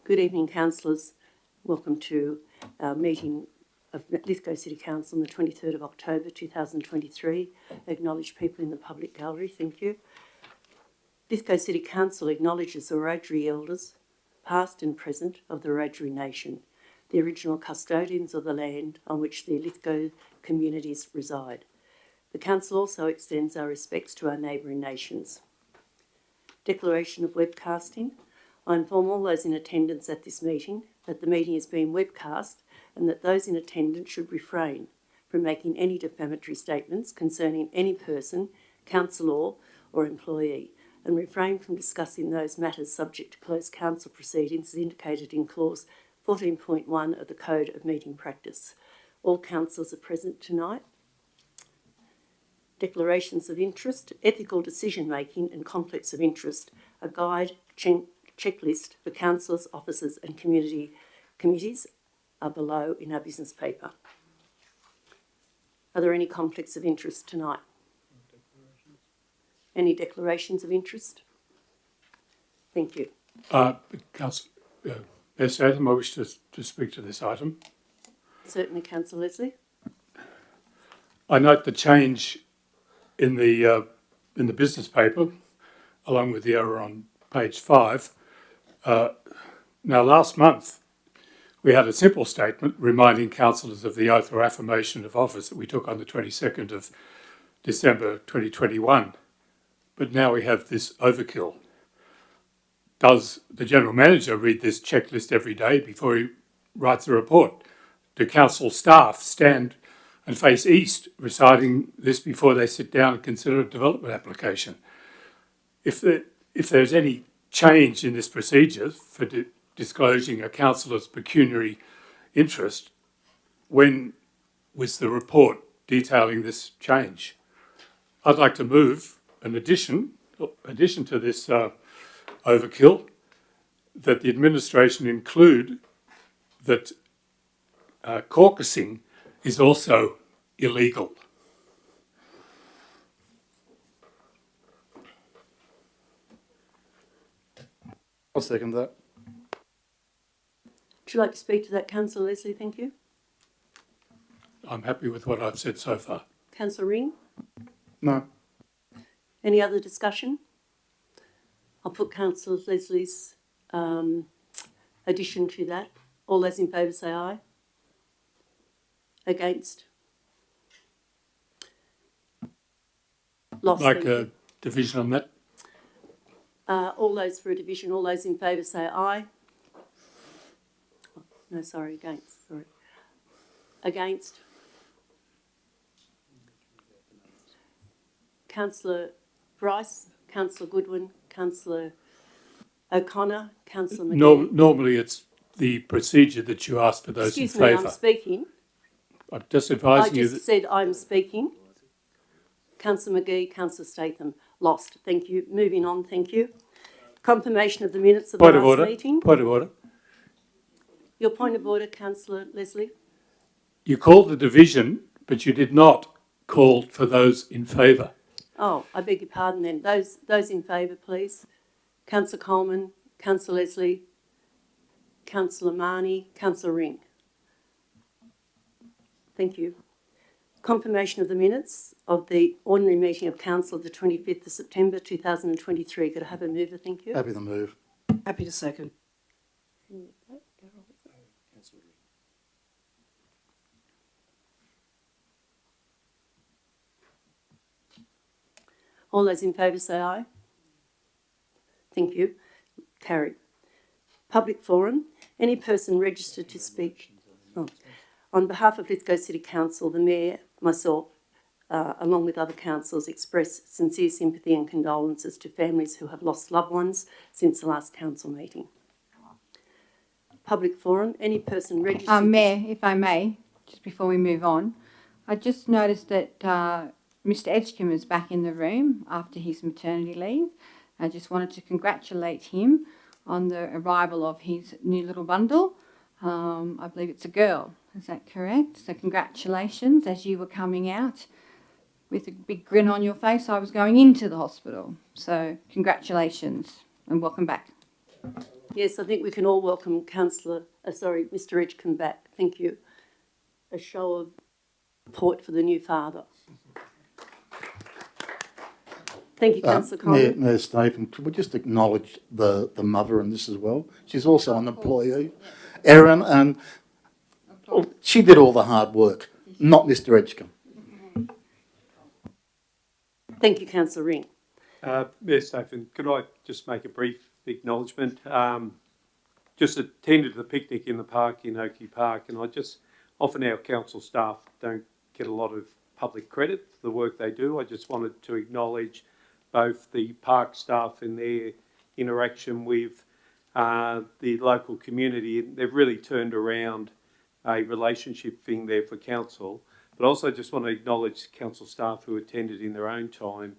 Good evening, councillors. Welcome to our meeting of Lithgow City Council on the 23rd of October 2023. Acknowledge people in the public gallery, thank you. Lithgow City Council acknowledges the Wiradjuri elders, past and present, of the Wiradjuri Nation, the original custodians of the land on which the Lithgow communities reside. The Council also extends our respects to our neighbouring nations. Declaration of webcasting. I inform all those in attendance at this meeting that the meeting is being webcast and that those in attendance should refrain from making any defamatory statements concerning any person, councillor or employee, and refrain from discussing those matters subject to closed council proceedings as indicated in clause 14.1 of the Code of Meeting Practice. All councillors are present tonight. Declarations of interest, ethical decision-making and conflicts of interest, a guide checklist for councillors, officers and committees are below in our business paper. Are there any conflicts of interest tonight? Any declarations of interest? Thank you. Councillor Statham, I wish to speak to this item. Certainly, Councillor Leslie. I note the change in the business paper, along with the error on page 5. Now, last month, we had a simple statement reminding councillors of the oath or affirmation of office that we took on the 22nd of December 2021. But now we have this overkill. Does the General Manager read this checklist every day before he writes a report? Do council staff stand and face east reciting this before they sit down and consider a development application? If there's any change in this procedure for disclosing a councillor's pecuniary interest, when was the report detailing this change? I'd like to move an addition to this overkill, that the administration include that caucusing is also illegal. I'll second that. Would you like to speak to that, Councillor Leslie? Thank you. I'm happy with what I've said so far. Councillor Ring? No. Any other discussion? I'll put Councillor Leslie's addition to that. All those in favour say aye. Against? Lost. Like a division on that? All those for a division, all those in favour say aye. No, sorry, against. Sorry. Against? Councillor Bryce, Councillor Goodwin, Councillor O'Connor, Councillor McGee. Normally it's the procedure that you ask for those in favour. Excuse me, I'm speaking. I'm just advising you that... I just said I'm speaking. Councillor McGee, Councillor Statham. Lost. Thank you. Moving on, thank you. Confirmation of the minutes of the last meeting. Point of order. Your point of order, Councillor Leslie. You called the division, but you did not call for those in favour. Oh, I beg your pardon then. Those in favour, please. Councillor Coleman, Councillor Leslie, Councillor Marnie, Councillor Ring. Thank you. Confirmation of the minutes of the ordinary meeting of Council of the 25th of September 2023. Could I have a mover? Thank you. Happy to move. Happy to second. All those in favour say aye. Thank you. Carried. Public forum. Any person registered to speak. On behalf of Lithgow City Council, the Mayor, myself, along with other councillors, express sincere sympathy and condolences to families who have lost loved ones since the last council meeting. Public forum. Any person registered... Mayor, if I may, just before we move on, I just noticed that Mr Edgecombe is back in the room after his maternity leave. I just wanted to congratulate him on the arrival of his new little bundle. I believe it's a girl, is that correct? So congratulations. As you were coming out with a big grin on your face, I was going into the hospital. So congratulations and welcome back. Yes, I think we can all welcome Mr. Edgecombe back. Thank you. A show of support for the new father. Thank you, Councillor Coleman. Mayor Stephen, could we just acknowledge the mother in this as well? She's also an employee. Erin, and she did all the hard work, not Mr. Edgecombe. Thank you, Councillor Ring. Mayor Stephen, could I just make a brief acknowledgement? Just attended the picnic in the park in Oakey Park, and often our council staff don't get a lot of public credit for the work they do. I just wanted to acknowledge both the park staff and their interaction with the local community. They've really turned around a relationship thing there for council. But also just want to acknowledge council staff who attended in their own time.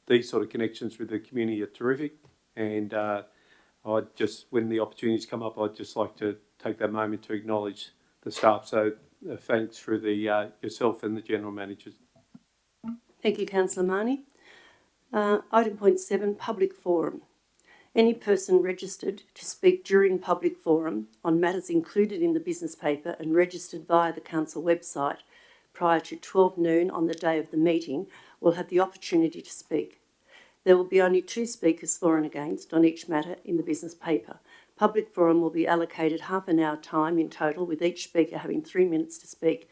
These sort of connections with the community are terrific, and when the opportunities come up, I'd just like to take that moment to acknowledge the staff. So thanks for yourself and the general managers. Thank you, Councillor Marnie. Item point 7, public forum. Any person registered to speak during public forum on matters included in the business paper and registered via the council website prior to 12 noon on the day of the meeting will have the opportunity to speak. There will be only 2 speakers for and against on each matter in the business paper. Public forum will be allocated half an hour time in total, with each speaker having 3 minutes to speak.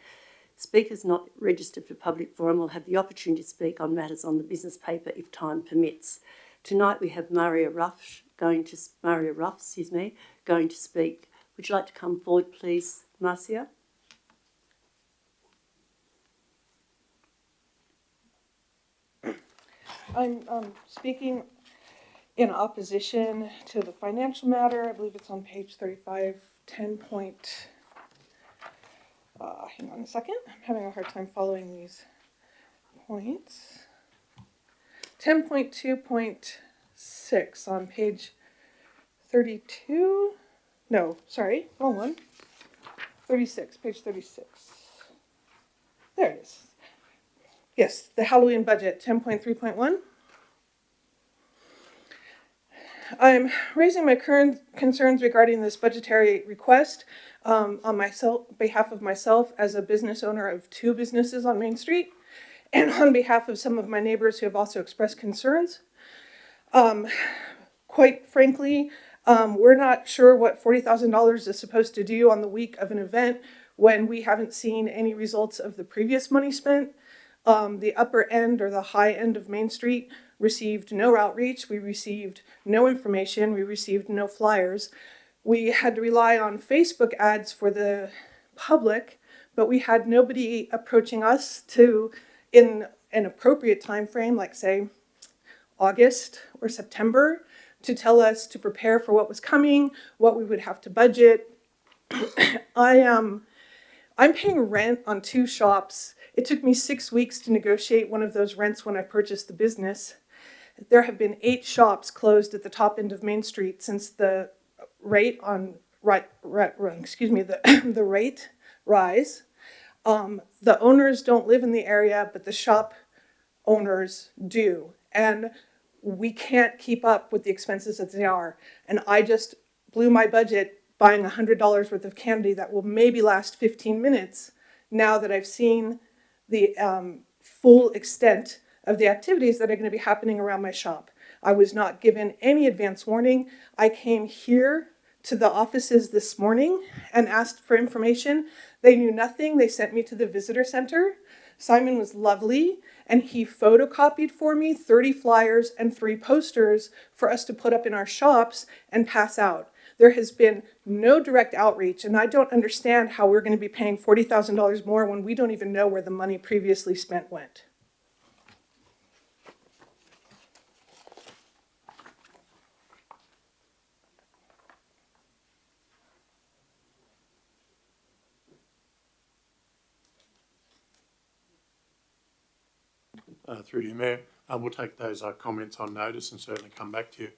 Speakers not registered for public forum will have the opportunity to speak on matters on the business paper if time permits. Tonight we have Maria Ruff going to speak. Would you like to come forward, please, Marcia? I'm speaking in opposition to the financial matter. I believe it's on page 35, 10 point. Hang on a second. I'm having a hard time following these points. 10.2.6 on page 32. No, sorry, wrong one. 36, page 36. There it is. Yes, the Halloween budget, 10.3.1. I'm raising my current concerns regarding this budgetary request on behalf of myself as a business owner of 2 businesses on Main Street, and on behalf of some of my neighbors who have also expressed concerns. Quite frankly, we're not sure what $40,000 is supposed to do on the week of an event when we haven't seen any results of the previous money spent. The upper end or the high end of Main Street received no outreach. We received no information. We received no flyers. We had to rely on Facebook ads for the public, but we had nobody approaching us in an appropriate time frame, like say August or September, to tell us to prepare for what was coming, what we would have to budget. I'm paying rent on 2 shops. It took me 6 weeks to negotiate one of those rents when I purchased the business. There have been 8 shops closed at the top end of Main Street since the rate rise. The owners don't live in the area, but the shop owners do. And we can't keep up with the expenses as they are. And I just blew my budget buying $100 worth of candy that will maybe last 15 minutes now that I've seen the full extent of the activities that are going to be happening around my shop. I was not given any advance warning. I came here to the offices this morning and asked for information. They knew nothing. They sent me to the visitor center. Simon was lovely, and he photocopied for me 30 flyers and 3 posters for us to put up in our shops and pass out. There has been no direct outreach, and I don't understand how we're going to be paying $40,000 more when we don't even know where the money previously spent went. Through you, Mayor. We'll take those comments on notice and certainly come back to you.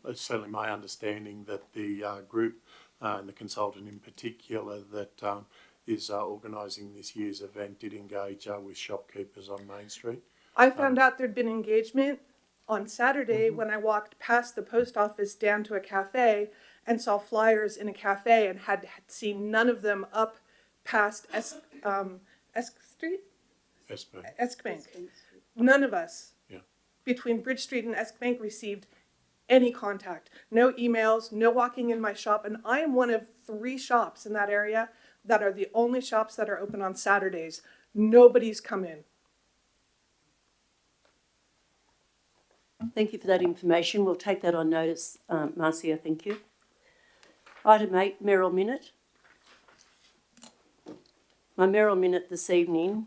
It's certainly my understanding that the group and the consultant in particular that is organising this year's event did engage with shopkeepers on Main Street. I found out there'd been engagement on Saturday when I walked past the post office down to a cafe and saw flyers in a cafe and had seen none of them up past Esk Street? SB. Eskbank. None of us Yeah. between Bridge Street and Eskbank received any contact. No emails, no walking in my shop. And I am one of 3 shops in that area that are the only shops that are open on Saturdays. Nobody's come in. Thank you for that information. We'll take that on notice, Marcia, thank you. Item 8, Mayoral Minute. My Mayoral Minute this evening.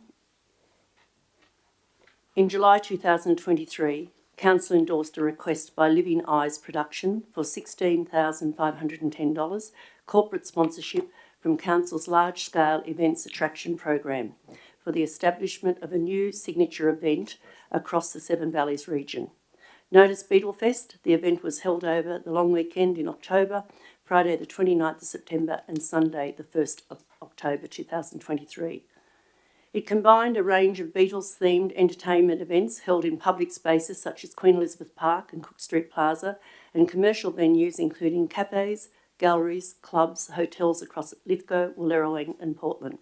In July 2023, Council endorsed a request by Living Eyes Production for $16,510 corporate sponsorship from Council's large-scale events attraction program for the establishment of a new signature event across the Seven Valleys region. Known as Beetle Fest, the event was held over the long weekend in October, Friday the 29th of September and Sunday the 1st of October 2023. It combined a range of Beatles-themed entertainment events held in public spaces such as Queen Elizabeth Park and Cook Street Plaza and commercial venues including cafes, galleries, clubs, hotels across Lithgow, Wallerawang and Portland.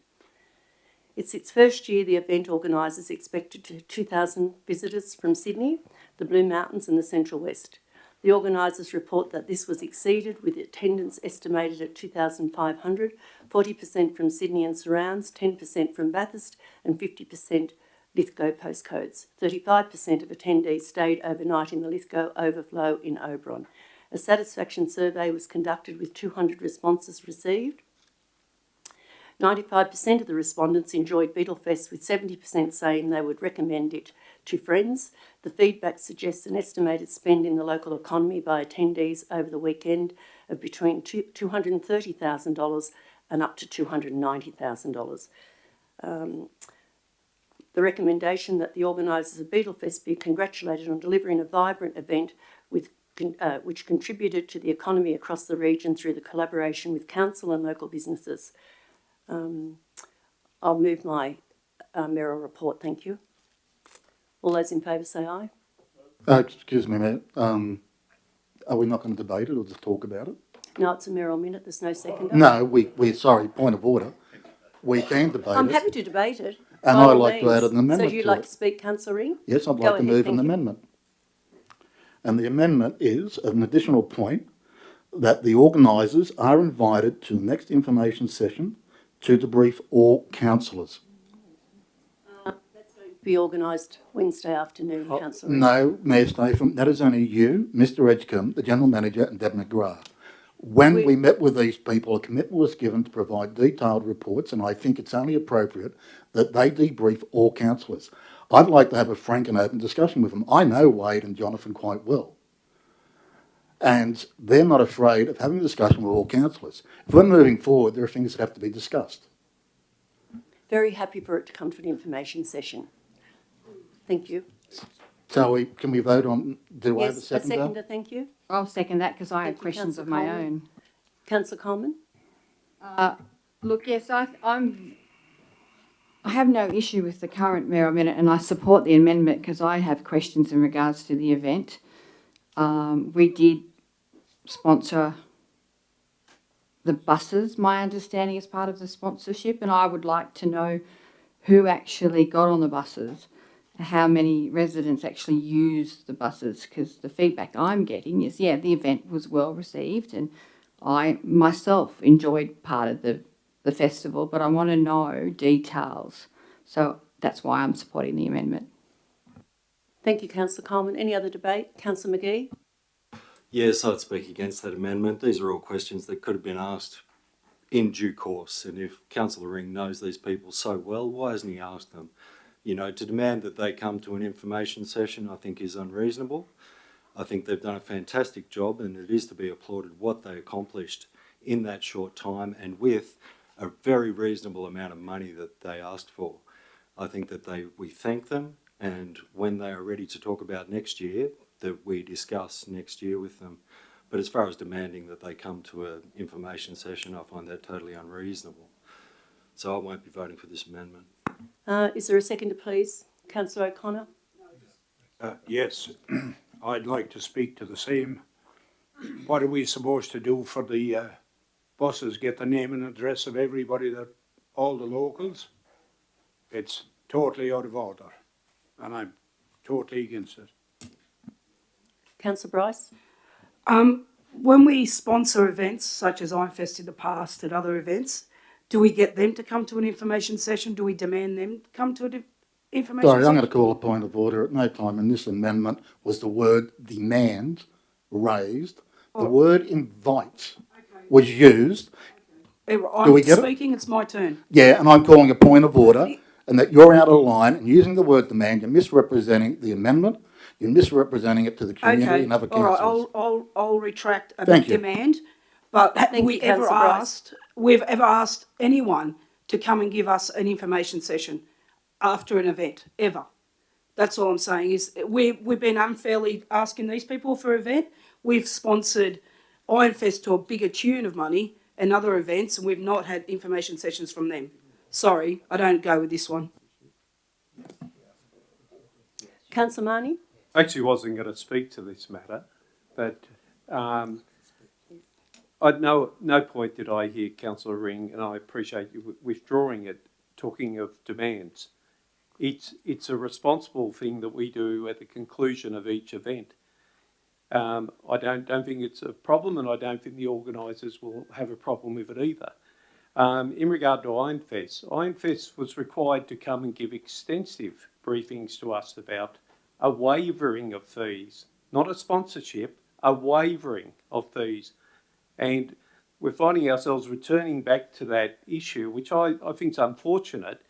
It's its first year. The event organisers expected 2,000 visitors from Sydney, the Blue Mountains and the Central West. The organisers report that this was exceeded with attendance estimated at 2,500, 40% from Sydney and surrounds, 10% from Bathurst and 50% Lithgow postcodes. 35% of attendees stayed overnight in the Lithgow overflow in Oberon. A satisfaction survey was conducted with 200 responses received. 95% of the respondents enjoyed Beetle Fest, with 70% saying they would recommend it to friends. The feedback suggests an estimated spend in the local economy by attendees over the weekend of between $230,000 and up to $290,000. The recommendation that the organisers of Beetle Fest be congratulated on delivering a vibrant event which contributed to the economy across the region through the collaboration with council and local businesses. I'll move my mayoral report, thank you. All those in favour say aye. Excuse me, Mayor. Are we not going to debate it or just talk about it? No, it's a mayoral minute, there's no seconder. No, we're sorry, point of order. We can debate I'm it. happy to debate it. And by I'd all like to add means. an amendment So you'd to like it. to speak, Councillor Ring? Yes, I'd Go like to ahead, move thank an you. amendment. And the amendment is an additional point that the organisers are invited to the next information session to debrief all councillors. That's going to be organised Wednesday afternoon, Councillor Ring. No, Mayor Statham, that is only you, Mr Edgecombe, the General Manager and Deb McGrath. When we met with these people, a commitment was given to provide detailed reports, and I think it's only appropriate that they debrief all councillors. I'd like to have a frank and open discussion with them. I know Wade and Jonathan quite well. And they're not afraid of having a discussion with all councillors. If we're moving forward, there are things that have to be discussed. Very happy for it to come to an information session. Thank you. So can we vote on, do I have a Yes, a seconder? seconder, thank you. I'll second that because I Thank have you, questions Councillor of my Coleman. own. Councillor Coleman? Look, yes, I have no issue with the current mayoral minute, and I support the amendment because I have questions in regards to the event. We did sponsor the buses, my understanding, as part of the sponsorship, and I would like to know who actually got on the buses, how many residents actually used the buses, because the feedback I'm getting is, yeah, the event was well received and I myself enjoyed part of the festival, but I want to know details. So that's why I'm supporting the amendment. Thank you, Councillor Coleman. Any other debate? Councillor McGee? Yes, I'd speak against that amendment. These are all questions that could have been asked in due course. And if Councillor Ring knows these people so well, why hasn't he asked them? You know, to demand that they come to an information session, I think is unreasonable. I think they've done a fantastic job, and it is to be applauded what they accomplished in that short time and with a very reasonable amount of money that they asked for. I think that we thank them, and when they are ready to talk about next year, that we discuss next year with them. But as far as demanding that they come to an information session, I find that totally unreasonable. So I won't be voting for this amendment. Is there a seconder, please? Councillor O'Connor? Yes. I'd like to speak to the same. What are we supposed to do for the buses? Get the name and address of everybody, all the locals? It's totally out of order, and I'm totally against it. Councillor Bryce? When we sponsor events such as Ironfest in the past and other events, do we get them to come to an information session? Do we demand them to come to an information Sorry, I'm session? going to call a point of order. At no time in this amendment was the word demand raised. The word invite was used. I'm we get it? speaking, it's my turn. Yeah, and I'm calling a point of order, and that you're out of line and using the word demand. You're misrepresenting the amendment. You're misrepresenting it to the community Okay, and other all right, councillors. I'll retract about Thank you. demand. But have Thank we you, ever Councillor Bryce. asked, we've ever asked anyone to come and give us an information session after an event, ever? That's all I'm saying is we've been unfairly asking these people for an event. We've sponsored Ironfest to a bigger tune of money and other events, and we've not had information sessions from them. Sorry, I don't go with this one. Councillor Marnie? I actually wasn't going to speak to this matter, but at no point did I hear Councillor Ring, and I appreciate you withdrawing it, talking of demands. It's a responsible thing that we do at the conclusion of each event. I don't think it's a problem, and I don't think the organisers will have a problem with it either. In regard to Ironfest was required to come and give extensive briefings to us about a wavering of fees, not a sponsorship, a wavering of fees. And we're finding ourselves returning back to that issue, which I think is unfortunate.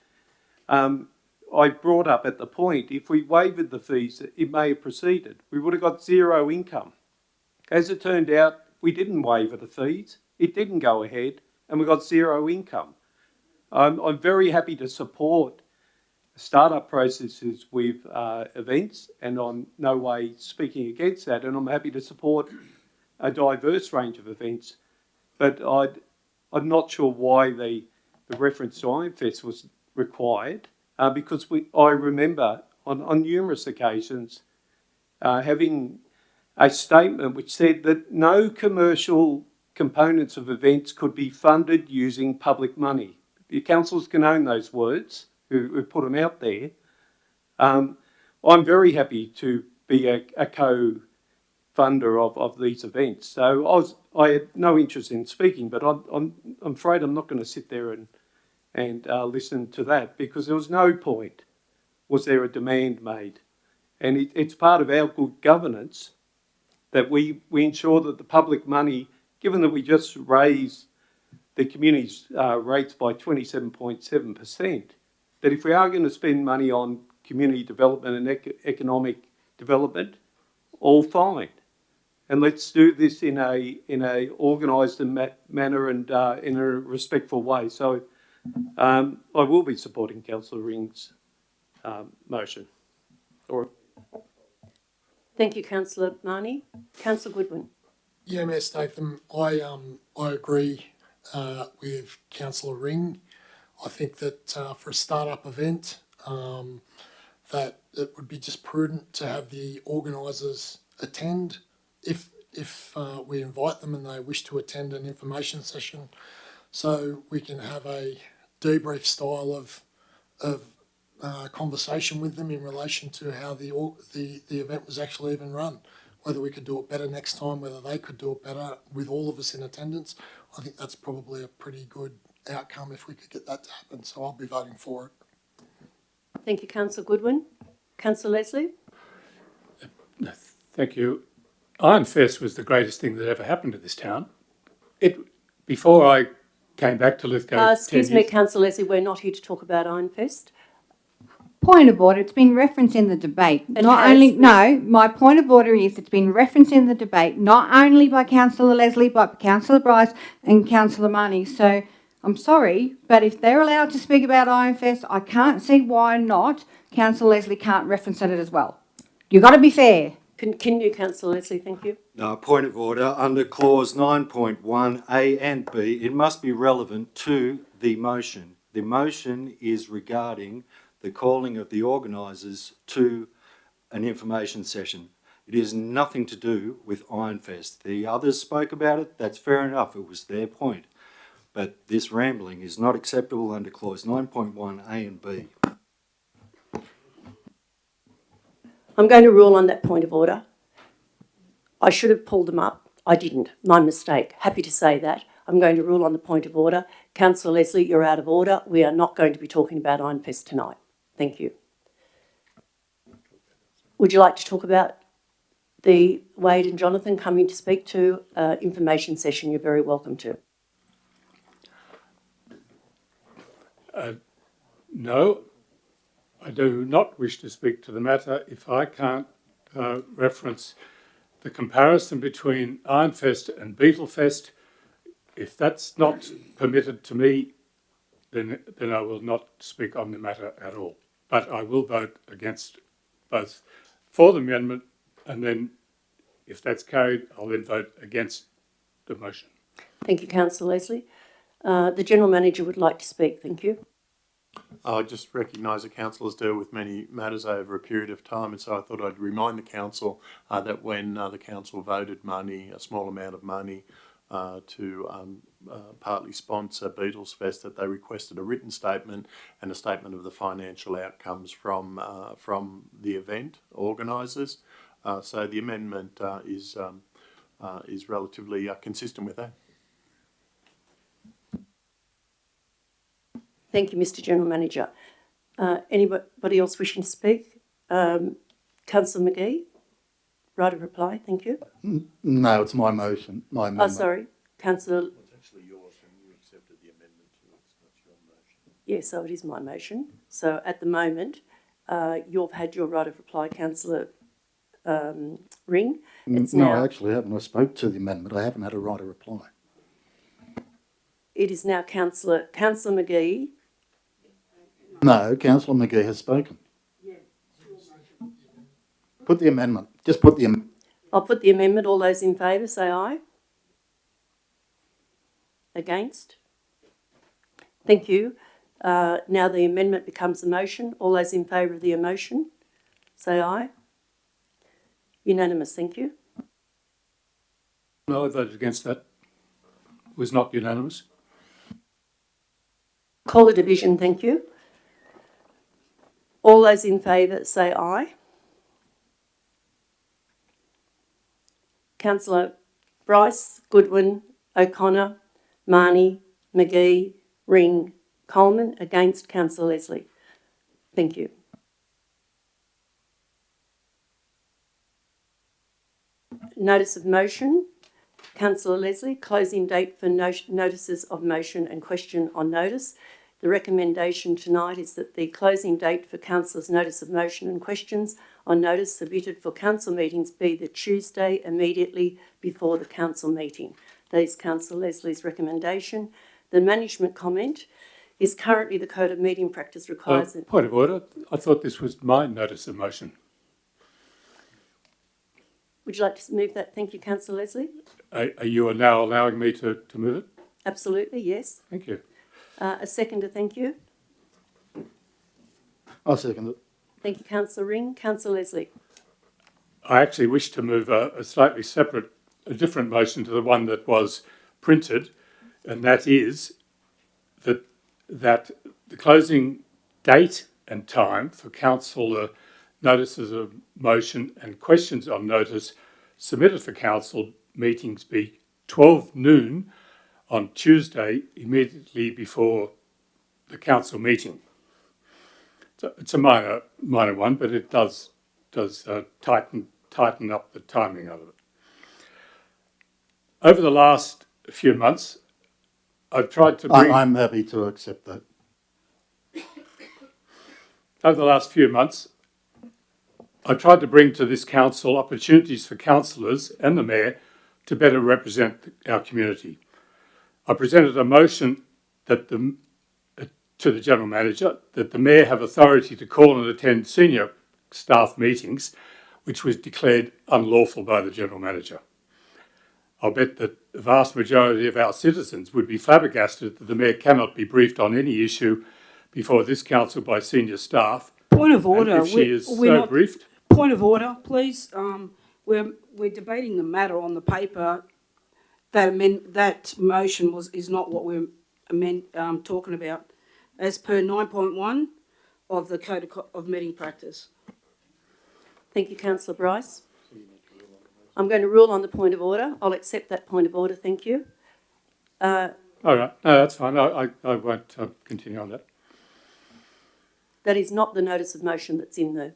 I brought up at the point, if we waived the fees, it may have proceeded. We would have got zero income. As it turned out, we didn't waiver the fees. It didn't go ahead, and we got zero income. I'm very happy to support startup processes with events, and I'm no way speaking against that, and I'm happy to support a diverse range of events. But I'm not sure why the reference to Ironfest was required, because I remember on numerous occasions having a statement which said that no commercial components of events could be funded using public money. The councillors can own those words, who put them out there. I'm very happy to be a co-funder of these events. So I had no interest in speaking, but I'm afraid I'm not going to sit there and listen to that, because there was no point was there a demand made. And it's part of our good governance that we ensure that the public money, given that we just raised the community's rates by 27.7%, that if we are going to spend money on community development and economic development, all fine. And let's do this in a organised manner and in a respectful way. So I will be supporting Councillor Ring's motion. Thank you, Councillor Marnie. Councillor Goodwin? Yeah, Mayor Statham, I agree with Councillor Ring. I think that for a start-up event, that it would be just prudent to have the organisers attend if we invite them and they wish to attend an information session, so we can have a debrief style of conversation with them in relation to how the event was actually even run, whether we could do it better next time, whether they could do it better with all of us in attendance. I think that's probably a pretty good outcome if we could get that to happen, so I'll be voting for it. Thank you, Councillor Goodwin. Councillor Leslie? Thank you. Ironfest was the greatest thing that ever happened to this town. Before I came back to Lithgow... Excuse me, Councillor Leslie, we're not here to talk about Ironfest. Point of order, it's been referenced in the debate. It has. My point of order is it's been referenced in the debate, not only by Councillor Leslie, but by Councillor Bryce and Councillor Marnie. So I'm sorry, but if they're allowed to speak about Ironfest, I can't see why not Councillor Leslie can't reference it as well. You've got to be fair. Continue, Councillor Leslie, thank you. No, point of order. Under clause 9.1 A and B, it must be relevant to the motion. The motion is regarding the calling of the organisers to an information session. It is nothing to do with Ironfest. The others spoke about it, that's fair enough, it was their point. But this rambling is not acceptable under clause 9.1 A and B. I'm going to rule on that point of order. I should have pulled them up. I didn't. My mistake. Happy to say that. I'm going to rule on the point of order. Councillor Leslie, you're out of order. We are not going to be talking about Ironfest tonight. Thank you. Would you like to talk about the Wade and Jonathan coming to speak to information session? You're very welcome to. No, I do not wish to speak to the matter if I can't reference the comparison between Ironfest and Beetle Fest. If that's not permitted to me, then I will not speak on the matter at all. But I will vote against both for the amendment, and then if that's carried, I'll then vote against the motion. Thank you, Councillor Leslie. The General Manager would like to speak. Thank you. I just recognise that councillors deal with many matters over a period of time, and so I thought I'd remind the council that when the council voted money, a small amount of money, to partly sponsor Beatles Fest, that they requested a written statement and a statement of the financial outcomes from the event organisers. So the amendment is relatively consistent with that. Thank you, Mr. General Manager. Anybody else wishing to speak? Councillor McGee, right of reply. Thank you. No, it's my motion, my amendment. Oh, sorry, Councillor. It's actually yours, and you accepted the amendment to it. It's not your motion. Yes, so it is my motion. So at the moment, you've had your right of reply, Councillor Ring. It's No, now, I actually haven't. I spoke to the amendment. I haven't had a right of reply. it is now Councillor McGee. No, Councillor McGee has spoken. Put the amendment. Just put the amendment. I'll put the amendment. All those in favour, say aye. Against? Thank you. Now the amendment becomes a motion. All those in favour of the motion, say aye. Unanimous, thank you. No, I voted against that. It was not unanimous. Call a division, thank you. All those in favour, say aye. Councillor Bryce, Goodwin, O'Connor, Marnie, McGee, Ring, Coleman. Against, Councillor Leslie. Thank you. Notice of motion. Councillor Leslie, closing date for notices of motion and question on notice. The recommendation tonight is that the closing date for councillors' notice of motion and questions on notice submitted for council meetings be the Tuesday immediately before the council meeting. That is Councillor Leslie's recommendation. The management comment is currently the Code of Meeting Practice requires... Point of order. I thought this was my notice of motion. Would you like to move that? Thank you, Councillor Leslie. Are you now allowing me to move it? Absolutely, yes. Thank you. A seconder, thank you. I second it. Thank you, Councillor Ring. Councillor Leslie. I actually wish to move a slightly separate, a different motion to the one that was printed, and that is that the closing date and time for council notices of motion and questions on notice submitted for council meetings be 12 noon on Tuesday immediately before the council meeting. So it's a minor one, but it does tighten up the timing of it. Over the last few months, I've tried to bring... I'm happy to accept that. Over the last few months, I tried to bring to this council opportunities for councillors and the mayor to better represent our community. I presented a motion that to the General Manager that the mayor have authority to call and attend senior staff meetings, which was declared unlawful by the General Manager. I'll bet that the vast majority of our citizens would be flabbergasted that the mayor cannot be briefed on any issue before this council by senior staff. Point of order. And if she is we're so not, briefed... Point of order, please. we're debating the matter on the paper. That motion is not what we're talking about, as per 9.1 of the Code of Meeting Practice. Thank you, Councillor Bryce. I'm going to rule on the point of order. I'll accept that point of order, thank you. All right, no, that's fine. I won't continue on that. That is not the notice of motion that's in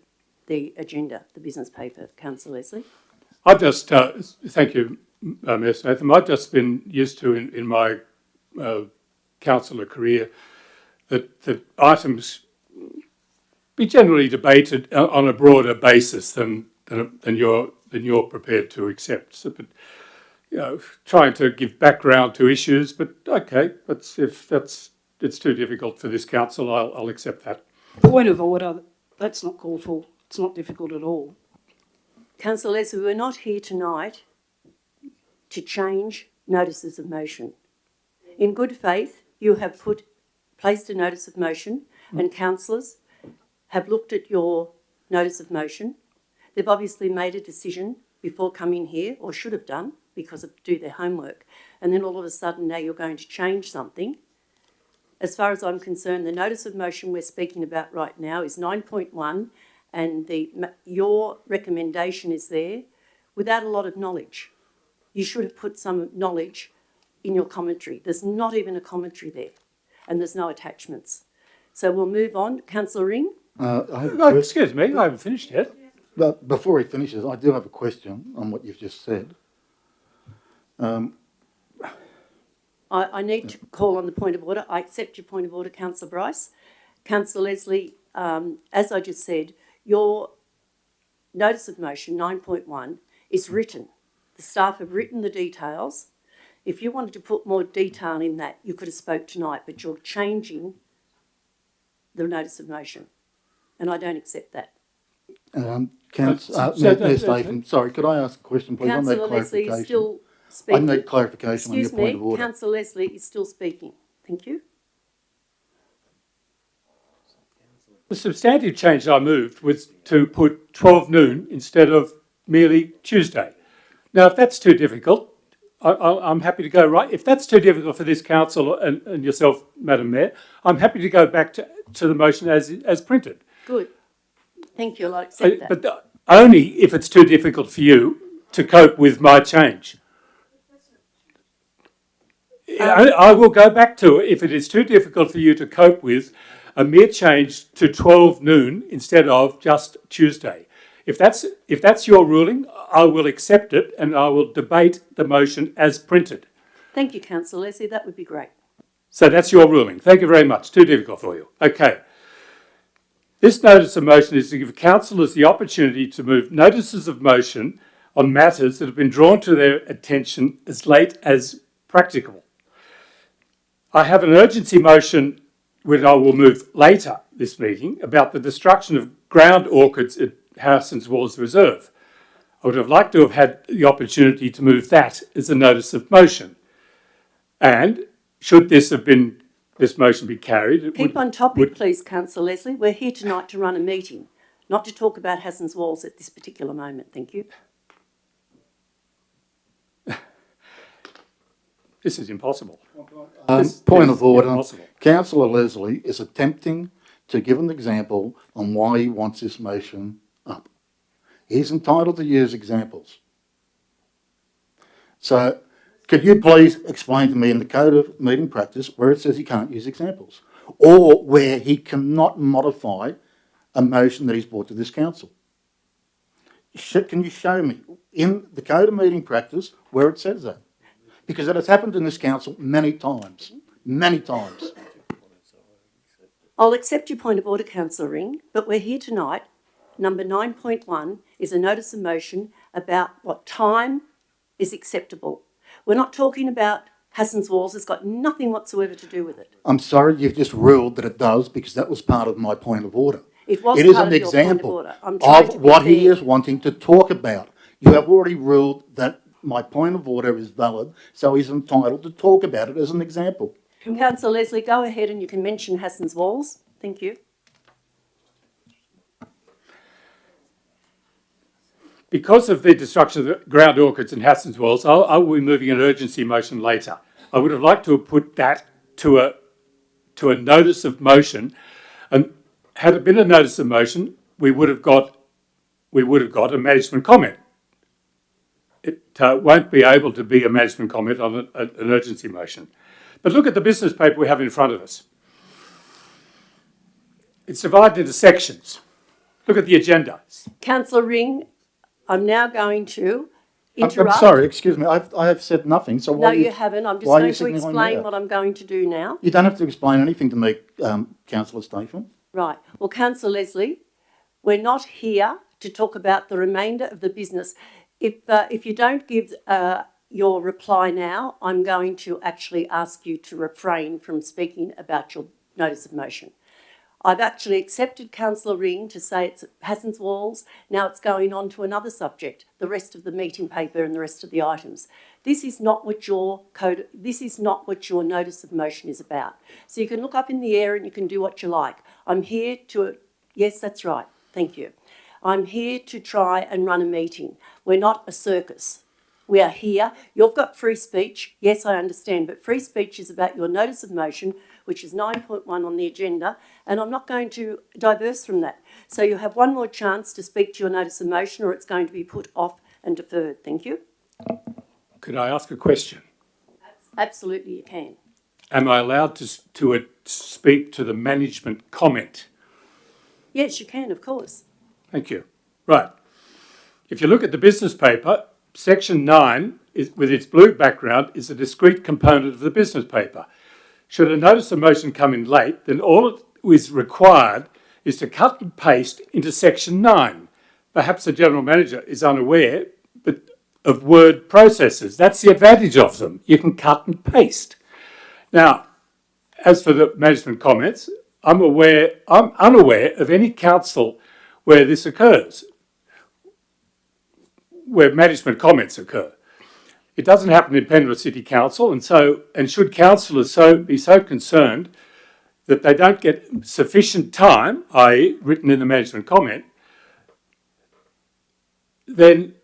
the agenda, the business paper, Councillor Leslie. I've just, thank you, Mayor Statham. I've just been used to in my councillor career that items be generally debated on a broader basis than you're prepared to accept. So, but trying to give background to issues, but okay, if it's too difficult for this council, I'll accept that. Point of order, that's not called for. It's not difficult at all. Councillor Leslie, we're not here tonight to change notices of motion. In good faith, you have placed a notice of motion, and councillors have looked at your notice of motion. They've obviously made a decision before coming here, or should have done, because of do their homework. And then all of a sudden now you're going to change something. As far as I'm concerned, the notice of motion we're speaking about right now is 9.1, and your recommendation is there without a lot of knowledge. You should have put some knowledge in your commentary. There's not even a commentary there, and there's no attachments. So we'll move on. Councillor Ring? Excuse me, I haven't finished yet. But before he finishes, I do have a question on what you've just said. I need to call on the point of order. I accept your point of order, Councillor Bryce. Councillor Leslie, as I just said, your notice of motion 9.1 is written. The staff have written the details. If you wanted to put more detail in that, you could have spoke tonight, but you're changing the notice of motion, and I don't accept that. Mayor Statham, sorry, could I ask a question, please? Councillor Leslie is still speaking. I need clarification on your point of order. Councillor Leslie is still speaking. Thank you. The substantive change I moved was to put 12 noon instead of merely Tuesday. Now, if that's too difficult, I'm happy to go right. If that's too difficult for this council and yourself, Madam Mayor, I'm happy to go back to the motion as printed. Good. Thank you. I'll accept that. But only if it's too difficult for you to cope with my change. I will go back to it if it is too difficult for you to cope with a mere change to 12 noon instead of just Tuesday. If that's your ruling, I will accept it and I will debate the motion as printed. Thank you, Councillor Leslie. That would be great. So that's your ruling. Thank you very much. Too difficult for you. Okay. This notice of motion is to give councillors the opportunity to move notices of motion on matters that have been drawn to their attention as late as practicable. I have an urgency motion which I will move later this meeting about the destruction of ground orchids at Harrison's Walls Reserve. I would have liked to have had the opportunity to move that as a notice of motion. And should this motion be carried... Keep on topic, please, Councillor Leslie. We're here tonight to run a meeting, not to talk about Hassan's Walls at this particular moment. Thank you. This is impossible. Point of order. Councillor Leslie is attempting to give an example on why he wants this motion up. He's entitled to use examples. So, could you please explain to me in the Code of Meeting Practice where it says he can't use examples, or where he cannot modify a motion that he's brought to this council? Can you show me in the Code of Meeting Practice where it says that? Because it has happened in this council many times. Many times. I'll accept your point of order, Councillor Ring, but we're here tonight. Number 9.1 is a notice of motion about what time is acceptable. We're not talking about Hassan's Walls. It's got nothing whatsoever to do with it. I'm sorry, you've just ruled that it does, because that was part of my point of order. It was It is part an of your point of example order. I'm trying to of be what he fair. is wanting to talk about. You have already ruled that my point of order is valid, so he's entitled to talk about it as an example. Councillor Leslie, go ahead and you can mention Hassan's Walls. Thank you. because of the destruction of the ground orchids and Hassans Wells, I will be moving an urgency motion later. I would have liked to have put that to a notice of motion, and had it been a notice of motion, we would have got a management comment. It won't be able to be a management comment on an urgency motion. But look at the business paper we have in front of us. It's divided into sections. Look at the agenda. Councillor Ring, I'm now going to I'm interrupt. sorry, excuse me, I have said nothing, so No, why you haven't. I'm just why are going you to signaling explain there? what I'm going to do now. You don't have to explain anything to me, Councillor Statham. Right. Well, Councillor Leslie, we're not here to talk about the remainder of the business. If you don't give your reply now, I'm going to actually ask you to refrain from speaking about your notice of motion. I've actually accepted Councillor Ring to say it's Hassans Walls. Now it's going on to another subject, the rest of the meeting paper and the rest of the items. This is not what your notice of motion is about. So you can look up in the air and you can do what you like. I'm here to, yes, that's right. Thank you. I'm here to try and run a meeting. We're not a circus. We are here. You've got free speech. Yes, I understand, but free speech is about your notice of motion, which is 9.1 on the agenda, and I'm not going to diverse from that. So you have one more chance to speak to your notice of motion, or it's going to be put off and deferred. Thank you. Could I ask a question? Absolutely, you can. Am I allowed to speak to the management comment? Yes, you can, of course. Thank you. Right. If you look at the business paper, section 9, with its blue background, is a discrete component of the business paper. Should a notice of motion come in late, then all it is required is to cut and paste into section 9. Perhaps the general manager is unaware of word processors. That's the advantage of them. You can cut and paste. Now, as for the management comments, I'm unaware of any council where this occurs, where management comments occur. It doesn't happen in Penrith City Council, and should councillors be so concerned that they don't get sufficient time, i.e. written in the management comment, then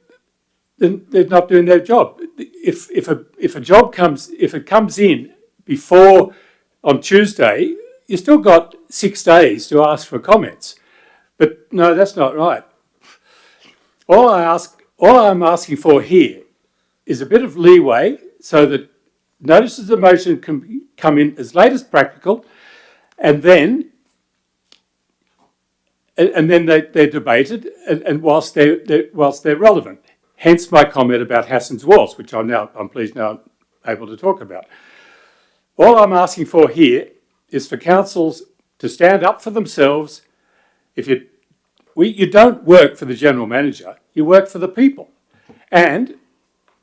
they're not doing their job. If it comes in before on Tuesday, you still got 6 days to ask for comments. But no, that's not right. All I'm asking for here is a bit of leeway so that notices of motion can come in as late as practical, and then they're debated, and whilst they're relevant. Hence my comment about Hassans Walls, which I'm pleased now able to talk about. All I'm asking for here is for councils to stand up for themselves. You don't work for the general manager, you work for the people. And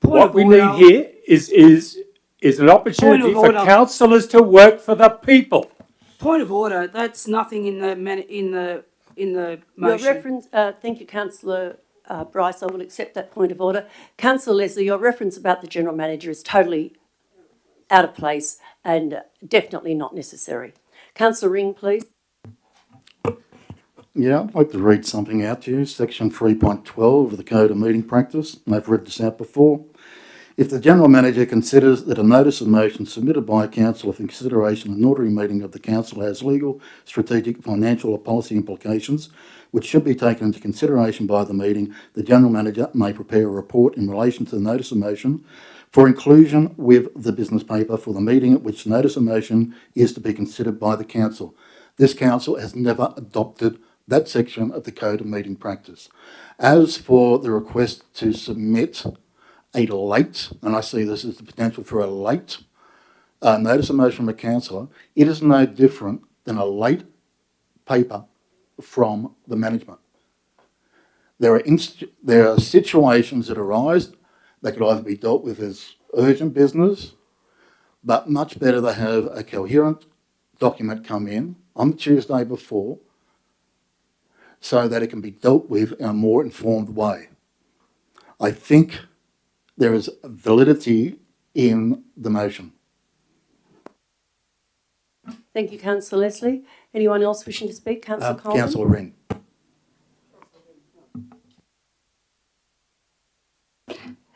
what we need here is an opportunity for councillors to work for the people. Point of order. That's nothing in the motion. Your reference, thank you, Councillor Bryce. I will accept that point of order. Councillor Leslie, your reference about the general manager is totally out of place and definitely not necessary. Councillor Ring, please. Yeah, I'd like to read something out to you. Section 3.12 of the Code of Meeting Practice, and I've read this out before. If the General Manager considers that a notice of motion submitted by a councillor for consideration in an ordinary meeting of the council has legal, strategic, financial or policy implications which should be taken into consideration by the meeting, the General Manager may prepare a report in relation to the notice of motion for inclusion with the business paper for the meeting at which the notice of motion is to be considered by the council. This council has never adopted that section of the Code of Meeting Practice. As for the request to submit a late, and I see this as the potential for a late notice of motion from a councillor, it is no different than a late paper from the management. There are situations that arise that could either be dealt with as urgent business, but much better to have a coherent document come in on the Tuesday before so that it can be dealt with in a more informed way. I think there is validity in the motion. Thank you, Councillor Leslie. Anyone else wishing to speak? Councillor Coleman. Councillor Ring.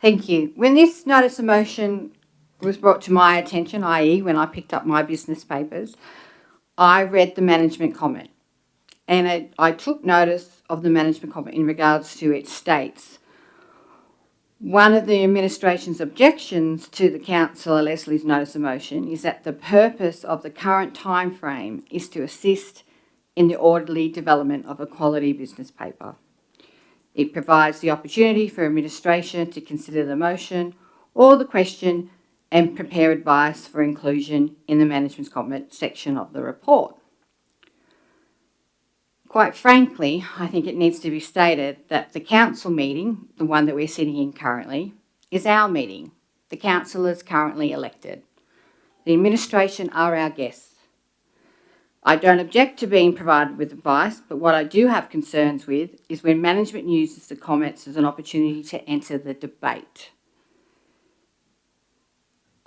Thank you. When this notice of motion was brought to my attention, i.e. when I picked up my business papers, I read the management comment and I took notice of the management comment in regards to its states. One of the administration's objections to the Councillor Leslie's notice of motion is that the purpose of the current timeframe is to assist in the orderly development of a quality business paper. It provides the opportunity for administration to consider the motion or the question and prepare advice for inclusion in the management's comment section of the report. Quite frankly, I think it needs to be stated that the council meeting, the one that we're sitting in currently, is our meeting. The councillors currently elected. The administration are our guests. I don't object to being provided with advice, but what I do have concerns with is when management uses the comments as an opportunity to enter the debate.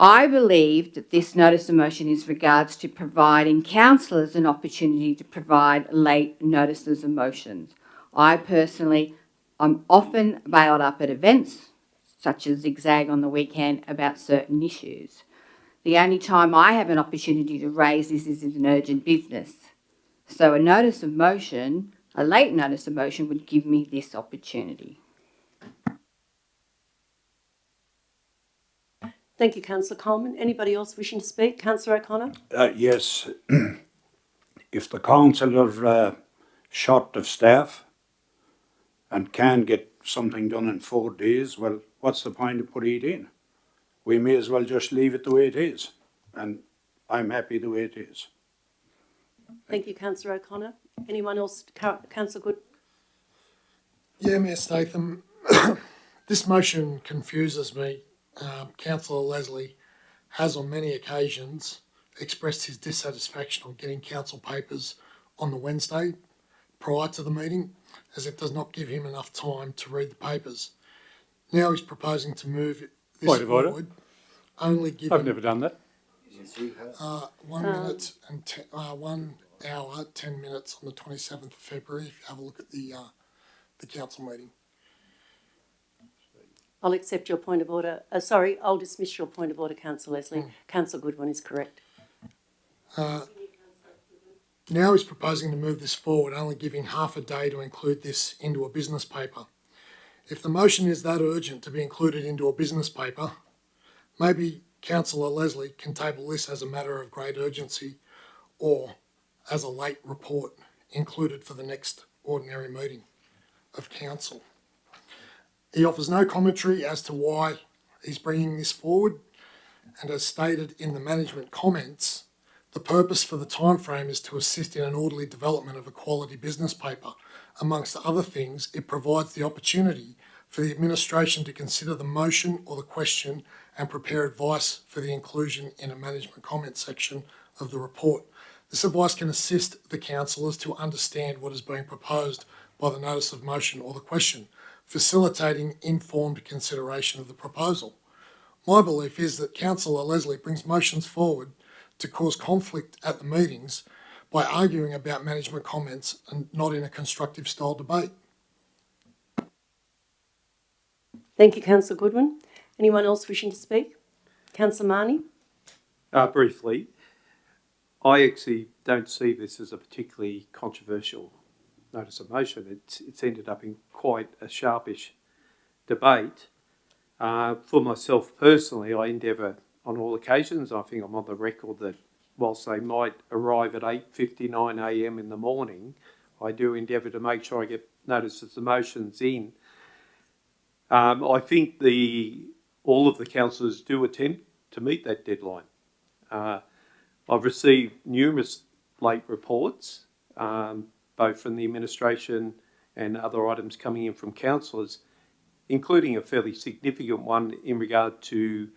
I believe that this notice of motion is regards to providing councillors an opportunity to provide late notices of motions. I personally am often bailed up at events, such as Zigzag on the weekend, about certain issues. The only time I have an opportunity to raise this is an urgent business. So a notice of motion, a late notice of motion, would give me this opportunity. Thank you, Councillor Coleman. Anybody else wishing to speak? Councillor O'Connor? Yes, if the council are short of staff and can get something done in 4 days, well, what's the point of putting it in? We may as well just leave it the way it is, and I'm happy the way it is. Thank you, Councillor O'Connor. Anyone else? Councillor Good? Yeah, Mayor Statham, this motion confuses me. Councillor Leslie has on many occasions expressed his dissatisfaction on getting council papers on the Wednesday prior to the meeting, as it does not give him enough time to read the papers. Now he's proposing to move this Point of order. forward, only I've given never done that. 1 minute and 1 hour, 10 minutes on the 27th of February, if you have a look at the council meeting. I'll accept your point of order. Sorry, I'll dismiss your point of order, Councillor Leslie. Councillor Goodwin is correct. Now he's proposing to move this forward, only giving half a day to include this into a business paper. If the motion is that urgent to be included into a business paper, maybe Councillor Leslie can table this as a matter of great urgency or as a late report included for the next ordinary meeting of council. He offers no commentary as to why he's bringing this forward, and as stated in the management comments, the purpose for the timeframe is to assist in an orderly development of a quality business paper. Amongst other things, it provides the opportunity for the administration to consider the motion or the question and prepare advice for the inclusion in a management comment section of the report. This advice can assist the councillors to understand what is being proposed by the notice of motion or the question, facilitating informed consideration of the proposal. My belief is that Councillor Leslie brings motions forward to cause conflict at the meetings by arguing about management comments and not in a constructive style debate. Thank you, Councillor Goodwin. Anyone else wishing to speak? Councillor Marnie? Briefly, I actually don't see this as a particularly controversial notice of motion. It's ended up in quite a sharpish debate. For myself personally, I endeavour on all occasions, I think I'm on the record that whilst they might arrive at 8:59 a.m. in the morning, I do endeavour to make sure I get notices of motions in. I think all of the councillors do attempt to meet that deadline. I've received numerous late reports, both from the administration and other items coming in from councillors, including a fairly significant one in regard to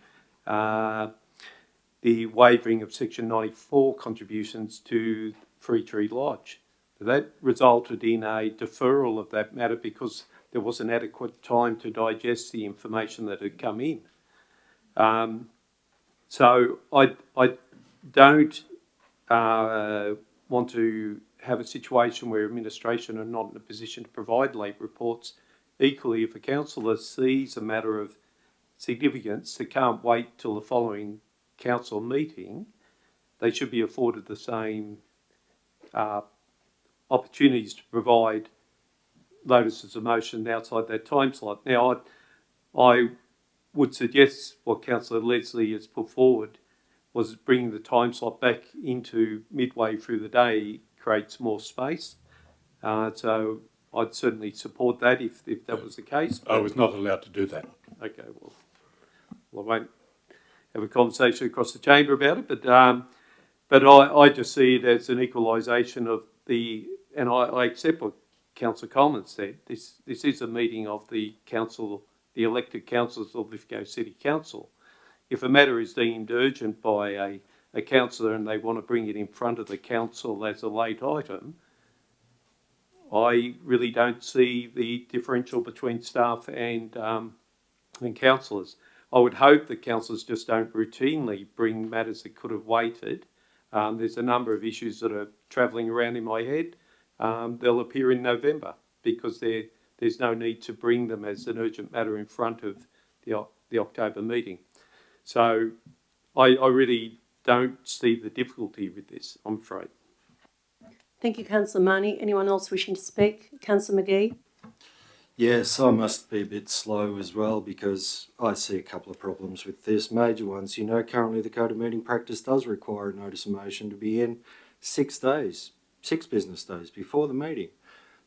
the waiving of Section 94 contributions to Free Tree Lodge. That resulted in a deferral of that matter because there wasn't adequate time to digest the information that had come in. So I don't want to have a situation where administration are not in a position to provide late reports. Equally, if a councillor sees a matter of significance that can't wait till the following council meeting, they should be afforded the same opportunities to provide notices of motion outside that time slot. Now, I would suggest what Councillor Leslie has put forward was bringing the time slot back into midway through the day creates more space. So I'd certainly support that if that was the case. I was not allowed to do that. Okay, well, I won't have a conversation across the chamber about it, but I just see it as an equalisation of the, and I accept what Councillor Coleman said. This is a meeting of the council, the elected councillors of Lithgow City Council. If a matter is deemed urgent by a councillor and they want to bring it in front of the council as a late item, I really don't see the differential between staff and councillors. I would hope that councillors just don't routinely bring matters that could have waited. There's a number of issues that are travelling around in my head. They'll appear in November because there's no need to bring them as an urgent matter in front of the October meeting. So I really don't see the difficulty with this, I'm afraid. Thank you, Councillor Marnie. Anyone else wishing to speak? Councillor McGee? Yes, I must be a bit slow as well because I see a couple of problems with this. Major ones, you know, currently the Code of Meeting Practice does require a notice of motion to be in 6 days, 6 business days before the meeting.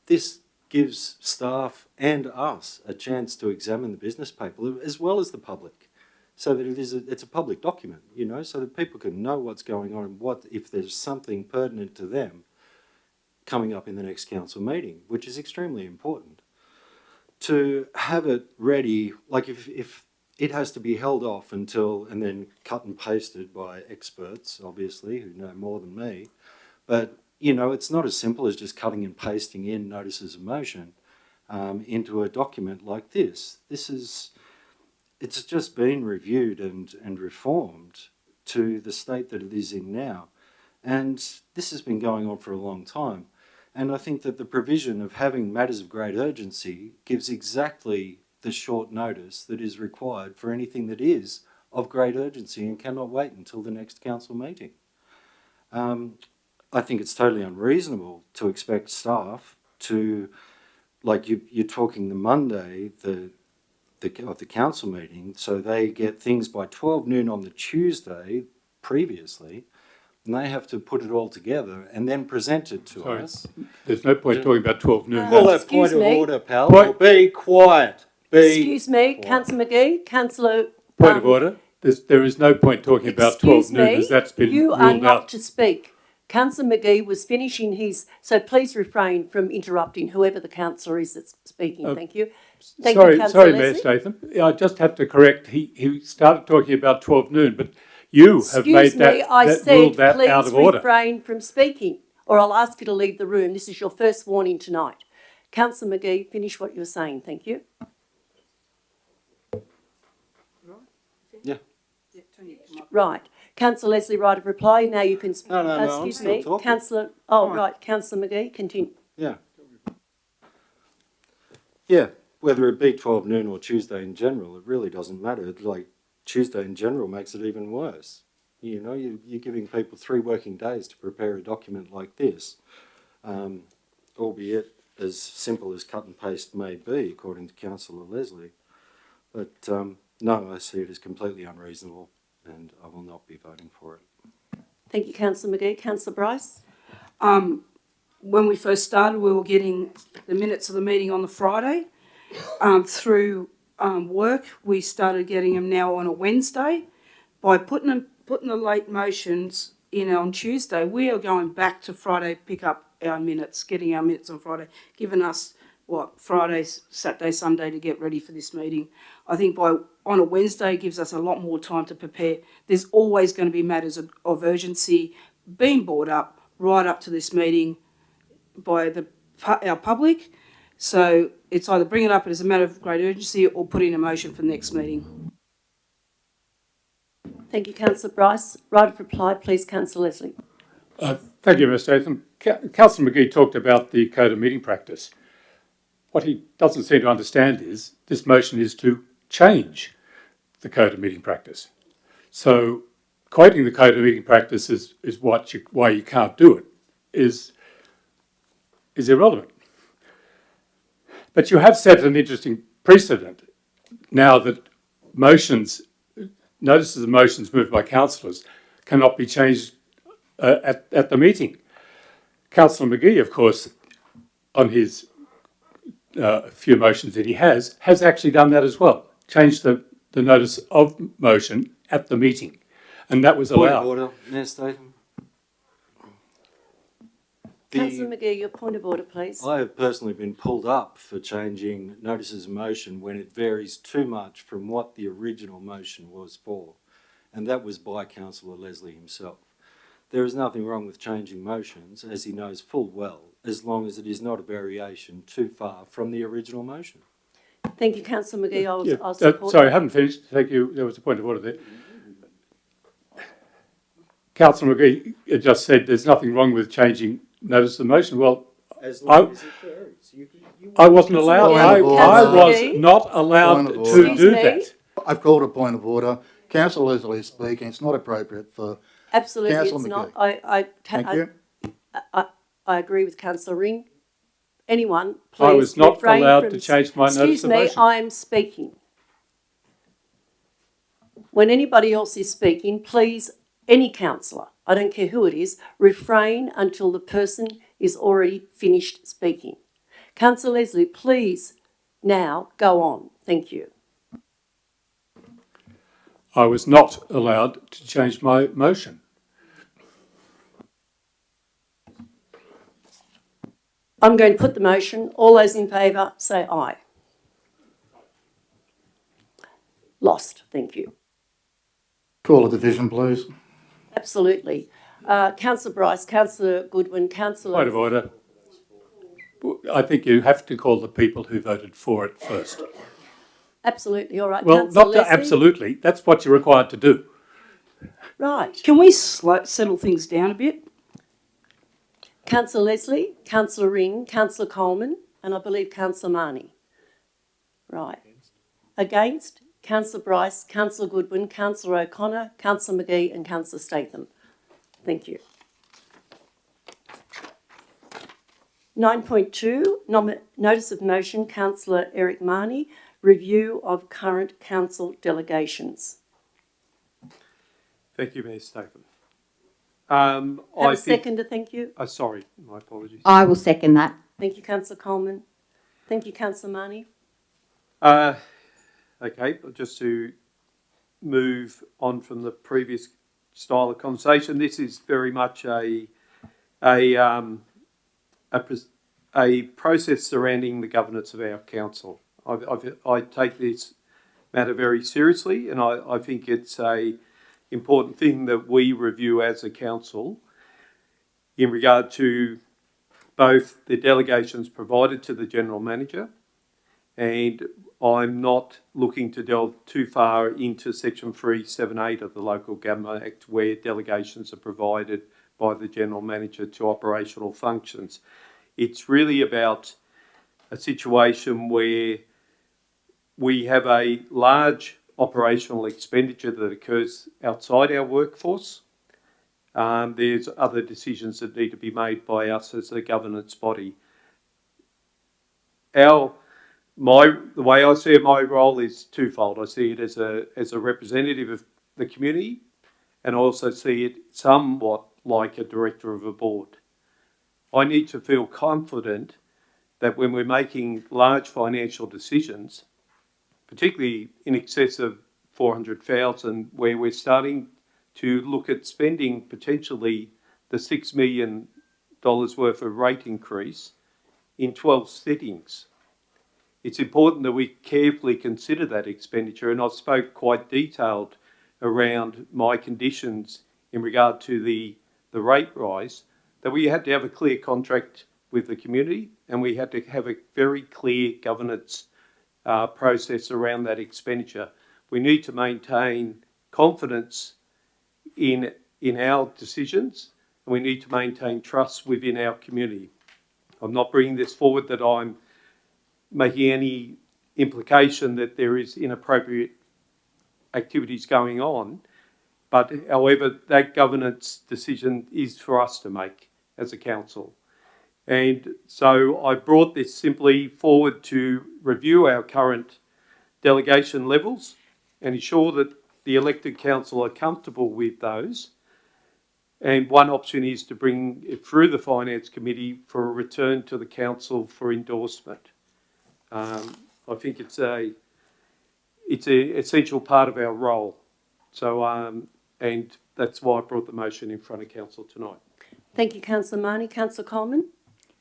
This gives staff and us a chance to examine the business paper as well as the public, so that it's a public document, you know, so that people can know what's going on and what, if there's something pertinent to them coming up in the next council meeting, which is extremely important. To have it ready, like if it has to be held off until, and then cut and pasted by experts, obviously, who know more than me, but, you know, it's not as simple as just cutting and pasting in notices of motion into a document like this. It's just been reviewed and reformed to the state that it is in now. And this has been going on for a long time. And I think that the provision of having matters of great urgency gives exactly the short notice that is required for anything that is of great urgency and cannot wait until the next council meeting. I think it's totally unreasonable to expect staff to, like you're talking the Monday, of the council meeting, so they get things by 12 noon on the Tuesday previously, and they have to put it all together and then present it to us. There's no point talking about 12 noon. Well, a Excuse point of me. order, pal. Be quiet. Excuse me, Councillor McGee. Councillor... Point of order. There is no point talking about 12 noon as that's been you ruled are not out. to speak. Councillor McGee was finishing his... So please refrain from interrupting whoever the councillor is that's speaking. Thank you. Thank you, Councillor Sorry, Leslie. Mayor Statham. I just have to correct. He started talking about 12 noon, but you have made that ruled that out of order. Please refrain from speaking, or I'll ask you to leave the room. This is your first warning tonight. Councillor McGee, finish what you're saying. Thank you. Yeah. Right. Councillor Leslie, right of reply. Now you can... No, I'm excuse still me. talking. Councillor... Oh, right. Councillor McGee, continue. Yeah. Yeah, whether it be 12 noon or Tuesday in general, it really doesn't matter. Like, Tuesday in general makes it even worse. You know, you're giving people 3 working days to prepare a document like this, albeit as simple as cut and paste may be, according to Councillor Leslie. But no, I see it as completely unreasonable, and I will not be voting for it. Thank you, Councillor McGee. Councillor Bryce? When we first started, we were getting the minutes of the meeting on the Friday. Through work, we started getting them now on a Wednesday. By putting the late motions in on Tuesday, we are going back to Friday, pick up our minutes, getting our minutes on Friday, giving us, Friday, Saturday, Sunday to get ready for this meeting. I think on a Wednesday gives us a lot more time to prepare. There's always going to be matters of urgency being brought up right up to this meeting by our public. So it's either bring it up as a matter of great urgency or put in a motion for the next meeting. Thank you, Councillor Bryce. Right of reply, please, Councillor Leslie. Thank you, Mr. Statham. Councillor McGee talked about the Code of Meeting Practice. What he doesn't seem to understand is this motion is to change the code of meeting practice. So quoting the code of meeting practice is why you can't do it is irrelevant. But you have set an interesting precedent now that notices of motions moved by councillors cannot be changed at the meeting. Councillor McGee, of course, on his few motions that he has actually done that as well, changed the notice of motion at the meeting, and that was Point allowed. of order, Mayor Statham. Councillor McGee, your point of order, please. I have personally been pulled up for changing notices of motion when it varies too much from what the original motion was for, and that was by Councillor Leslie himself. There is nothing wrong with changing motions, as he knows full well, as long as it is not a variation too far from the original motion. Thank you, Councillor McGee. I'll Yeah, support sorry, I that. haven't finished. Thank you. There was a point of order there. Councillor McGee just said there's nothing wrong with changing notice of motion. Well, As long as it varies. I wasn't allowed. I was McGee. not allowed Point of to order. do Excuse me? that. I've called a point of order. Councillor Leslie is speaking. It's not appropriate for. Absolutely, Councillor it's not. McGee. Thank you. I agree with Councillor Ring. Anyone, please I was not refrain allowed from- to change my notice Excuse of me, motion. I'm speaking. When anybody else is speaking, please, any councillor, I don't care who it is, refrain until the person is already finished speaking. Councillor Leslie, please now go on. Thank you. I was not allowed to change my motion. I'm going to put the motion. All those in favour, say aye. Lost, thank you. Call a division, please. Absolutely. Councillor Bryce, Councillor Goodwin, Councillor... Point of order. I think you have to call the people who voted for it first. Absolutely, all right. Well, Councillor not Leslie? absolutely. That's what you're required to do. Right. Can we settle things down a bit? Councillor Leslie, Councillor Ring, Councillor Coleman, and I believe Councillor Marnie. Right. Against? Councillor Bryce, Councillor Goodwin, Councillor O'Connor, Councillor McGee and Councillor Statham. Thank you. 9.2, notice of motion, Councillor Eric Marnie, review of current council delegations. Thank you, Mayor Statham. Have I a think, seconder, thank you. sorry, my apologies. I will second that. Thank you, Councillor Coleman. Thank you, Councillor Marnie. Okay, just to move on from the previous style of conversation, this is very much a process surrounding the governance of our council. I take this matter very seriously, and I think it's a important thing that we review as a council in regard to both the delegations provided to the General Manager, and I'm not looking to delve too far into Section 378 of the Local Government Act, where delegations are provided by the General Manager to operational functions. It's really about a situation where we have a large operational expenditure that occurs outside our workforce. There's other decisions that need to be made by us as a governance body. The way I see it, my role is twofold. I see it as a representative of the community, and I also see it somewhat like a director of a board. I need to feel confident that when we're making large financial decisions, particularly in excess of 400,000, where we're starting to look at spending potentially the $6 million worth of rate increase in 12 sittings. It's important that we carefully consider that expenditure, and I've spoke quite detailed around my conditions in regard to the rate rise, that we had to have a clear contract with the community, and we had to have a very clear governance process around that expenditure. We need to maintain confidence in our decisions, and we need to maintain trust within our community. I'm not bringing this forward that I'm making any implication that there is inappropriate activities going on. But however, that governance decision is for us to make as a council. And so I brought this simply forward to review our current delegation levels and ensure that the elected council are comfortable with those. And one option is to bring it through the Finance Committee for a return to the council for endorsement. I think it's a essential part of our role. So, and that's why I brought the motion in front of council tonight. Thank you, Councillor Marnie. Councillor Coleman?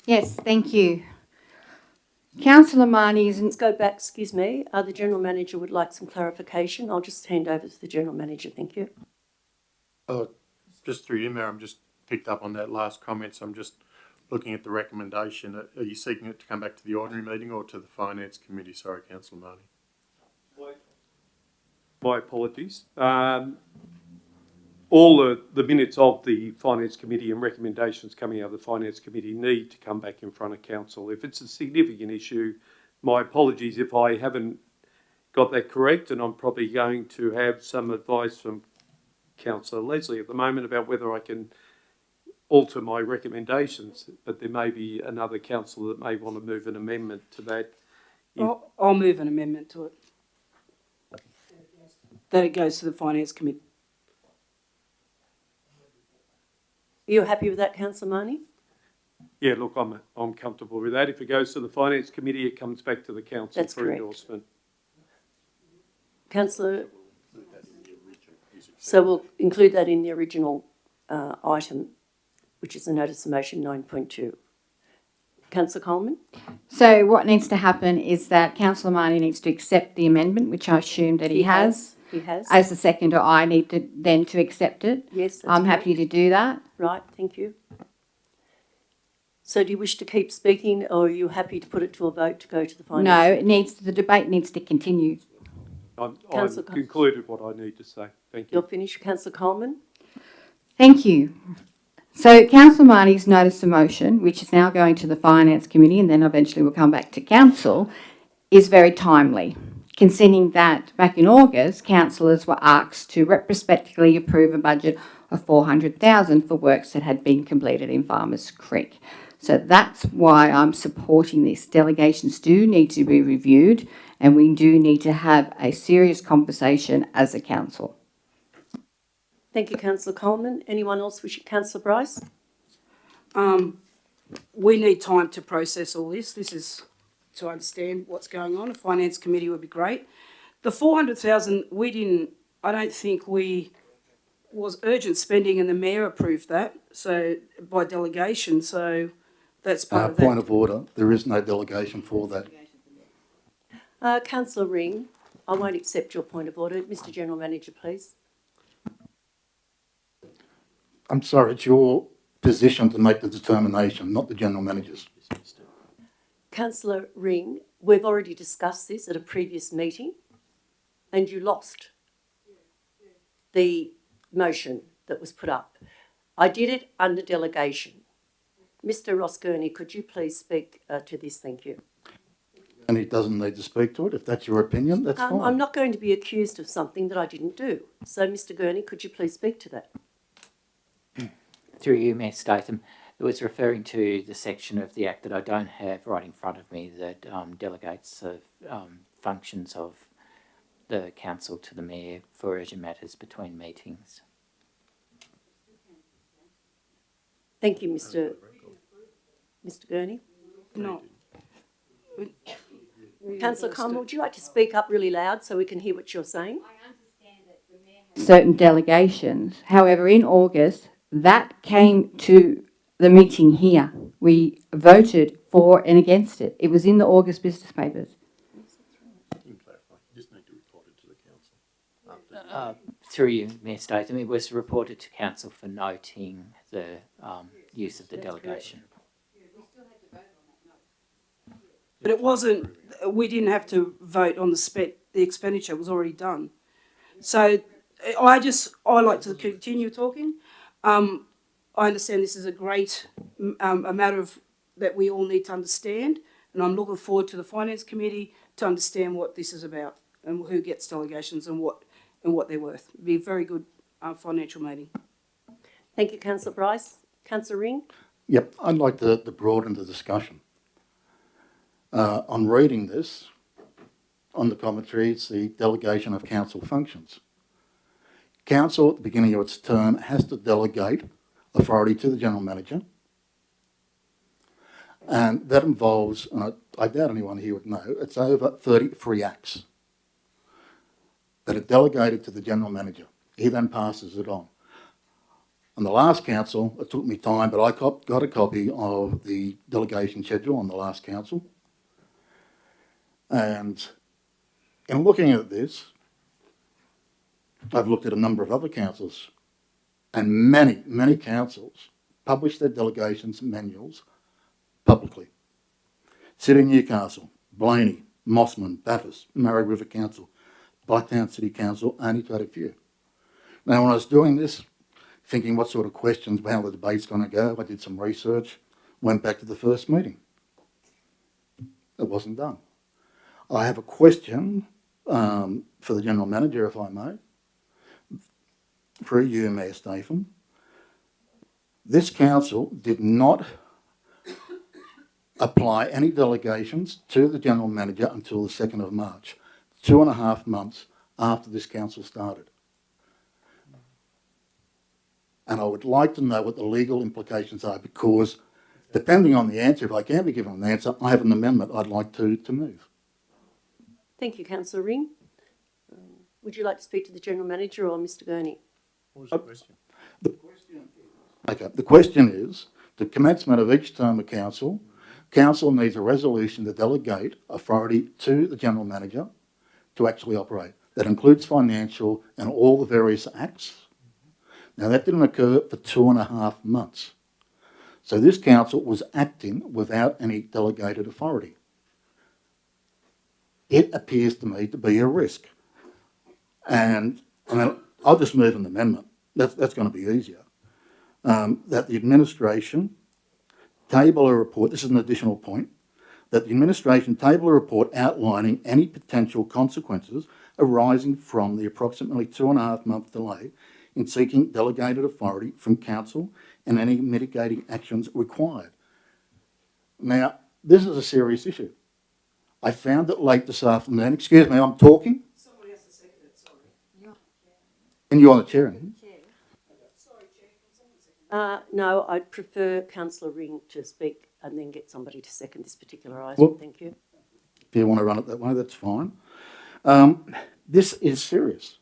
Yes, thank you. Councillor Marnie Let's isn't. go back, excuse me. The General Manager would like some clarification. I'll just hand over to the General Manager. Thank you. Just through you, Mayor, I'm just picked up on that last comment, so I'm just looking at the recommendation. Are you seeking it to come back to the ordinary meeting or to the Finance Committee? Sorry, Councillor Marnie. My apologies. All the minutes of the Finance Committee and recommendations coming out of the Finance Committee need to come back in front of council. If it's a significant issue, my apologies if I haven't got that correct, and I'm probably going to have some advice from Councillor Leslie at the moment about whether I can alter my recommendations, but there may be another councillor that may want to move an amendment to that. I'll move an amendment to it. That it goes to the Finance Committee. Are you happy with that, Councillor Marnie? Yeah, look, I'm comfortable with that. If it goes to the Finance Committee, it comes back to the council That's for correct. endorsement. Councillor, so we'll include that in the original item, which is the notice of motion 9.2. Councillor Coleman? So what needs to happen is that Councillor Marnie needs to accept the amendment, which I assume that he has. He has. As the seconder, I need to then to accept it. Yes, that's I'm correct. happy to do that. Right, thank you. So do you wish to keep speaking, or are you happy to put it to a vote to go to the finance? No, it needs the debate needs to continue. I've Councillor concluded what I need to say. Thank you. You're finished, Councillor Coleman? Thank you. So Councillor Marnie's notice of motion, which is now going to the Finance Committee and then eventually will come back to Council, is very timely, considering that back in August, councillors were asked to retrospectively approve a budget of $400,000 for works that had been completed in Farmers Creek. So that's why I'm supporting this. Delegations do need to be reviewed, and we do need to have a serious conversation as a council. Thank you, Councillor Coleman. Anyone else wishing? Councillor Bryce? We need time to process all this. This is to understand what's going on. A Finance Committee would be great. The 400,000, I don't think was urgent spending, and the Mayor approved that, so by delegation, so that's part of that. Point of order, there is no delegation for that. Councillor Ring, I won't accept your point of order. Mr General Manager, please. I'm sorry, it's your position to make the determination, not the General Manager's. Councillor Ring, we've already discussed this at a previous meeting, and you lost the motion that was put up. I did it under delegation. Mr Ross Gurney, could you please speak to this? Thank you. And he doesn't need to speak to it. If that's your opinion, that's fine. I'm not going to be accused of something that I didn't do. So, Mr Gurney, could you please speak to that? Through you, Mayor Statham, it was referring to the section of the Act that I don't have right in front of me that delegates the functions of the council to the Mayor for urgent matters between meetings. Thank you, Mr Gurney. No. Councillor Coleman, would you like to speak up really loud so we can hear what you're saying? I understand that the Mayor has certain delegations. However, in August, that came to the meeting here. We voted for and against it. It was in the August business papers. You can clarify. You just need to report it to the council. Through you, Mayor Statham, it was reported to council for noting the use of the delegation. But it wasn't, we didn't have to vote on the expenditure was already done. So I like to continue talking. I understand this is a great, a matter of that we all need to understand, and I'm looking forward to the Finance Committee to understand what this is about and who gets delegations and what and what they're worth. It'd be a very good financial meeting. Thank you, Councillor Bryce. Councillor Ring? Yep, I'd like to broaden the discussion. On reading this, on the commentary, it's the delegation of council functions. Council, at the beginning of its term, has to delegate authority to the general manager, and that involves, and I doubt anyone here would know, it's over 33 acts that are delegated to the general manager. He then passes it on. On the last council, it took me time, but I got a copy of the delegation schedule on the last council. And in looking at this, I've looked at a number of other councils, and many councils publish their delegations manuals publicly. City of Newcastle, Blaney, Mossman, Bathurst, Murray River Council, Blacktown City Council, only to add a few. Now, when I was doing this, thinking what sort of questions, how the debate's going to go, I did some research, went back to the first meeting. It wasn't done. I have a question for the General Manager, if I may. Through you, Mayor Statham. This council did not apply any delegations to the General Manager until the 2nd of March, 2.5 months after this council started. And I would like to know what the legal implications are, because depending on the answer, if I can be given an answer, I have an amendment I'd like to move. Thank you, Councillor Ring. Would you like to speak to the General Manager or Mr Gurney? What was the question? The question is, the commencement of each term of council, council needs a resolution to delegate authority to the General Manager to actually operate. That includes financial and all the various acts. Now, that didn't occur for 2.5 months. So this council was acting without any delegated authority. It appears to me to be a risk. And I mean, I'll just move an amendment. That's going to be easier. That the administration table a report, this is an additional point, that the administration table a report outlining any potential consequences arising from the approximately 2.5 month delay in seeking delegated authority from council and any mitigating actions required. Now, this is a serious issue. I found it late this afternoon. Excuse me, I'm talking. Somebody has to second it, sorry. And you're the chair. Sorry, Chair. Can someone second it? No, I'd prefer Councillor Ring to speak and then get somebody to second this particular item. Well, thank you. If you want to run it that way, that's fine. This is serious.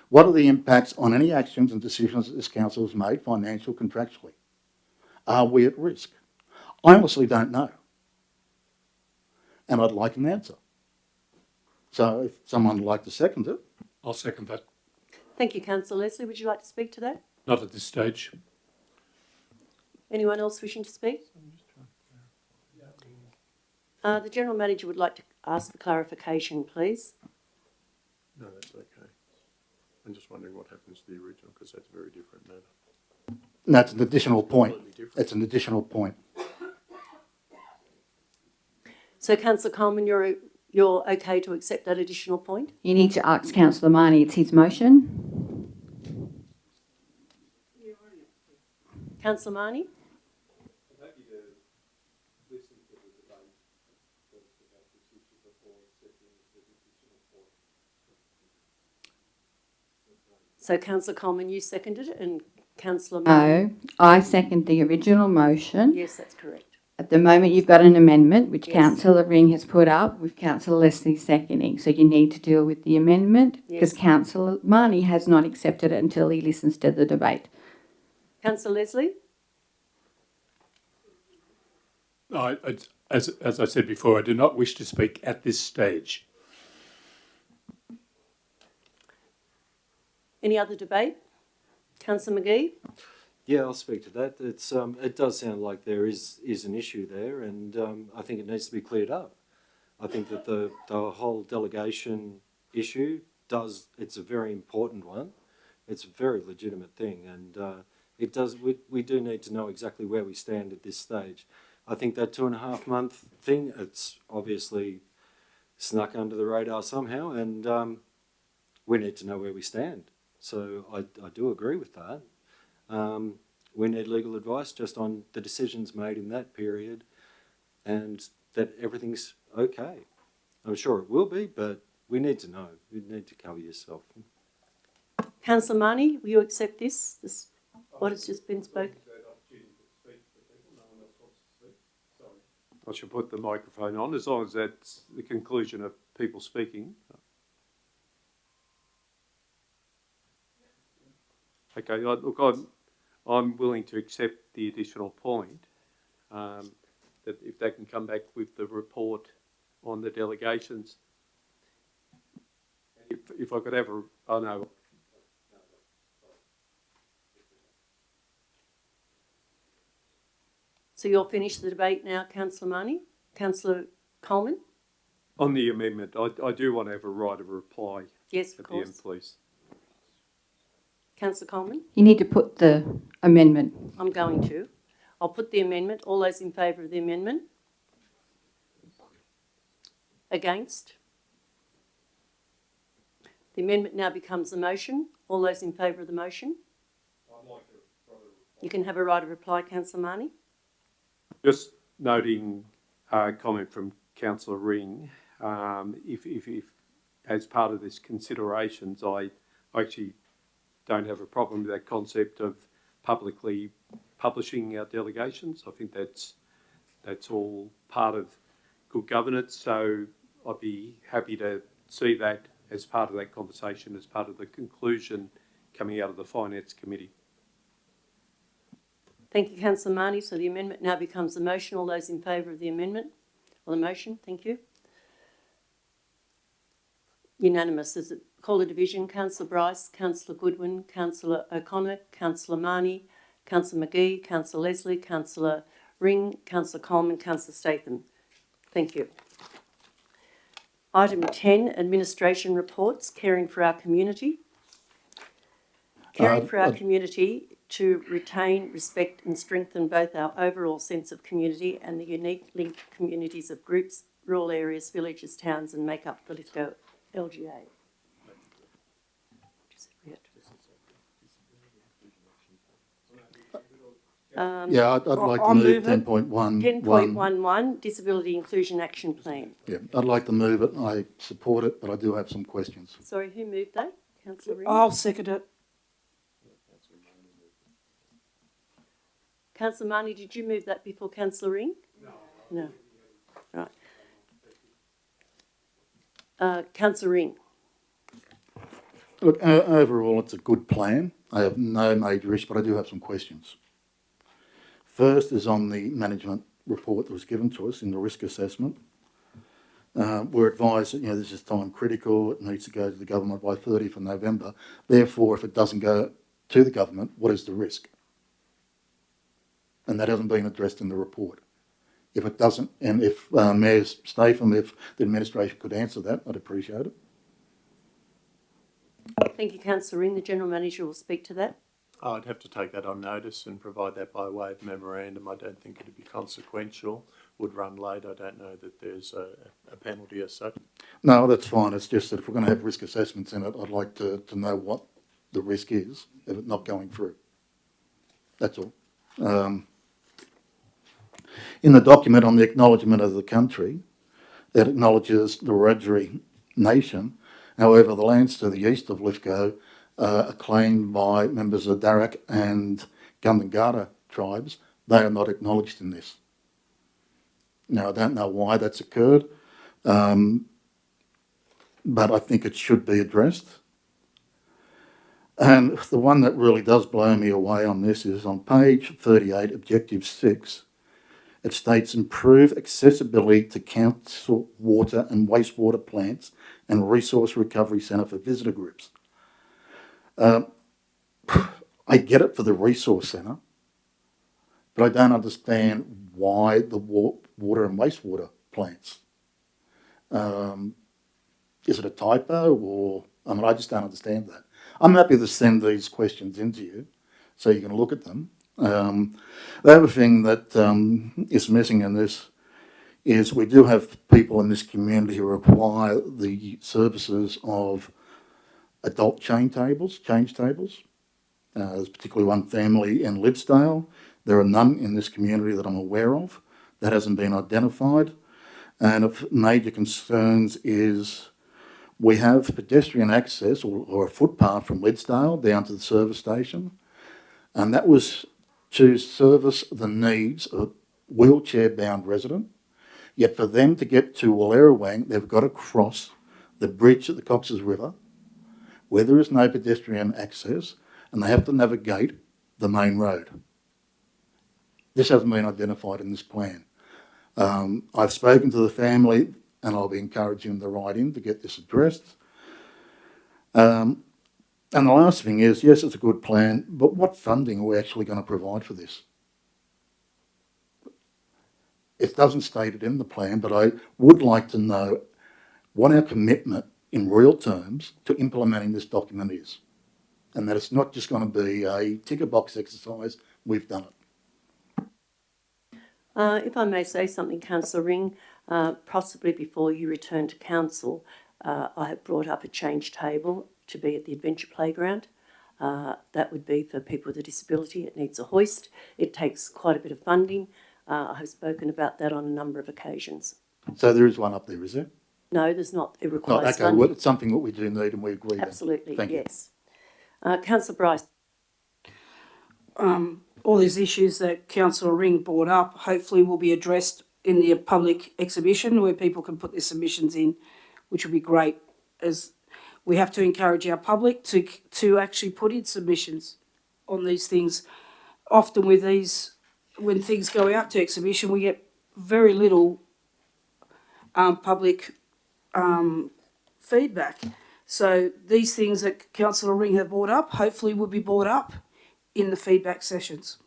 What are the impacts on any actions and decisions that this council has made, financial, contractually? Are we at risk? I honestly don't know. And I'd like an answer. So if someone would like to second it. I'll second that. Thank you, Councillor Leslie. Would you like to speak to that? Not at this stage. Anyone else wishing to speak? The General Manager would like to ask for clarification, please. No, that's okay. I'm just wondering what happens to the original, because that's a very different matter. No, it's an additional point. Completely different. It's an additional point. So, Councillor Coleman, you're okay to accept that additional point? You need to ask Councillor Marnie, it's his motion. Councillor Marnie? I'm happy to listen to the debate about this issue before accepting the additional point. So, Councillor Coleman, you seconded it, and Councillor Marnie? No, I second the original motion. Yes, that's correct. At the moment, you've got an amendment which Yes. Councillor Ring has put up with Councillor Leslie seconding. So you need to deal with the amendment because Yes. Councillor Marnie has not accepted it until he listens to the debate. Councillor Leslie? As I said before, I do not wish to speak at this stage. Any other debate? Councillor McGee? Yeah, I'll speak to that. It's it does sound like there is an issue there, and I think it needs to be cleared up. I think that the whole delegation issue it's a very important one. It's a very legitimate thing, and it does. We do need to know exactly where we stand at this stage. I think that 2.5 month thing, it's obviously snuck under the radar somehow, and we need to know where we stand. So I do agree with that. We need legal advice just on the decisions made in that period and that everything's okay. I'm sure it will be, but we need to know. You need to cover yourself. Councillor Marnie, will you accept this, what has just been spoken? I should put the microphone on, as long as that's the conclusion of people speaking. Okay, look, I'm willing to accept the additional point, that if they can come back with the report on the delegations. If I could have a, oh no. So you'll finish the debate now, Councillor Marnie? Councillor Coleman? On the amendment, I do want to have a right of reply Yes, of at the end, course. please. Councillor Coleman? You need to put the amendment. I'm going to. I'll put the amendment. All those in favour of the amendment? Against? The amendment now becomes the motion. All those in favour of the motion? You can have a right of reply, Councillor Marnie. Just noting a comment from Councillor Ring, if as part of this considerations, I actually don't have a problem with that concept of publicly publishing our delegations. I think that's all part of good governance. So I'd be happy to see that as part of that conversation, as part of the conclusion coming out of the Finance Committee. Thank you, Councillor Marnie. So the amendment now becomes the motion. All those in favour of the amendment or the motion? Thank you. Unanimous. Is it call a division? Councillor Bryce, Councillor Goodwin, Councillor O'Connor, Councillor Marnie, Councillor McGee, Councillor Leslie, Councillor Ring, Councillor Coleman, Councillor Statham. Thank you. Item 10, administration reports, caring for our community. Caring for our community to retain, respect and strengthen both our overall sense of community and the unique linked communities of groups, rural areas, villages, towns and make up the Lithgow LGA. Yeah, I'd like to I'll move move it. 10.1. 10.11, Disability Inclusion Action Plan. Yeah, I'd like to move it. I support it, but I do have some questions. Sorry, who moved that? Councillor Ring? I'll second it. Councillor Marnie, did you move that before Councillor Ring? No. No. Right. Councillor Ring. Look, overall, it's a good plan. I have no major issue, but I do have some questions. First is on the management report that was given to us in the risk assessment. We're advised that, this is time critical. It needs to go to the government by 30th of November. Therefore, if it doesn't go to the government, what is the risk? And that hasn't been addressed in the report. If it doesn't, and if Mayor Statham, if the administration could answer that, I'd appreciate it. Thank you, Councillor Ring. The General Manager will speak to that. I'd have to take that on notice and provide that by way of memorandum. I don't think it'd be consequential. Would run late. I don't know that there's a penalty as such. No, that's fine. It's just that if we're going to have risk assessments in it, I'd like to know what the risk is of it not going through. That's all. In the document on the acknowledgement of the country, it acknowledges the Wiradjuri nation. However, the lands to the east of Lithgow are claimed by members of Darrak and Gundungata tribes. They are not acknowledged in this. Now, I don't know why that's occurred, but I think it should be addressed. And the one that really does blow me away on this is on page 38, Objective 6. It states improve accessibility to council water and wastewater plants and resource recovery centre for visitor groups. I get it for the resource centre, but I don't understand why the water and wastewater plants. Is it a typo or, I just don't understand that. I'm happy to send these questions into you so you can look at them. The other thing that is missing in this is we do have people in this community who require the services of adult change tables. There's particularly one family in Lithgow. There are none in this community that I'm aware of. That hasn't been identified. And of major concerns is we have pedestrian access or a footpath from Lidsdale down to the service station, and that was to service the needs of a wheelchair-bound resident. Yet for them to get to Wallerawang, they've got to cross the bridge at the Cox's River, where there is no pedestrian access, and they have to navigate the main road. This hasn't been identified in this plan. I've spoken to the family, and I'll be encouraging them to write in to get this addressed. And the last thing is, yes, it's a good plan, but what funding are we actually going to provide for this? It doesn't state it in the plan, but I would like to know what our commitment in real terms to implementing this document is, and that it's not just going to be a ticker box exercise. We've done it. If I may say something, Councillor Ring, possibly before you return to council, I have brought up a change table to be at the adventure playground. That would be for people with a disability. It needs a hoist. It takes quite a bit of funding. I have spoken about that on a number of occasions. So there is one up there, is there? No, there's not. It No, requires okay, funding. well, it's something that we do need and we agree. Absolutely, Thank you. yes. Councillor Bryce. All these issues that Councillor Ring brought up hopefully will be addressed in the public exhibition where people can put their submissions in, which would be great, as we have to encourage our public to actually put in submissions on these things. Often with these, when things go out to exhibition, we get very little public feedback. So these things that Councillor Ring have brought up hopefully will be brought up in the feedback sessions.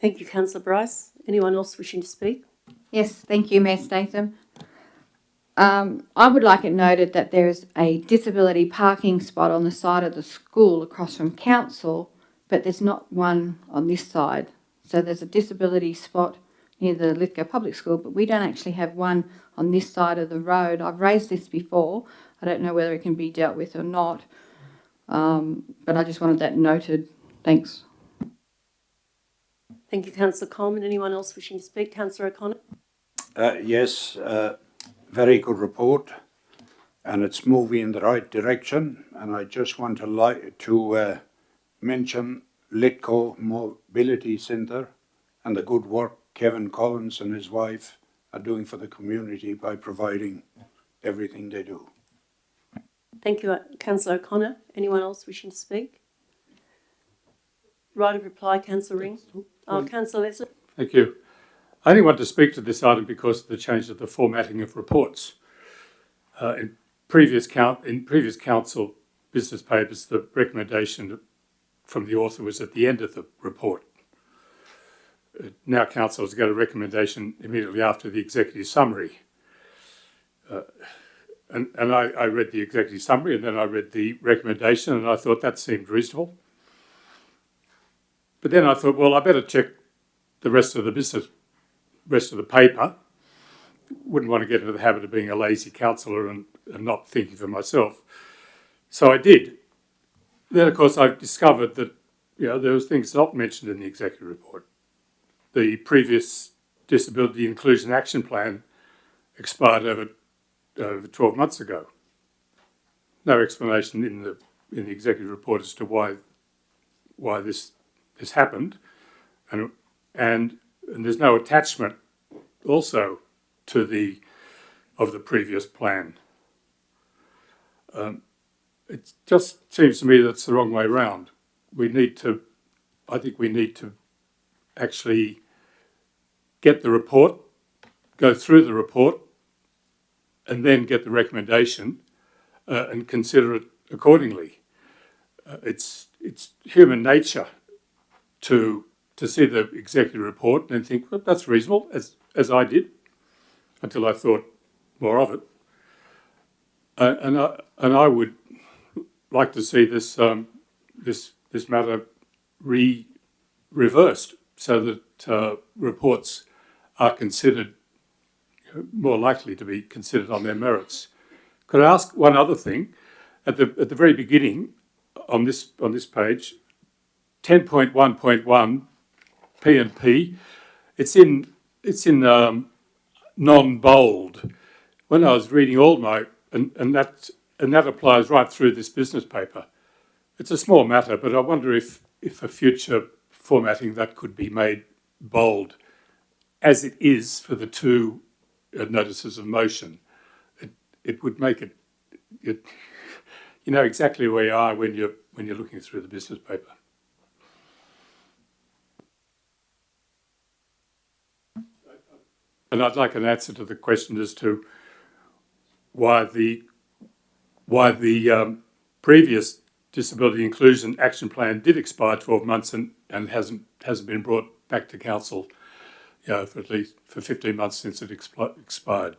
Thank you, Councillor Bryce. Anyone else wishing to speak? Yes, thank you, Mayor Statham. I would like it noted that there is a disability parking spot on the side of the school across from council, but there's not one on this side. So there's a disability spot near the Lithgow Public School, but we don't actually have one on this side of the road. I've raised this before. I don't know whether it can be dealt with or not, but I just wanted that noted. Thanks. Thank you, Councillor Coleman. Anyone else wishing to speak? Councillor O'Connor? Yes, very good report, and it's moving in the right direction. And I just want to mention Lithgow Mobility Centre and the good work Kevin Collins and his wife are doing for the community by providing everything they do. Thank you, Councillor O'Connor. Anyone else wishing to speak? Right of reply, Councillor Ring. Oh, Councillor Leslie. Thank you. I only want to speak to this item because of the change of the formatting of reports. In previous council business papers, the recommendation from the author was at the end of the report. Now council has got a recommendation immediately after the executive summary. And I read the executive summary and then I read the recommendation and I thought that seemed reasonable. But then I thought, well, I better check the rest of the paper. Wouldn't want to get into the habit of being a lazy councillor and not thinking for myself. So I did. Then, of course, I discovered that there was things not mentioned in the executive report. The previous Disability Inclusion Action Plan expired over 12 months ago. No explanation in the executive report as to why this happened, and there's no attachment also to the previous plan. It just seems to me that it's the wrong way round. I think we need to actually get the report, go through the report, and then get the recommendation and consider it accordingly. It's human nature to see the executive report and think, well, that's reasonable, as I did, until I thought more of it. And I would like to see this matter reversed so that reports are considered, more likely to be considered on their merits. Could I ask one other thing? at the very beginning on this page, 10.1.1 P&P, it's in non-bold. When I was reading all my and that applies right through this business paper. It's a small matter, but I wonder if for future formatting that could be made bold, as it is for the two notices of motion. It would make it you know exactly where you are when you're looking through the business paper. And I'd like an answer to the question as to why the previous disability inclusion action plan did expire 12 months and hasn't been brought back to council, you know, for at least 15 months since it expired.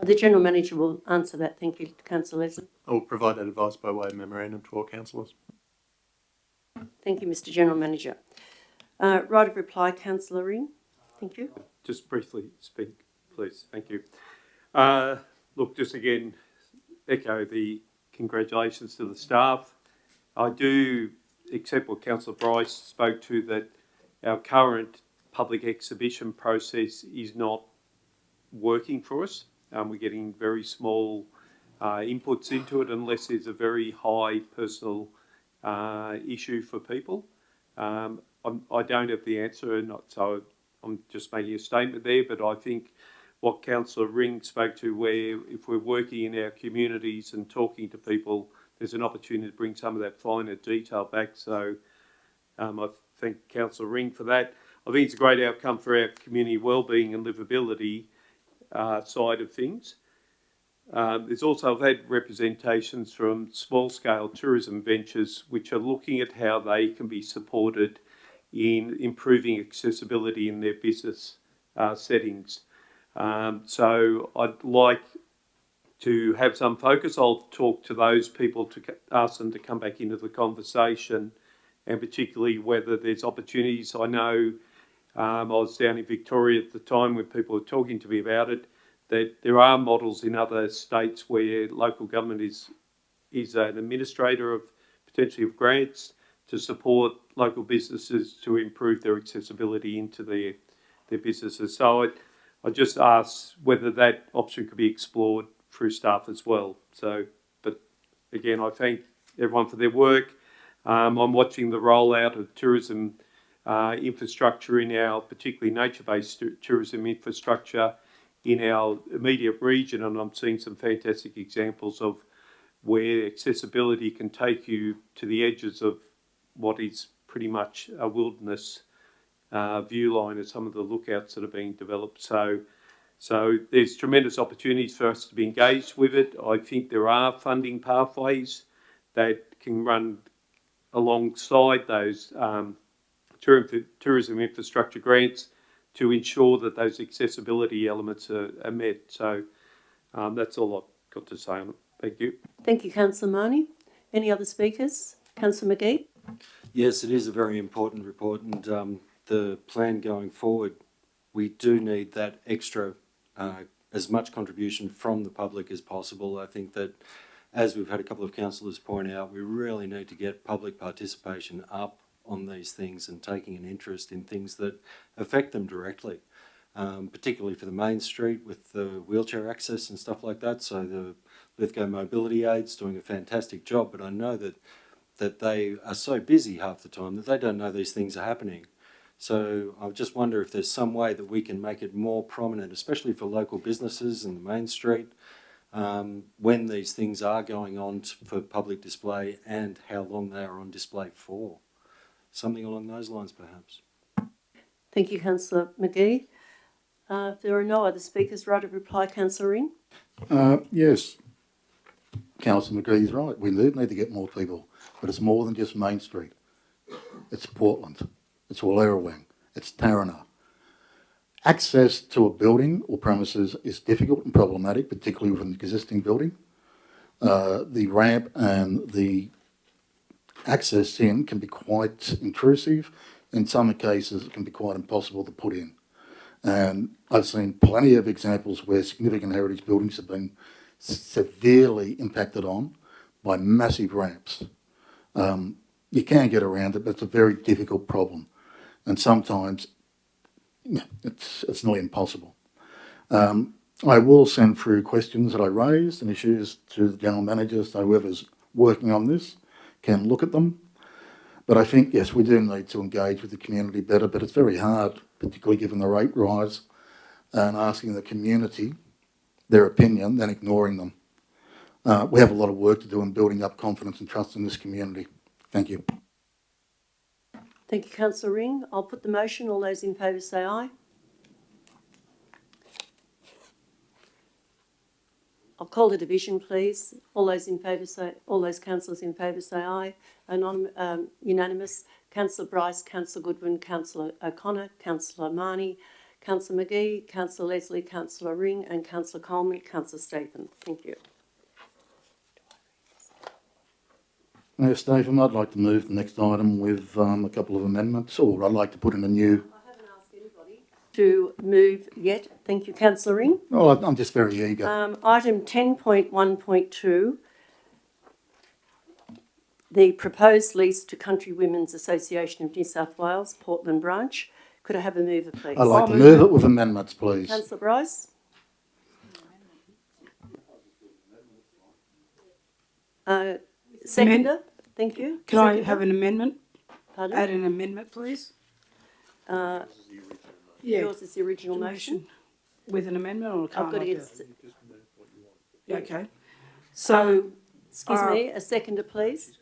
The General Manager will answer that. Thank you, Councillor Leslie. I will provide that advice by way of memorandum to all councillors. Thank you, Mr General Manager. Right of reply, Councillor Ring. Thank you. Just briefly speak, please. Thank you. Look, just again, echo the congratulations to the staff. I do accept what Councillor Bryce spoke to, that our current public exhibition process is not working for us. We're getting very small inputs into it unless there's a very high personal issue for people. I don't have the answer, so I'm just making a statement there, but I think what Councillor Ring spoke to, where if we're working in our communities and talking to people, there's an opportunity to bring some of that finer detail back. So I thank Councillor Ring for that. I think it's a great outcome for our community wellbeing and livability side of things. There's also, I've had representations from small-scale tourism ventures which are looking at how they can be supported in improving accessibility in their business settings. So I'd like to have some focus. I'll talk to those people to ask them to come back into the conversation, and particularly whether there's opportunities. I know I was down in Victoria at the time when people were talking to me about it, that there are models in other states where local government is an administrator of potentially of grants to support local businesses to improve their accessibility into their businesses. So I just asked whether that option could be explored through staff as well. So, but again, I thank everyone for their work. I'm watching the rollout of tourism infrastructure in our, particularly nature-based tourism infrastructure in our immediate region, and I'm seeing some fantastic examples of where accessibility can take you to the edges of what is pretty much a wilderness view line of some of the lookouts that are being developed. So there's tremendous opportunities for us to be engaged with it. I think there are funding pathways that can run alongside those tourism infrastructure grants to ensure that those accessibility elements are met. So that's all I've got to say on it. Thank you. Thank you, Councillor Marnie. Any other speakers? Councillor McGee? Yes, it is a very important report, and the plan going forward, we do need that extra, as much contribution from the public as possible. I think that, as we've had a couple of councillors point out, we really need to get public participation up on these things and taking an interest in things that affect them directly, particularly for the main street with the wheelchair access and stuff like that. So the Lithgow Mobility Aids doing a fantastic job, but I know that they are so busy half the time that they don't know these things are happening. So I just wonder if there's some way that we can make it more prominent, especially for local businesses in the main street, when these things are going on for public display and how long they are on display for. Something along those lines, perhaps. Thank you, Councillor McGee. If there are no other speakers, right of reply, Councillor Ring. Yes, Councillor McGee's right. We need to get more people, but it's more than just Main Street. It's Portland. It's Wallerawang. It's Tarana. Access to a building or premises is difficult and problematic, particularly with an existing building. The ramp and the access in can be quite intrusive. In some cases, it can be quite impossible to put in. And I've seen plenty of examples where significant heritage buildings have been severely impacted on by massive ramps. You can get around it, but it's a very difficult problem. And sometimes it's nearly impossible. I will send through questions that I raised and issues to the General Manager, so whoever's working on this can look at them. But I think, yes, we do need to engage with the community better, but it's very hard, particularly given the rate rise, and asking the community their opinion, then ignoring them. We have a lot of work to do in building up confidence and trust in this community. Thank you. Thank you, Councillor Ring. I'll put the motion. All those in favour say aye. I'll call the division, please. All those councillors in favour say aye. Unanimous. Councillor Bryce, Councillor Goodwin, Councillor O'Connor, Councillor Marnie, Councillor McGee, Councillor Leslie, Councillor Ring and Councillor Coleman, Councillor Statham. Thank you. Now, Stephen, I'd like to move the next item with a couple of amendments, or I'd like to put in a new... I haven't asked anybody to move yet. Thank you, Councillor Ring. Oh, I'm just very eager. Item 10.1.2, the proposed lease to Country Women's Association of New South Wales, Portland branch. Could I have a mover, please? I'd like to move it with amendments, please. Councillor Bryce? Seconder? Thank you. Can I have an amendment? Pardon? Add an amendment, please? Yeah. Yours is the original motion. With an amendment, or can't I've got to I do get... it? Yeah, okay. So, Excuse me, a seconder, please.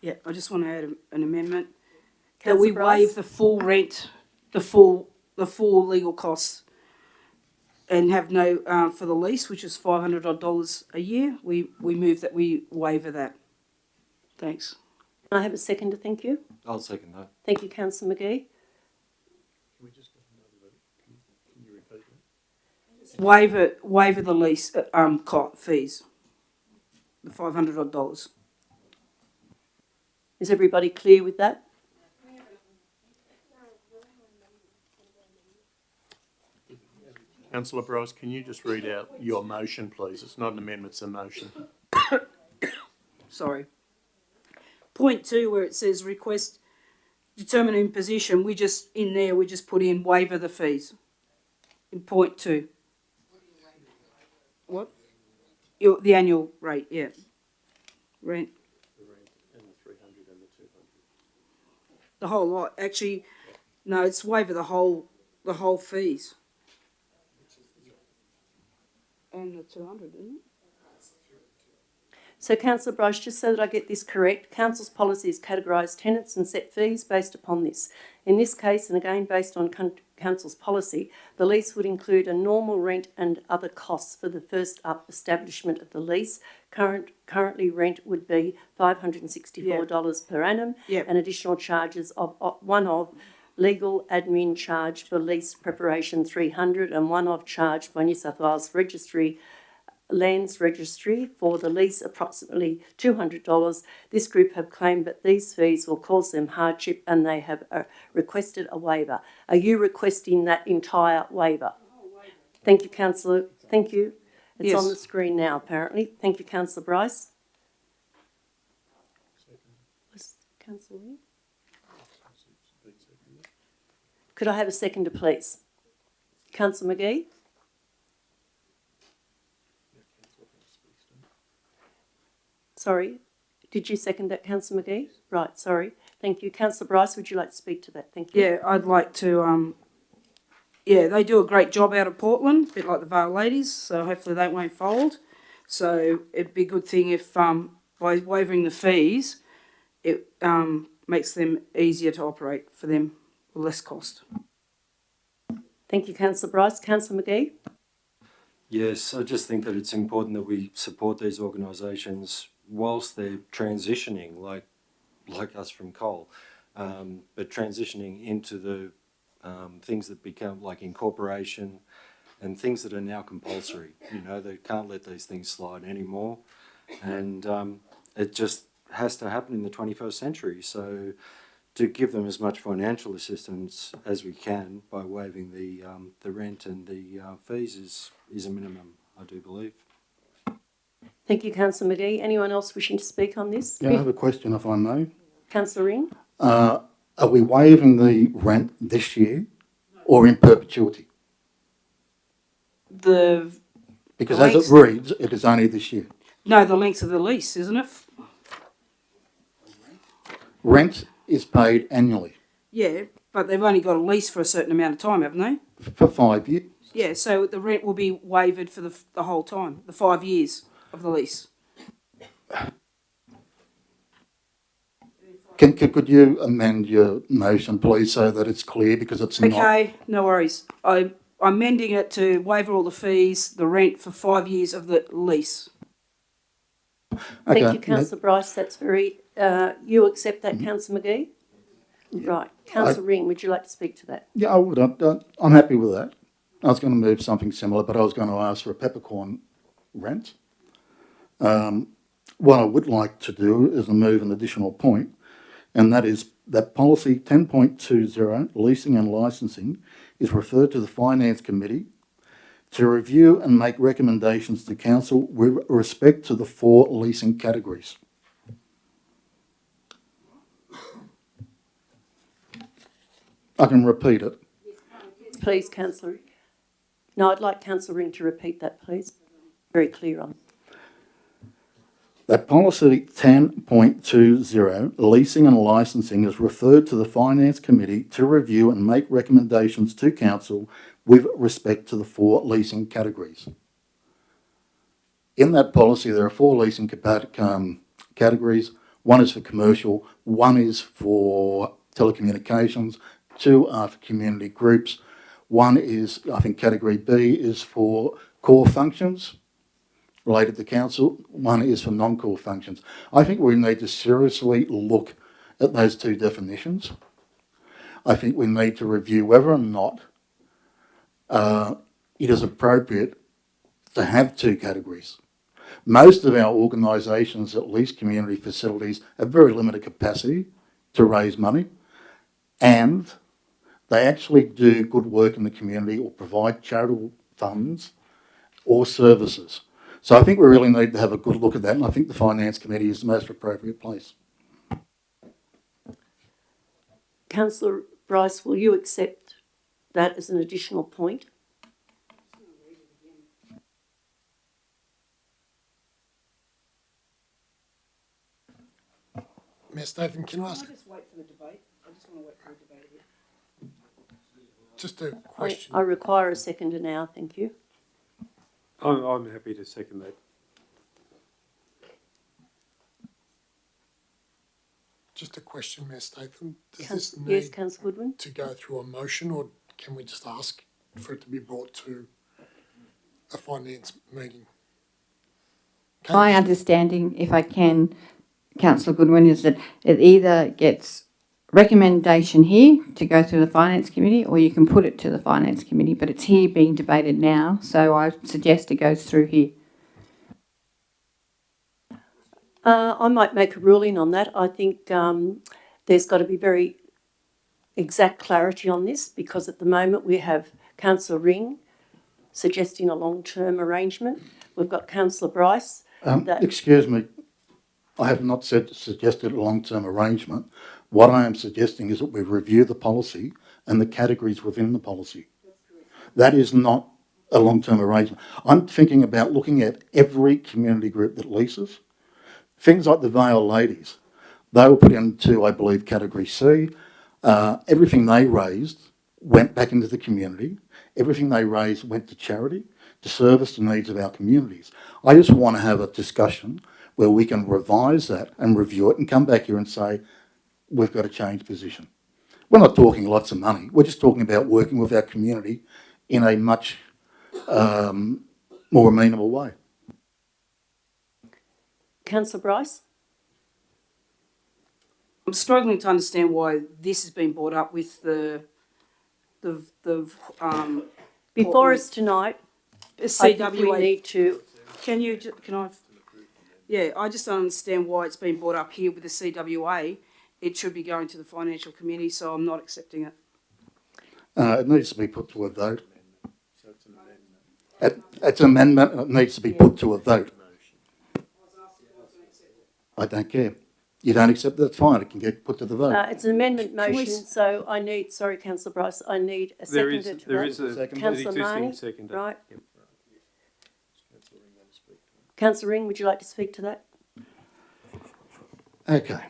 yeah, I just want to add an amendment that Councillor we Bryce? waive the full rent, the full legal costs, and have no for the lease, which is $500 odd a year. We move that we waiver that. Thanks. Can I have a seconder, thank you? I'll second that. Thank you, Councillor McGee. Waiver the lease fees, the $500 odd. Is everybody clear with that? Councillor Bryce, can you just read out your motion, please? It's not an amendment, it's a motion. Sorry. Point 2, where it says request determining position, we just put in waiver the fees. In point 2. What? The annual rate, yeah. Rent. The rent and the 300 and the 200. The whole lot. Actually, no, it's waiver the whole fees. And the 200, isn't it? So, Councillor Bryce, just so that I get this correct, Council's policy is categorise tenants and set fees based upon this. In this case, and again based on Council's policy, the lease would include a normal rent and other costs for the first up establishment of the lease. Currently rent would be $564 per annum, and additional charges of one-off legal admin charge for lease preparation $300 and one-off charge by New South Wales Lands Registry for the lease approximately $200. This group have claimed that these fees will cause them hardship and they have requested a waiver. Are you requesting that entire waiver? Thank you, Councillor. Thank you. It's on the screen now, apparently. Thank you, Councillor Bryce. Was Councillor Lee? Could I have a seconder, please? Councillor McGee? Sorry, did you second that, Councillor McGee? Right, sorry. Thank you. Councillor Bryce, would you like to speak to that? Thank you. Yeah, I'd like to, they do a great job out of Portland, a bit like the Vale Ladies, so hopefully they won't fold. So it'd be a good thing if, by waiving the fees, it makes them easier to operate for them, with less cost. Thank you, Councillor Bryce. Councillor McGee? Yes, I just think that it's important that we support these organisations whilst they're transitioning, like us from coal, but transitioning into the things that become like incorporation and things that are now compulsory. You know, they can't let these things slide anymore, and it just has to happen in the 21st century. So to give them as much financial assistance as we can by waiving the rent and the fees is a minimum, I do believe. Thank you, Councillor McGee. Anyone else wishing to speak on this? Yeah, I have a question, if I may. Councillor Ring? Are we waiving the rent this year or in perpetuity? Because The as it reads, it is only this year. No, the length of the lease, isn't it? Rent is paid annually Yeah, but they've only got a lease for a certain amount of time, haven't they? for 5 years. Yeah, so the rent will be waived for the whole time, the 5 years of the lease. Could you amend your motion, please, so that it's clear, because it's not... Okay, no worries. I'm amending it to waiver all the fees, the rent for 5 years of the lease. Thank Okay, you, Councillor Bryce. That's very... you accept that, Councillor McGee? Right. Councillor Ring, would you like to speak to that? Yeah, I would. I'm happy with that. I was going to move something similar, but I was going to ask for a peppercorn rent. What I would like to do is move an additional point, and that is that policy 10.20, leasing and licensing, is referred to the Finance Committee to review and make recommendations to Council with respect to the 4 leasing categories. I can repeat it. Please, Councillor. No, I'd like Councillor Ring to repeat that, please. Very clear on. That policy 10.20, leasing and licensing, is referred to the Finance Committee to review and make recommendations to Council with respect to the 4 leasing categories. In that policy, there are 4 leasing categories. 1 is for commercial, 1 is for telecommunications, 2 are for community groups, 1 is, I think category B is for core functions related to council, 1 is for non-core functions. I think we need to seriously look at those 2 definitions. I think we need to review whether or not it is appropriate to have 2 categories. Most of our organisations that lease community facilities have very limited capacity to raise money, and they actually do good work in the community or provide charitable funds or services. So I think we really need to have a good look at that, and I think the Finance Committee is the most appropriate place. Councillor Bryce, will you accept that as an additional point? Mayor Statham, can I ask just wait for the debate? I just want to wait for the debate here. just a question? I require a seconder now, thank you. I'm happy to second that. Just a question, Mayor Statham. Does this Yes, need Councillor Goodwin? to go through a motion, or can we just ask for it to be brought to a finance meeting? My understanding, if I can, Councillor Goodwin, is that it either gets recommendation here to go through the Finance Committee, or you can put it to the Finance Committee, but it's here being debated now, so I suggest it goes through here. I might make a ruling on that. I think there's got to be very exact clarity on this, because at the moment we have Councillor Ring suggesting a long-term arrangement. We've got Councillor Bryce. Excuse me, I have not suggested a long-term arrangement. What I am suggesting is that we review the policy and the categories within the policy. That is not a long-term arrangement. I'm thinking about looking at every community group that leases. Things like the Vale Ladies, they were put into, I believe, category C. Everything they raised went back into the community. Everything they raised went to charity to service the needs of our communities. I just want to have a discussion where we can revise that and review it and come back here and say, we've got to change position. We're not talking lots of money. We're just talking about working with our community in a much more amenable way. Councillor Bryce? I'm struggling to understand why this has been brought up with the Before us tonight, I think we CWA. need to... Can I? Yeah, I just don't understand why it's been brought up here with the CWA, it should be going to the financial committee, so I'm not accepting it. It needs to be put to a vote. It's an amendment and it needs to be put to a vote. I don't care. You don't accept it, that's fine, it can get put to the vote. It's an amendment Can we motion, so I need, sorry, councillor Bryce, I need a There seconder to there that. is a, an Councillor existing Marnie, seconder. right. Yep. Councillor Ring, would you like to speak to that? Okay.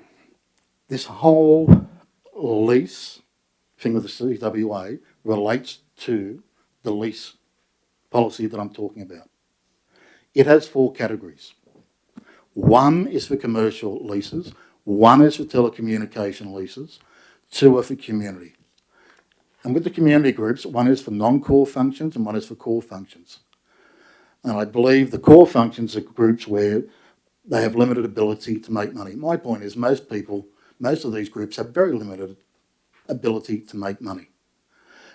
This whole lease thing with the CWA relates to the lease policy that I'm talking about. It has 4 categories. 1 is for commercial leases, 1 is for telecommunication leases, 2 are for community. And with the community groups, 1 is for non-core functions and 1 is for core functions. And I believe the core functions are groups where they have limited ability to make money. My point is most of these groups have very limited ability to make money.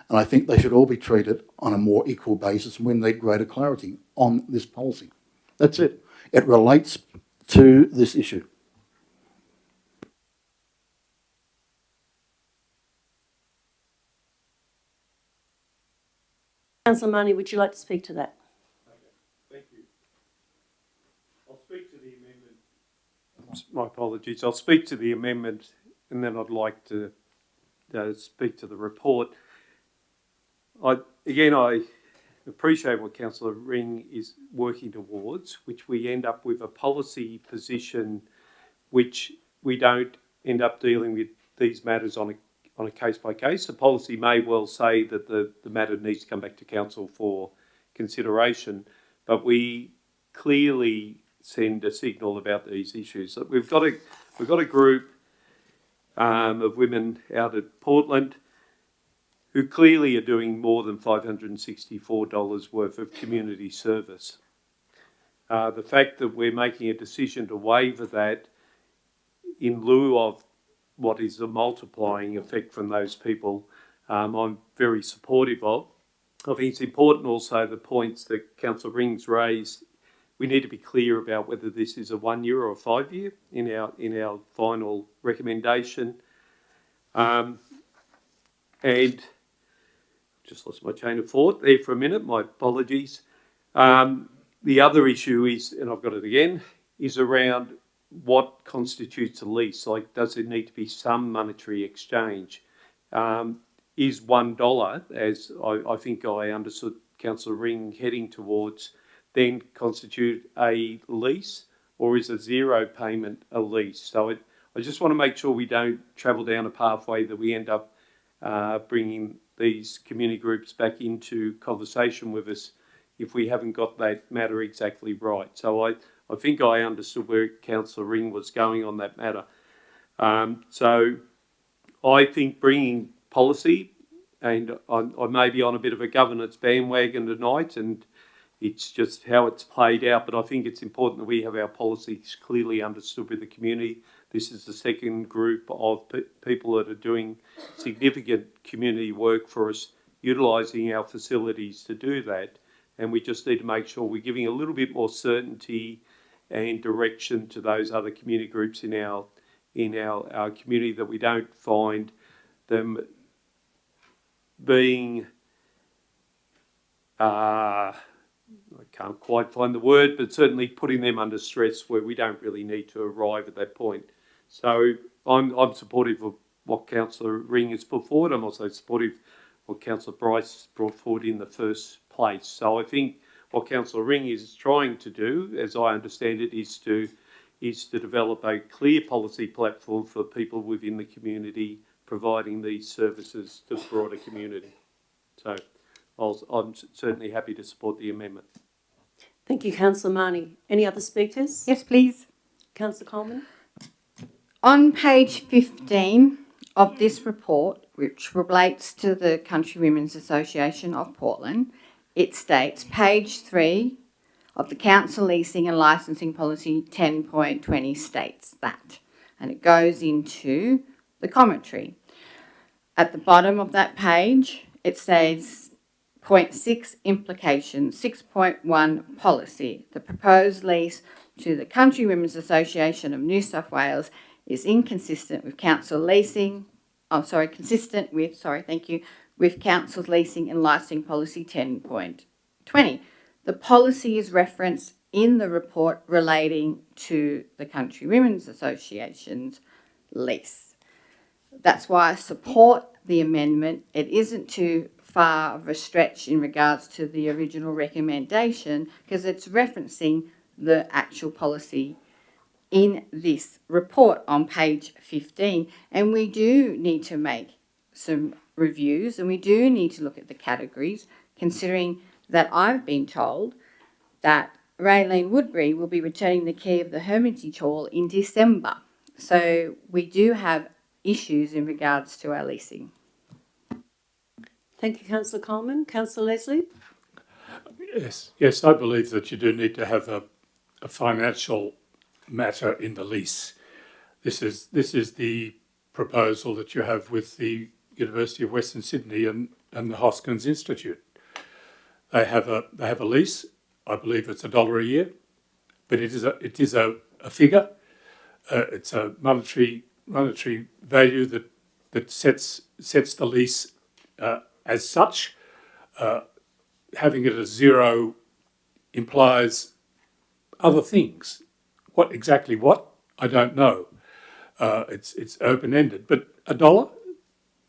And I think they should all be treated on a more equal basis and we need greater clarity on this policy. That's it. It relates to this issue. Councillor Marnie, would you like to speak to that? Thank you. I'll speak to the amendment. My apologies. I'll speak to the amendment and then I'd like to speak to the report. I appreciate what Councillor Ring is working towards, which we end up with a policy position which we don't end up dealing with these matters on a case by case. The policy may well say that the matter needs to come back to council for consideration, but we clearly send a signal about these issues. We've got a group of women out at Portland who clearly are doing more than $564 worth of community service. The fact that we're making a decision to waiver that in lieu of what is a multiplying effect from those people, I'm very supportive of. I think it's important also the points that Councillor Ring's raised. We need to be clear about whether this is a 1 year or a 5 year in our final recommendation. And just lost my chain of thought there for a minute, my apologies. The other issue is, and I've got it again, is around what constitutes a lease. Like, does there need to be some monetary exchange? Is $1, as I think I understood Councillor Ring heading towards, then constitute a lease, or is a zero payment a lease? So I just want to make sure we don't travel down a pathway that we end up bringing these community groups back into conversation with us if we haven't got that matter exactly right. So I think I understood where Councillor Ring was going on that matter. So I think bringing policy, and I may be on a bit of a governance bandwagon tonight, and it's just how it's played out, but I think it's important that we have our policies clearly understood with the community. This is the second group of people that are doing significant community work for us, utilising our facilities to do that. And we just need to make sure we're giving a little bit more certainty and direction to those other community groups in our community, that we don't find them being, I can't quite find the word, but certainly putting them under stress where we don't really need to arrive at that point. So I'm supportive of what Councillor Ring has put forward. I'm also supportive of what Councillor Bryce brought forward in the first place. So I think what Councillor Ring is trying to do, as I understand it, is to develop a clear policy platform for people within the community providing these services to the broader community. So I'm certainly happy to support the amendment. Thank you, Councillor Marnie. Any other speakers? Yes, please. Councillor Coleman? On page 15 of this report, which relates to the Country Women's Association of Portland, it states, page 3 of the Council Leasing and Licensing Policy 10.20 states that, and it goes into the commentary. At the bottom of that page, it says, point 6 implication, 6.1 policy. The proposed lease to the Country Women's Association of New South Wales is inconsistent with council leasing, consistent with, thank you, with council's leasing and licensing policy 10.20. The policy is referenced in the report relating to the Country Women's Association's lease. That's why I support the amendment. It isn't too far of a stretch in regards to the original recommendation because it's referencing the actual policy in this report on page 15. And we do need to make some reviews and we do need to look at the categories, considering that I've been told that Raylene Woodbury will be returning the key of the Hermitage Hall in December. So we do have issues in regards to our leasing. Thank you, Councillor Coleman. Councillor Leslie? Yes, I believe that you do need to have a financial matter in the lease. This is the proposal that you have with the University of Western Sydney and the Hoskins Institute. They have a lease. I believe it's $1 a year, but it is a figure. It's a monetary value that sets the lease as such. Having it as zero implies other things. What exactly? I don't know. It's open ended, but $1.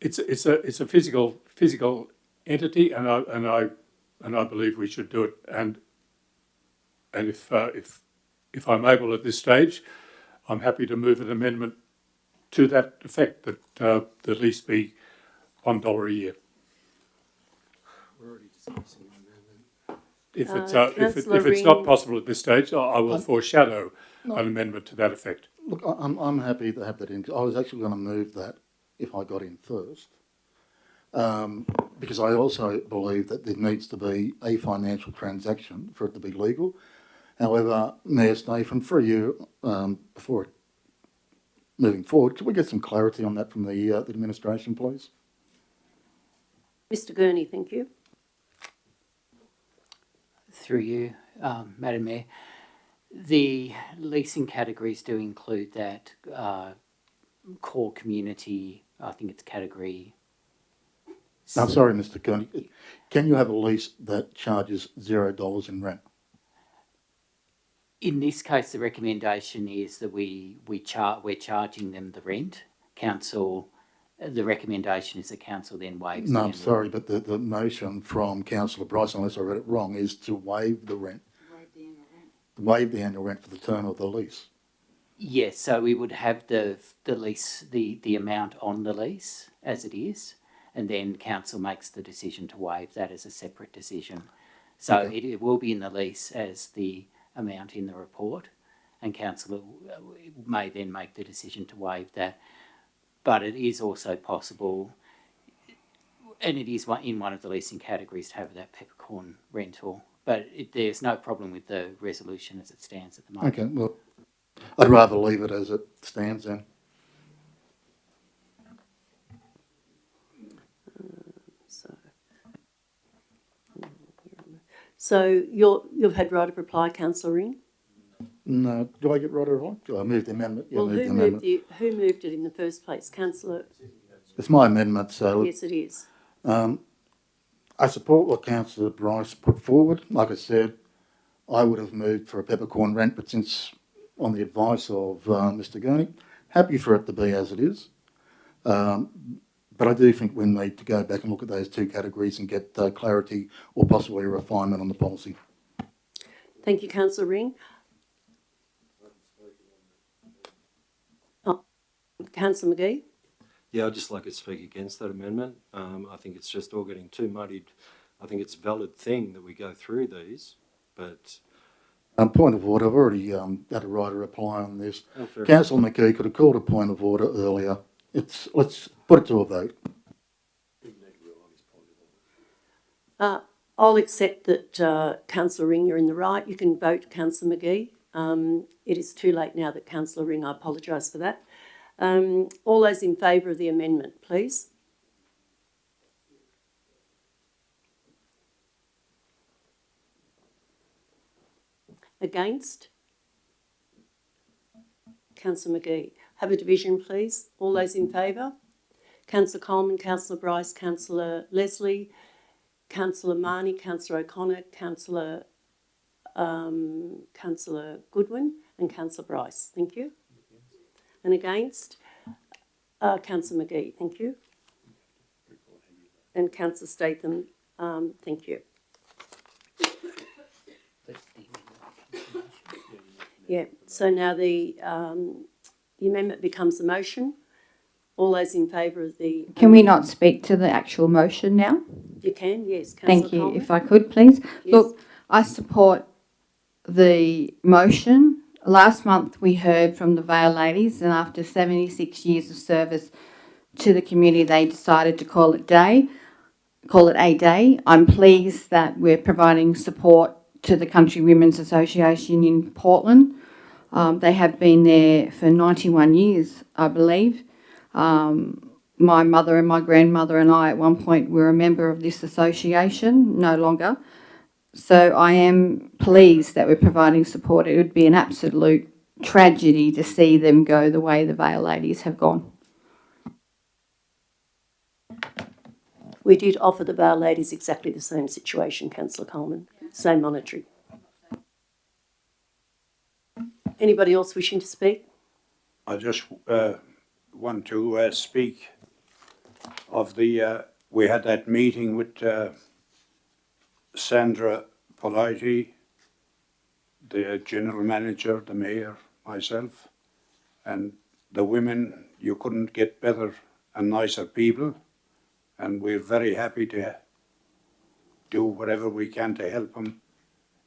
It's a physical entity, and I believe we should do it. And if I'm able at this stage, I'm happy to move an amendment to that effect that the lease be $1 a year. We're already discussing the amendment. If it's not possible at this stage, I will foreshadow an amendment to that effect. Look, I'm happy to have that in. I was actually going to move that if I got in first, because I also believe that there needs to be a financial transaction for it to be legal. However, Mayor Stephen, for you, before moving forward, could we get some clarity on that from the administration, please? Mr Gurney, thank you. Through you, Madam Mayor. The leasing categories do include that core community, I think it's category. I'm sorry, Mr Kearney. Can you have a lease that charges $0 in rent? In this case, the recommendation is that we're charging them the rent. Council, the recommendation is that council then waives. No, I'm sorry, but the motion from Councillor Bryce, unless I read it wrong, is to waive the rent. Waive the annual rent for the term of the lease. Yes, so we would have the lease, the amount on the lease as it is, and then council makes the decision to waive that as a separate decision. So Okay. it will be in the lease as the amount in the report, and council may then make the decision to waive that. But it is also possible, and it is in one of the leasing categories, to have that peppercorn rental. But there's no problem with the resolution as it stands at the moment. Okay, well, I'd rather leave it as it stands then. So you've had right of reply, Councillor Ring? No, do I get right or wrong? Do I move the amendment? Yeah, Well, move the who amendment. moved it in the first place? Councillor? It's my amendment, so Yes, it is. I support what Councillor Bryce put forward. Like I said, I would have moved for a peppercorn rent, but since on the advice of Mr Gurney, happy for it to be as it is. But I do think we need to go back and look at those two categories and get clarity or possibly a refinement on the policy. Thank you, Councillor Ring. Councillor McGee? Yeah, I'd just like to speak against that amendment. I think it's just all getting too muddied. I think it's a valid thing that we go through these, but... Point of order, I've already had a right of reply on this. Oh, Councillor McGee could have called a point of order earlier. Let's put it to a vote. I'll accept that Councillor Ring, you're in the right. You can vote, Councillor McGee. It is too late now that Councillor Ring, I apologise for that. All those in favour of the amendment, please. Against? Councillor McGee. have a division, please? All those in favour? Councillor Coleman, Councillor Bryce, Councillor Leslie, Councillor Marnie, Councillor O'Connor, Councillor Goodwin and Councillor Bryce. Thank you. And against? Councillor McGee. Thank you. And Councillor Statham. Thank you. Yeah, so now the amendment becomes the motion. All those in favour of the... Can we not speak to the actual motion now? You can, yes. Thank you. Coleman? If I could, please. Yes. Look, I support the motion. Last month we heard from the Vale ladies, and after 76 years of service to the community, they decided to call it a day. I'm pleased that we're providing support to the Country Women's Association in Portland. They have been there for 91 years, I believe. My mother and my grandmother and I at one point were a member of this association, no longer. So I am pleased that we're providing support. It would be an absolute tragedy to see them go the way the Vale ladies have gone. We did offer the Vale ladies exactly the same situation, Councillor Coleman. Same monetary. Anybody else wishing to speak? I just want to speak of the, we had that meeting with Sandra Politi, the general manager, the mayor, myself, and the women. You couldn't get better and nicer people, and we're very happy to do whatever we can to help them,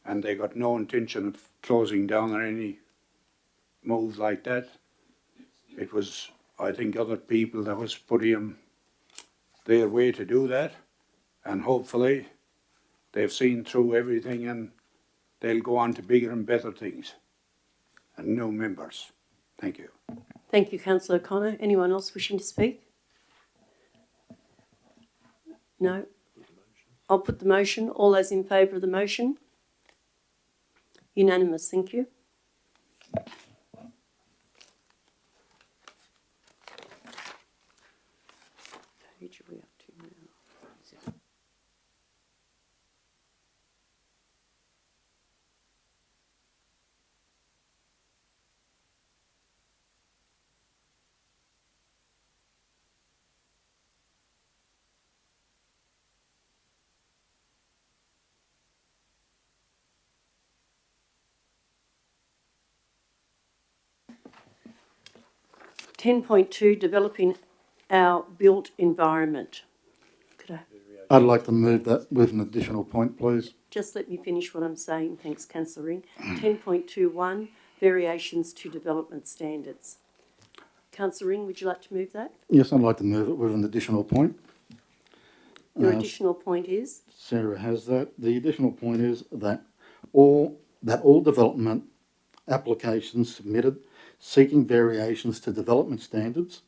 and they got no intention of closing down or any move like that. It was, I think, other people that was putting them their way to do that, and hopefully they've seen through everything and they'll go on to bigger and better things and new members. Thank you. Thank you, Councillor O'Connor. Anyone else wishing to speak? No? I'll put the motion. All those in favour of the motion? Unanimous. Thank you. Page are we up to now? 10.2, developing our built environment. Could I I'd like to move that with an additional point, please. just let me finish what I'm saying? Thanks, Councillor Ring. 10.21, variations to development standards. Councillor Ring, would you like to move that? Yes, I'd like to move it with an additional point. Your additional point is? Sarah has that. The additional point is that all development applications submitted seeking variations to development standards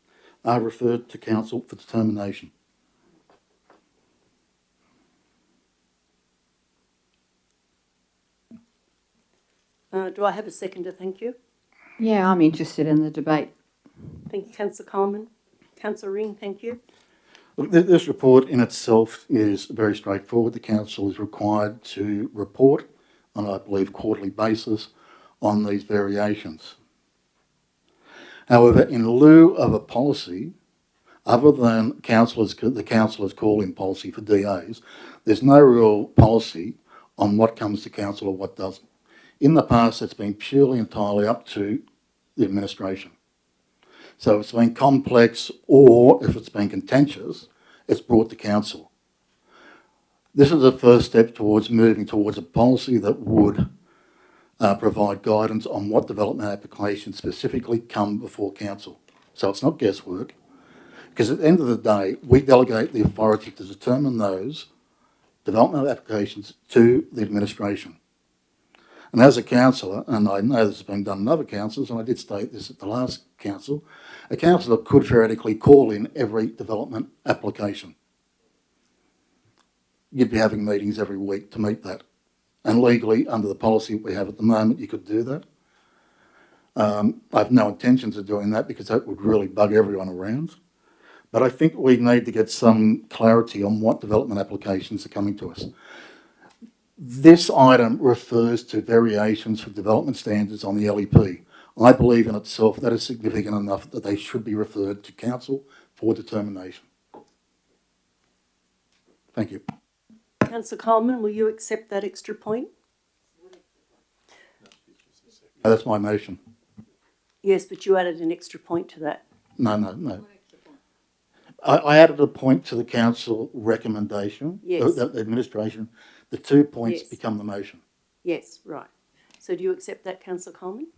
are referred to council for determination. Do I have a seconder? Thank you. Yeah, I'm interested in the debate. Thank you, Councillor Coleman. Councillor Ring, thank you. Look, this report in itself is very straightforward. The council is required to report on, I believe, quarterly basis on these variations. However, in lieu of a policy, other than the councillors calling policy for DAs, there's no real policy on what comes to council or what doesn't. In the past, it's been purely entirely up to the administration. So if it's been complex or if it's been contentious, it's brought to council. This is the first step towards moving towards a policy that would provide guidance on what development applications specifically come before council. So it's not guesswork, because at the end of the day, we delegate the authority to determine those development applications to the administration. And as a councillor, and I know this has been done in other councils, and I did state this at the last council, a councillor could theoretically call in every development application. You'd be having meetings every week to meet that. And legally, under the policy we have at the moment, you could do that. I have no intentions of doing that because that would really bug everyone around. But I think we need to get some clarity on what development applications are coming to us. This item refers to variations for development standards on the LEP. I believe in itself that is significant enough that they should be referred to council for determination. Thank you. Councillor Coleman, will you accept that extra point? That's my motion. Yes, but you added an extra point to that. No. I added a point to the council recommendation, Yes. the administration. The 2 points Yes. become the motion. Yes, right. So do you accept that, Councillor Coleman?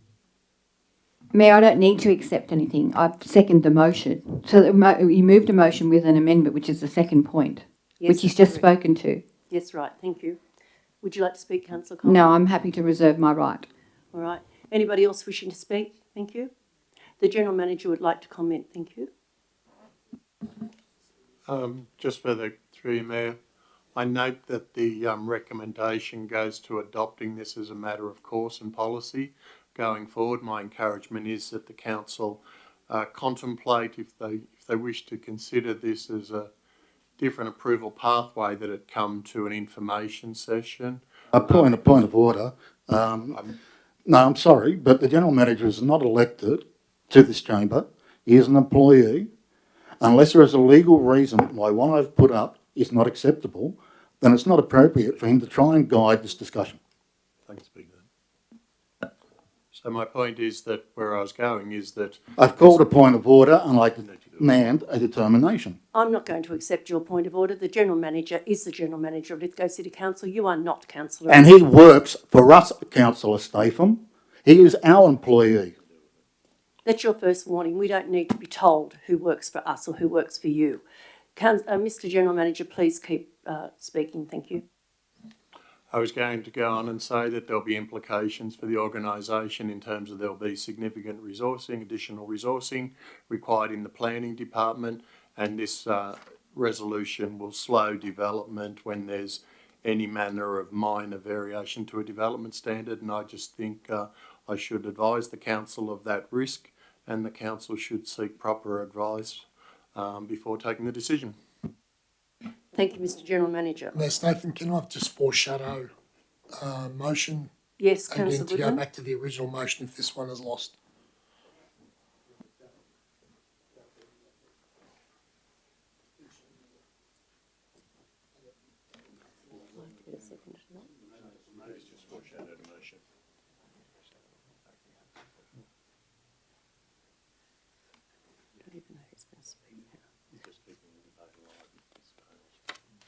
Mayor, I don't need to accept anything. I've seconded the motion. So you moved a motion with an amendment, which is the second point, Yes, which he's that's just correct. spoken to. Yes, right, thank you. Would you like to speak, Councillor Coleman? No, I'm happy to reserve my right. All right. Anybody else wishing to speak? Thank you. The General Manager would like to comment. Thank you. Just through you, Mayor, I note that the recommendation goes to adopting this as a matter of course and policy going forward. My encouragement is that the council contemplate, if they wish to consider this as a different approval pathway, that it come to an information session. A point of order. No, I'm sorry, but the General Manager is not elected to this chamber. He is an employee. Unless there is a legal reason why what I've put up is not acceptable, then it's not appropriate for him to try and guide this discussion. Thanks, Big Man. So my point is that where I was going is that I've called a point of order and I demand a determination. I'm not going to accept your point of order. The General Manager is the General Manager of Lithgow City Council. You are not Councillor. And he works for us, Councillor Statham. He is our employee. That's your first warning. We don't need to be told who works for us or who works for you. Mr. General Manager, please keep speaking. Thank you. I was going to go on and say that there'll be implications for the organisation in terms of there'll be significant resourcing, additional resourcing required in the planning department, and this resolution will slow development when there's any manner of minor variation to a development standard. And I just think I should advise the council of that risk, and the council should seek proper advice before taking the decision. Thank you, Mr. General Manager. Mayor Statham, can I just foreshadow motion Yes, again Councillor to go Goodwin. back to the original motion if this one is lost?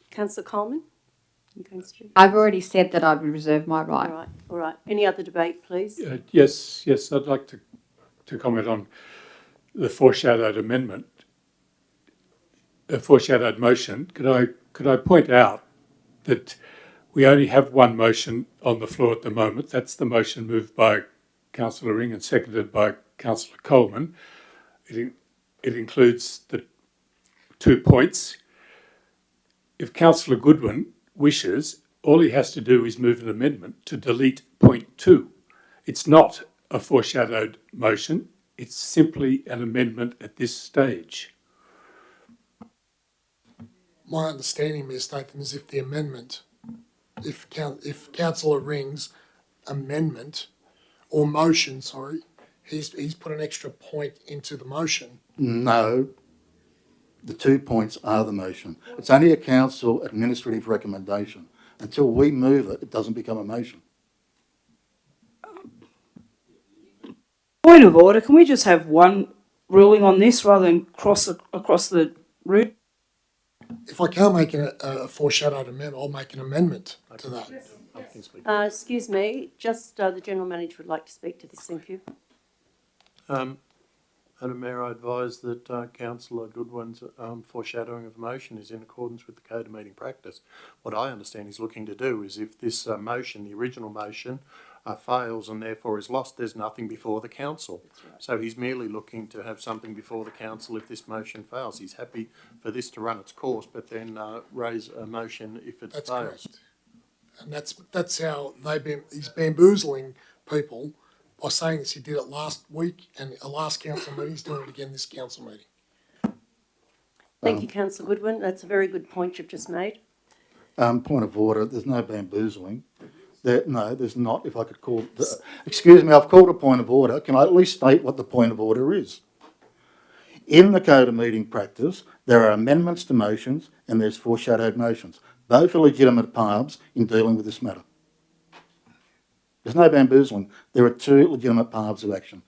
Councillor Coleman, you going to speak? I've already said that I would reserve my right. All right. Any other debate, please? Yes, I'd like to comment on the foreshadowed amendment, a foreshadowed motion. Could I point out that we only have one motion on the floor at the moment? That's the motion moved by Councillor Ring and seconded by Councillor Coleman. It includes the 2 points. If Councillor Goodwin wishes, all he has to do is move an amendment to delete point 2. It's not a foreshadowed motion. It's simply an amendment at this stage. My understanding, Mayor Statham, is if the amendment, if Councillor Ring's amendment or motion, he's put an extra point into the motion. No, the 2 points are the motion. It's only a council administrative recommendation. Until we move it, it doesn't become a motion. Point of order, can we just have one ruling on this rather than across the route? If I can't make a foreshadowed amendment, I'll make an amendment to that. Excuse me, just the General Manager would like to speak to this. Thank you. Madam Mayor, I advise that Councillor Goodwin's foreshadowing of motion is in accordance with the Code of Meeting Practice. What I understand he's looking to do is if this motion, the original motion, fails and therefore is lost, there's nothing before the council. Right. So he's merely looking to have something before the council if this motion fails. He's happy for this to run its course, but then raise a motion if it fails. Correct. And that's how he's bamboozling people by saying this. He did it last week and at last council meeting. He's doing it again this council meeting. Thank you, Councillor Goodwin. That's a very good point you've just made. Point of order, there's no bamboozling. No, there's not, if I could call, excuse me, I've called a point of order. Can I at least state what the point of order is? In the code of meeting practice, there are amendments to motions and there's foreshadowed motions. Both are legitimate paths in dealing with this matter. There's no bamboozling. There are two legitimate paths of action.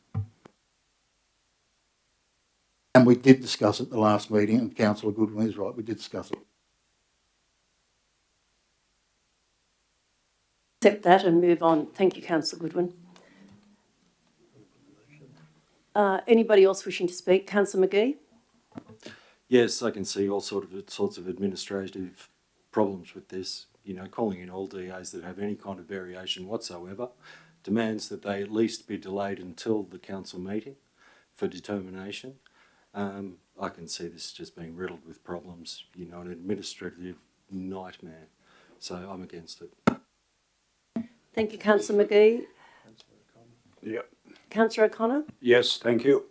And we did discuss it at the last meeting, and Councillor Goodwin is right, we did discuss it. Accept that and move on. Thank you, Councillor Goodwin. Anybody else wishing to speak? Councillor McGee? Yes, I can see all sorts of administrative problems with this. You know, calling in all DAs that have any kind of variation whatsoever demands that they at least be delayed until the council meeting for determination. I can see this just being riddled with problems, you know, an administrative nightmare. So I'm against it. Thank you, Councillor McGee. Yep. Councillor O'Connor? Yes, thank you.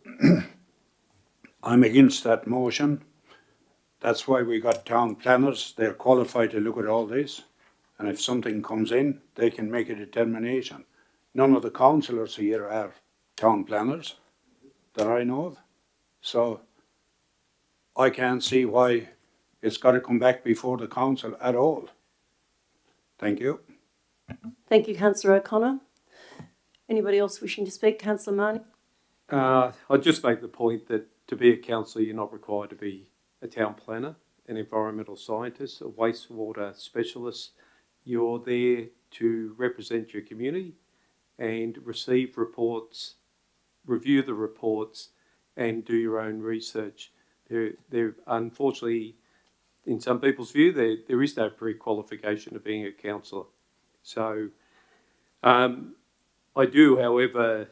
I'm against that motion. That's why we got town planners. They're qualified to look at all this. And if something comes in, they can make a determination. None of the councillors here are town planners that I know of. So I can't see why it's got to come back before the council at all. Thank you. Thank you, Councillor O'Connor. Anybody else wishing to speak? Councillor Marnie? I'd just make the point that to be a councillor, you're not required to be a town planner, an environmental scientist, a wastewater specialist. You're there to represent your community and receive reports, review the reports, and do your own research. There unfortunately, in some people's view, there is no pre-qualification of being a councillor. So I do, however,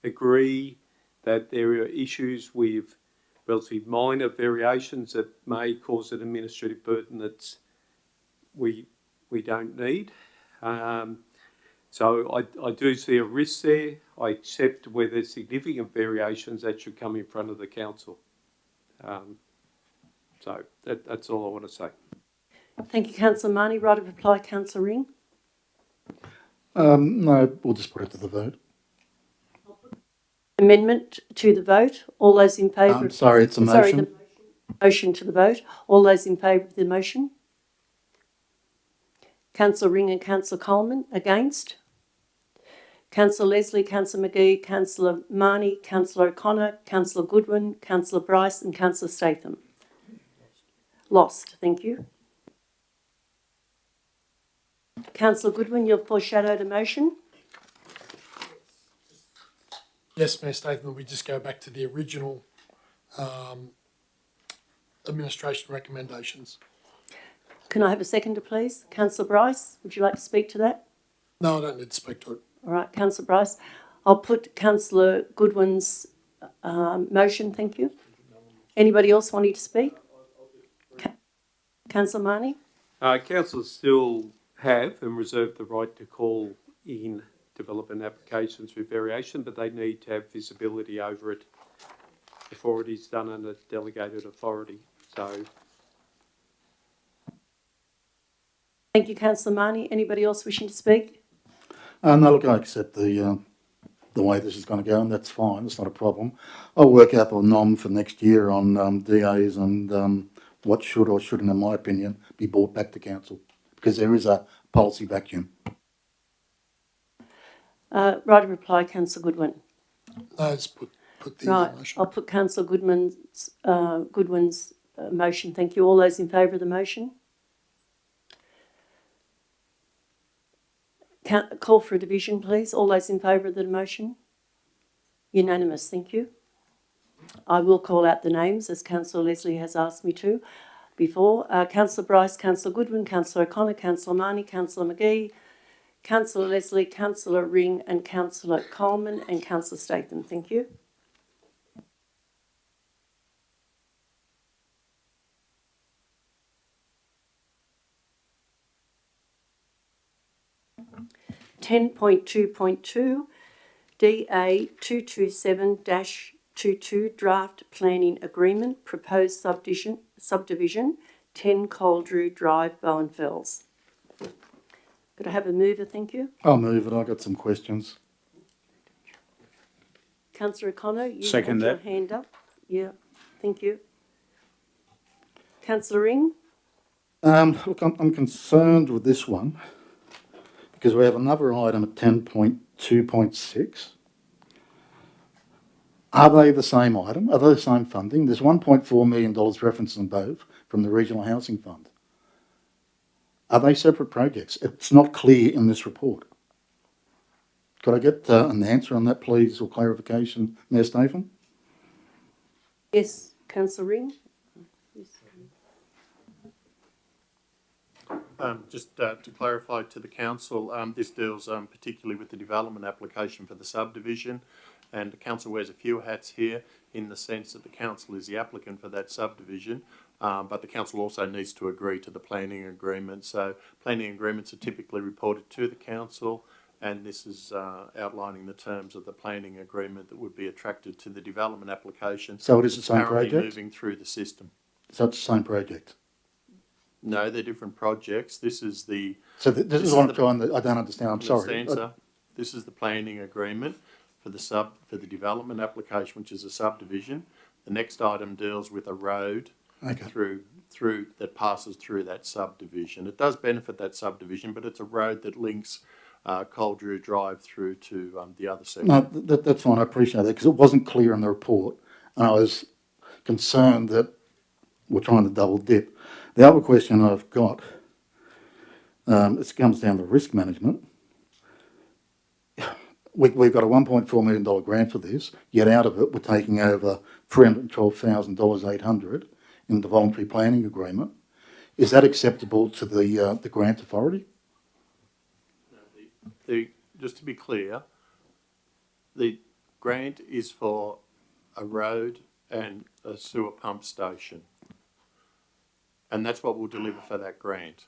agree that there are issues with relatively minor variations that may cause an administrative burden that we don't need. So I do see a risk there. I accept where there's significant variations that should come in front of the council. So that's all I want to say. Thank you, Councillor Marnie. Right of reply, Councillor Ring? No, we'll just put it to the vote. Amendment to the vote. All those in favour? I'm sorry, it's a motion. Sorry, the motion to the vote. All those in favour of the motion? Councillor Ring and Councillor Coleman against? Councillor Leslie, Councillor McGee, Councillor Marnie, Councillor O'Connor, Councillor Goodwin, Councillor Bryce and Councillor Statham. Lost. Thank you. Councillor Goodwin, you've foreshadowed a motion. Yes, Mayor Statham, we just go back to the original administration recommendations. Can I have a seconder, please? Councillor Bryce, would you like to speak to that? No, I don't need to speak to it. All right, Councillor Bryce. I'll put Councillor Goodwin's motion, thank you. Anybody else wanting to speak? Councillor Marnie? Councillors still have and reserve the right to call in development applications with variation, but they need to have visibility over it before it is done under delegated authority. So, Thank you, Councillor Marnie. Anybody else wishing to speak? No, look, I accept the way this is going to go, and that's fine. It's not a problem. I'll work out a nom for next year on DAs and what should or shouldn't, in my opinion, be brought back to council, because there is a policy vacuum. Right of reply, Councillor Goodwin. No, just put the Right, motion. I'll put Councillor Goodwin's motion. Thank you. All those in favour of the motion? Call for a division, please. All those in favour of the motion? Unanimous, thank you. I will call out the names, as Councillor Leslie has asked me to before. Councillor Bryce, Councillor Goodwin, Councillor O'Connor, Councillor Marnie, Councillor McGee, Councillor Leslie, Councillor Ring and Councillor Coleman and Councillor Statham. Thank you. (10.2.2) DA 227-22 Draft Planning Agreement, Proposed Subdivision 10 Coldrew Drive, Bowen Fells. Could I have a mover, thank you? I'll move it. I've got some questions. Councillor O'Connor, you Second had your that. hand up. Yeah, thank you. Councillor Ring? Look, I'm concerned with this one because we have another item at 10.2.6. Are they the same item? Are they the same funding? There's $1.4 million referenced in both from the Regional Housing Fund. Are they separate projects? It's not clear in this report. Could I get an answer on that, please, or clarification, Mayor Statham? Yes, Councillor Ring? Yes. Just to clarify to the council, this deals particularly with the development application for the subdivision, and the council wears a few hats here in the sense that the council is the applicant for that subdivision, but the council also needs to agree to the planning agreement. So planning agreements are typically reported to the council, and this is outlining the terms of the planning agreement that would be attracted to the development application. So it is the same currently project? moving through the system. So it's the same project? No, they're different projects. This is the So this is what I'm trying to, I don't understand, I'm sorry. Answer. This is the planning agreement for the development application, which is a subdivision. The next item deals with a road Okay. through that passes through that subdivision. It does benefit that subdivision, but it's a road that links Coldrew Drive through to the other section. No, that's fine, I appreciate that, because it wasn't clear in the report, and I was concerned that we're trying to double dip. The other question I've got, it comes down to risk management. We've got a $1.4 million grant for this, yet out of it we're taking over $312,800 in the voluntary planning agreement. Is that acceptable to the grant authority? Just to be clear, the grant is for a road and a sewer pump station. And that's what we'll deliver for that grant.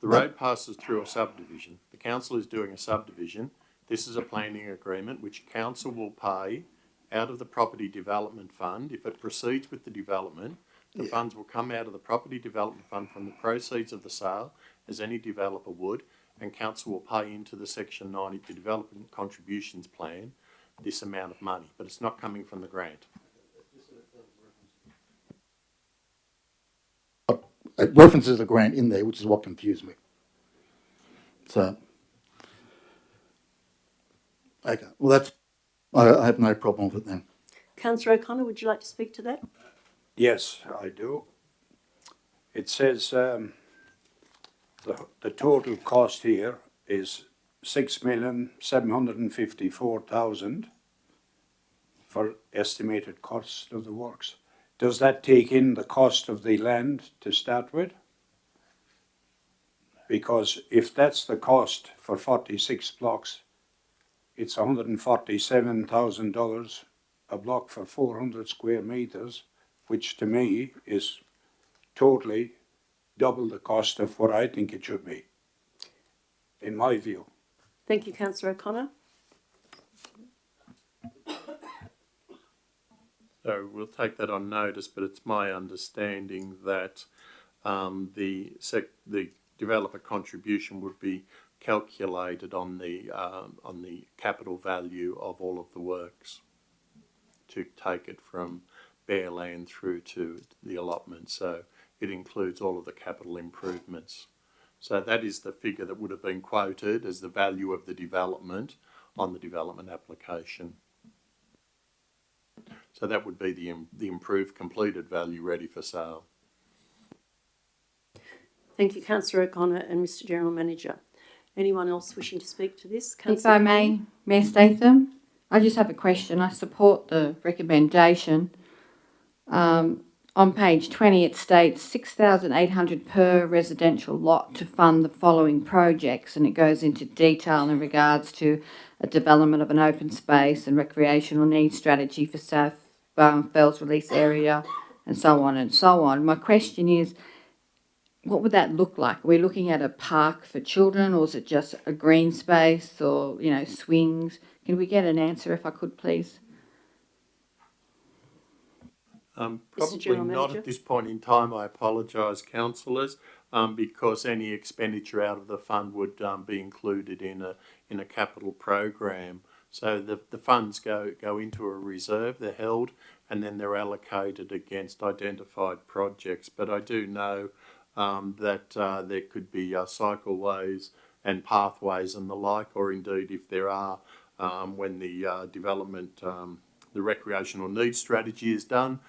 The road passes through a subdivision. The council is doing a subdivision. This is a planning agreement which council will pay out of the property development fund. If it proceeds with the development, the funds will come out of the property development fund from the proceeds of the sale, as any developer would, and council will pay into the Section 90, the development contributions plan, this amount of money, but it's not coming from the grant. It references the grant in there, which is what confused me. So, okay, well I have no problem with it then. Councillor O'Connor, would you like to speak to that? Yes, I do. It says the total cost here is $6,754,000 for estimated cost of the works. Does that take in the cost of the land to start with? Because if that's the cost for 46 blocks, it's $147,000 a block for 400 square meters, which to me is totally double the cost of what I think it should be, in my view. Thank you, Councillor O'Connor. So we'll take that on notice, but it's my understanding that the developer contribution would be calculated on the capital value of all of the works to take it from bare land through to the allotment. So it includes all of the capital improvements. So that is the figure that would have been quoted as the value of the development on the development application. So that would be the improved completed value ready for sale. Thank you, Councillor O'Connor and Mr General Manager. Anyone else wishing to speak to this? If I may, Mayor Statham, I just have a question. I support the recommendation. On page 20 it states $6,800 per residential lot to fund the following projects, and it goes into detail in regards to a development of an open space and recreational needs strategy for South Bowen Fells Release Area and so on and so on. My question is, what would that look like? Are we looking at a park for children, or is it just a green space, or, you know, swings? Can we get an answer if I could, please? Probably General not Manager? at this point in time. I apologise, councillors, because any expenditure out of the fund would be included in a capital program. So the funds go into a reserve, they're held, and then they're allocated against identified projects. But I do know that there could be cycleways and pathways and the like, or indeed if there are, when the development, the recreational needs strategy is done,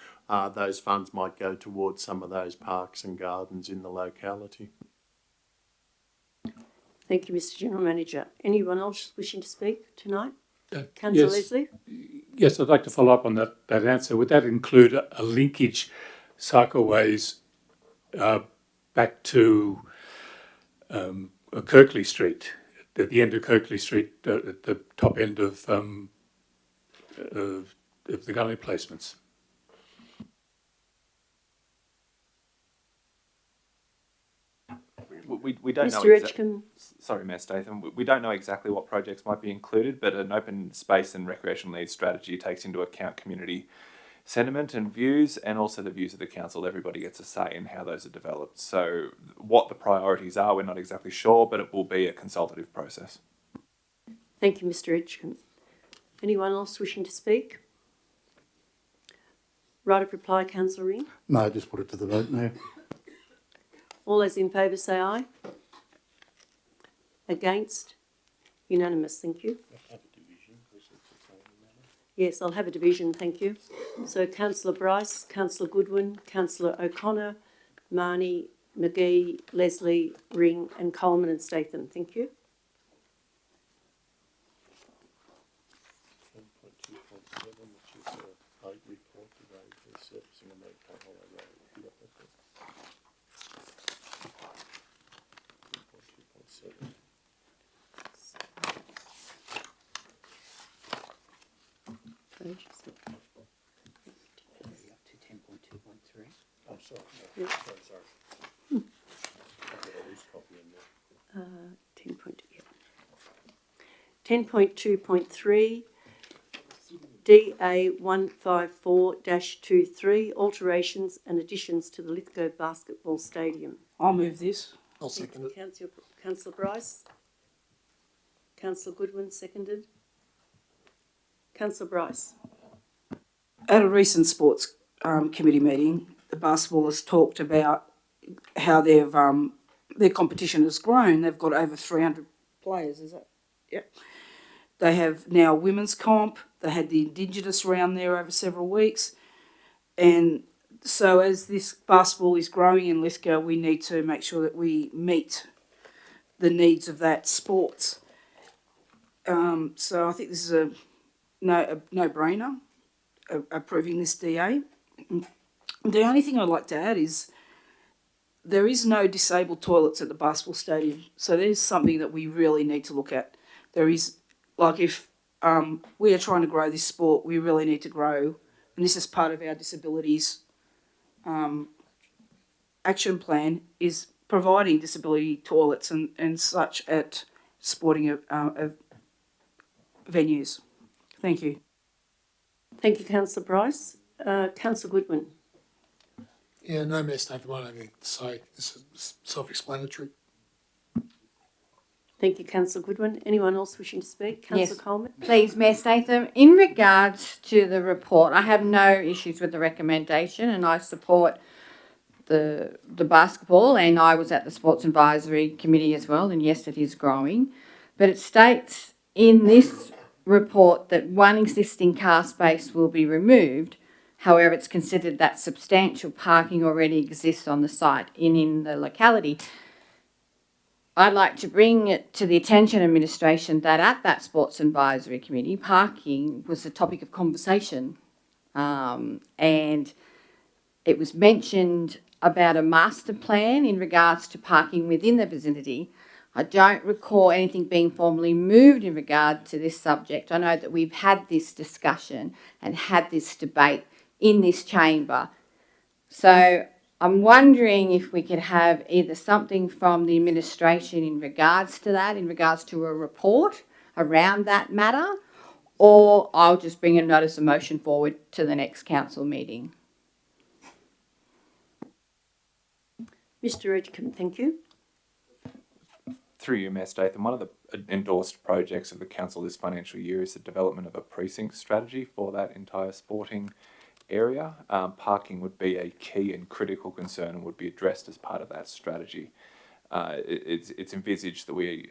those funds might go towards some of those parks and gardens in the locality. Thank you, Mr General Manager. Anyone else wishing to speak tonight? Uh, Councillor yes. Leslie? Yes, I'd like to follow up on that answer. Would that include a linkage cycleways back to Kirkley Street, at the end of Kirkley Street, at the top end of the gully placements? We don't know. Mr Edgecombe? Sorry, Mayor Statham. We don't know exactly what projects might be included, but an open space and recreational needs strategy takes into account community sentiment and views, and also the views of the council. Everybody gets a say in how those are developed. So what the priorities are, we're not exactly sure, but it will be a consultative process. Thank you, Mr Edgecombe. Anyone else wishing to speak? Right of reply, Councillor Ring. No, just put it to the vote now. All those in favour say aye. Against? Unanimous, thank you. Yes, I'll have a division, thank you. So Councillor Bryce, Councillor Goodwin, Councillor O'Connor, Marnie, McGee, Leslie, Ring and Coleman and Statham, thank you. I'm sorry. Yeah. Sorry. I've got a loose copy in there. 10.2.3 DA 154-23 alterations and additions to the Lithgow Basketball Stadium. I'll move this. I'll second it. Councillor Bryce. Councillor Goodwin seconded. Councillor Bryce. At a recent sports committee meeting, the basketballers talked about how their competition has grown. They've got over 300 players, is that? Yep. They have now women's comp. They had the Indigenous round there over several weeks. And so as this basketball is growing in Lithgow, we need to make sure that we meet the needs of that sports. So I think this is a no-brainer, approving this DA. The only thing I'd like to add is there is no disabled toilets at the basketball stadium. So there's something that we really need to look at. There is, like, if we are trying to grow this sport, we really need to grow, and this is part of our disabilities action plan, is providing disability toilets and such at sporting venues. Thank you. Thank you, Councillor Bryce. Councillor Goodwin. Yeah, no, Mayor Statham, I don't have anything to say. This is self-explanatory. Thank you, Councillor Goodwin. Anyone else wishing to speak? Councillor Coleman. Please, Mayor Statham, in regards to the report, I have no issues with the recommendation and I support the basketball, and I was at the Sports Advisory Committee as well, and yes, it is growing. But it states in this report that one existing car space will be removed. However, it's considered that substantial parking already exists on the site in the locality. I'd like to bring it to the attention of administration that at that Sports Advisory Committee, parking was a topic of conversation. And it was mentioned about a master plan in regards to parking within the vicinity. I don't recall anything being formally moved in regard to this subject. I know that we've had this discussion and had this debate in this chamber. So I'm wondering if we could have either something from the administration in regards to that, in regards to a report around that matter, or I'll just bring a notice of motion forward to the next council meeting. Mr Edgecombe, thank you. Through you, Mayor Statham, one of the endorsed projects of the council this financial year is the development of a precinct strategy for that entire sporting area. Parking would be a key and critical concern and would be addressed as part of that strategy. It's envisaged that we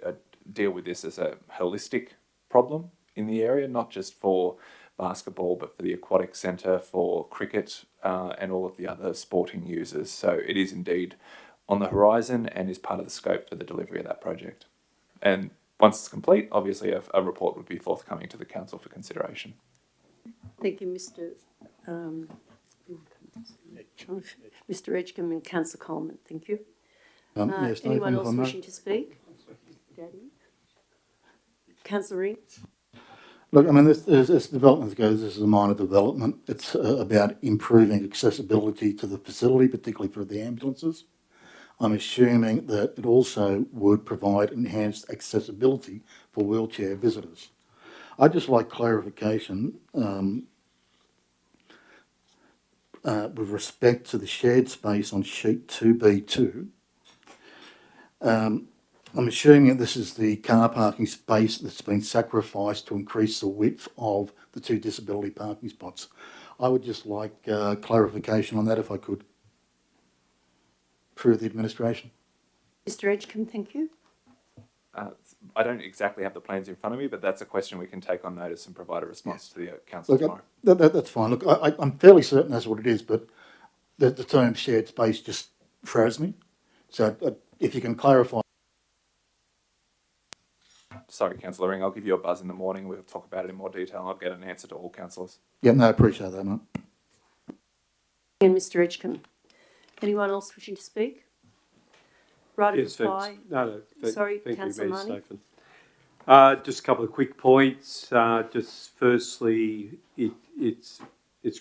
deal with this as a holistic problem in the area, not just for basketball, but for the aquatic centre, for cricket, and all of the other sporting users. So it is indeed on the horizon and is part of the scope for the delivery of that project. And once it's complete, obviously a report would be forthcoming to the council for consideration. Thank you, Mr Edgecombe and Councillor Coleman, thank you. Mayor Statham, Anyone if I else may. wishing to speak? Councillor Ring? Look, I mean, this development goes, this is a minor development. It's about improving accessibility to the facility, particularly for the ambulances. I'm assuming that it also would provide enhanced accessibility for wheelchair visitors. I'd just like clarification with respect to the shared space on sheet 2B2. I'm assuming that this is the car parking space that's been sacrificed to increase the width of the two disability parking spots. I would just like clarification on that if I could, through the administration. Mr Edgecombe, thank you. I don't exactly have the plans in front of me, but that's a question we can take on notice and provide a response to the council tomorrow. That's fine. Look, I'm fairly certain that's what it is, but the term shared space just throws me. So if you can clarify. Sorry, Councillor Ring, I'll give you a buzz in the morning. We'll talk about it in more detail. I'll get an answer to all councillors. Yeah, no, I appreciate that, mate. And Mr Edgecombe. Anyone else wishing to speak? Right of Yes, reply. Sorry, thank you, Councillor Mayor Marnie. Statham. Just a couple of quick points. Just firstly, it's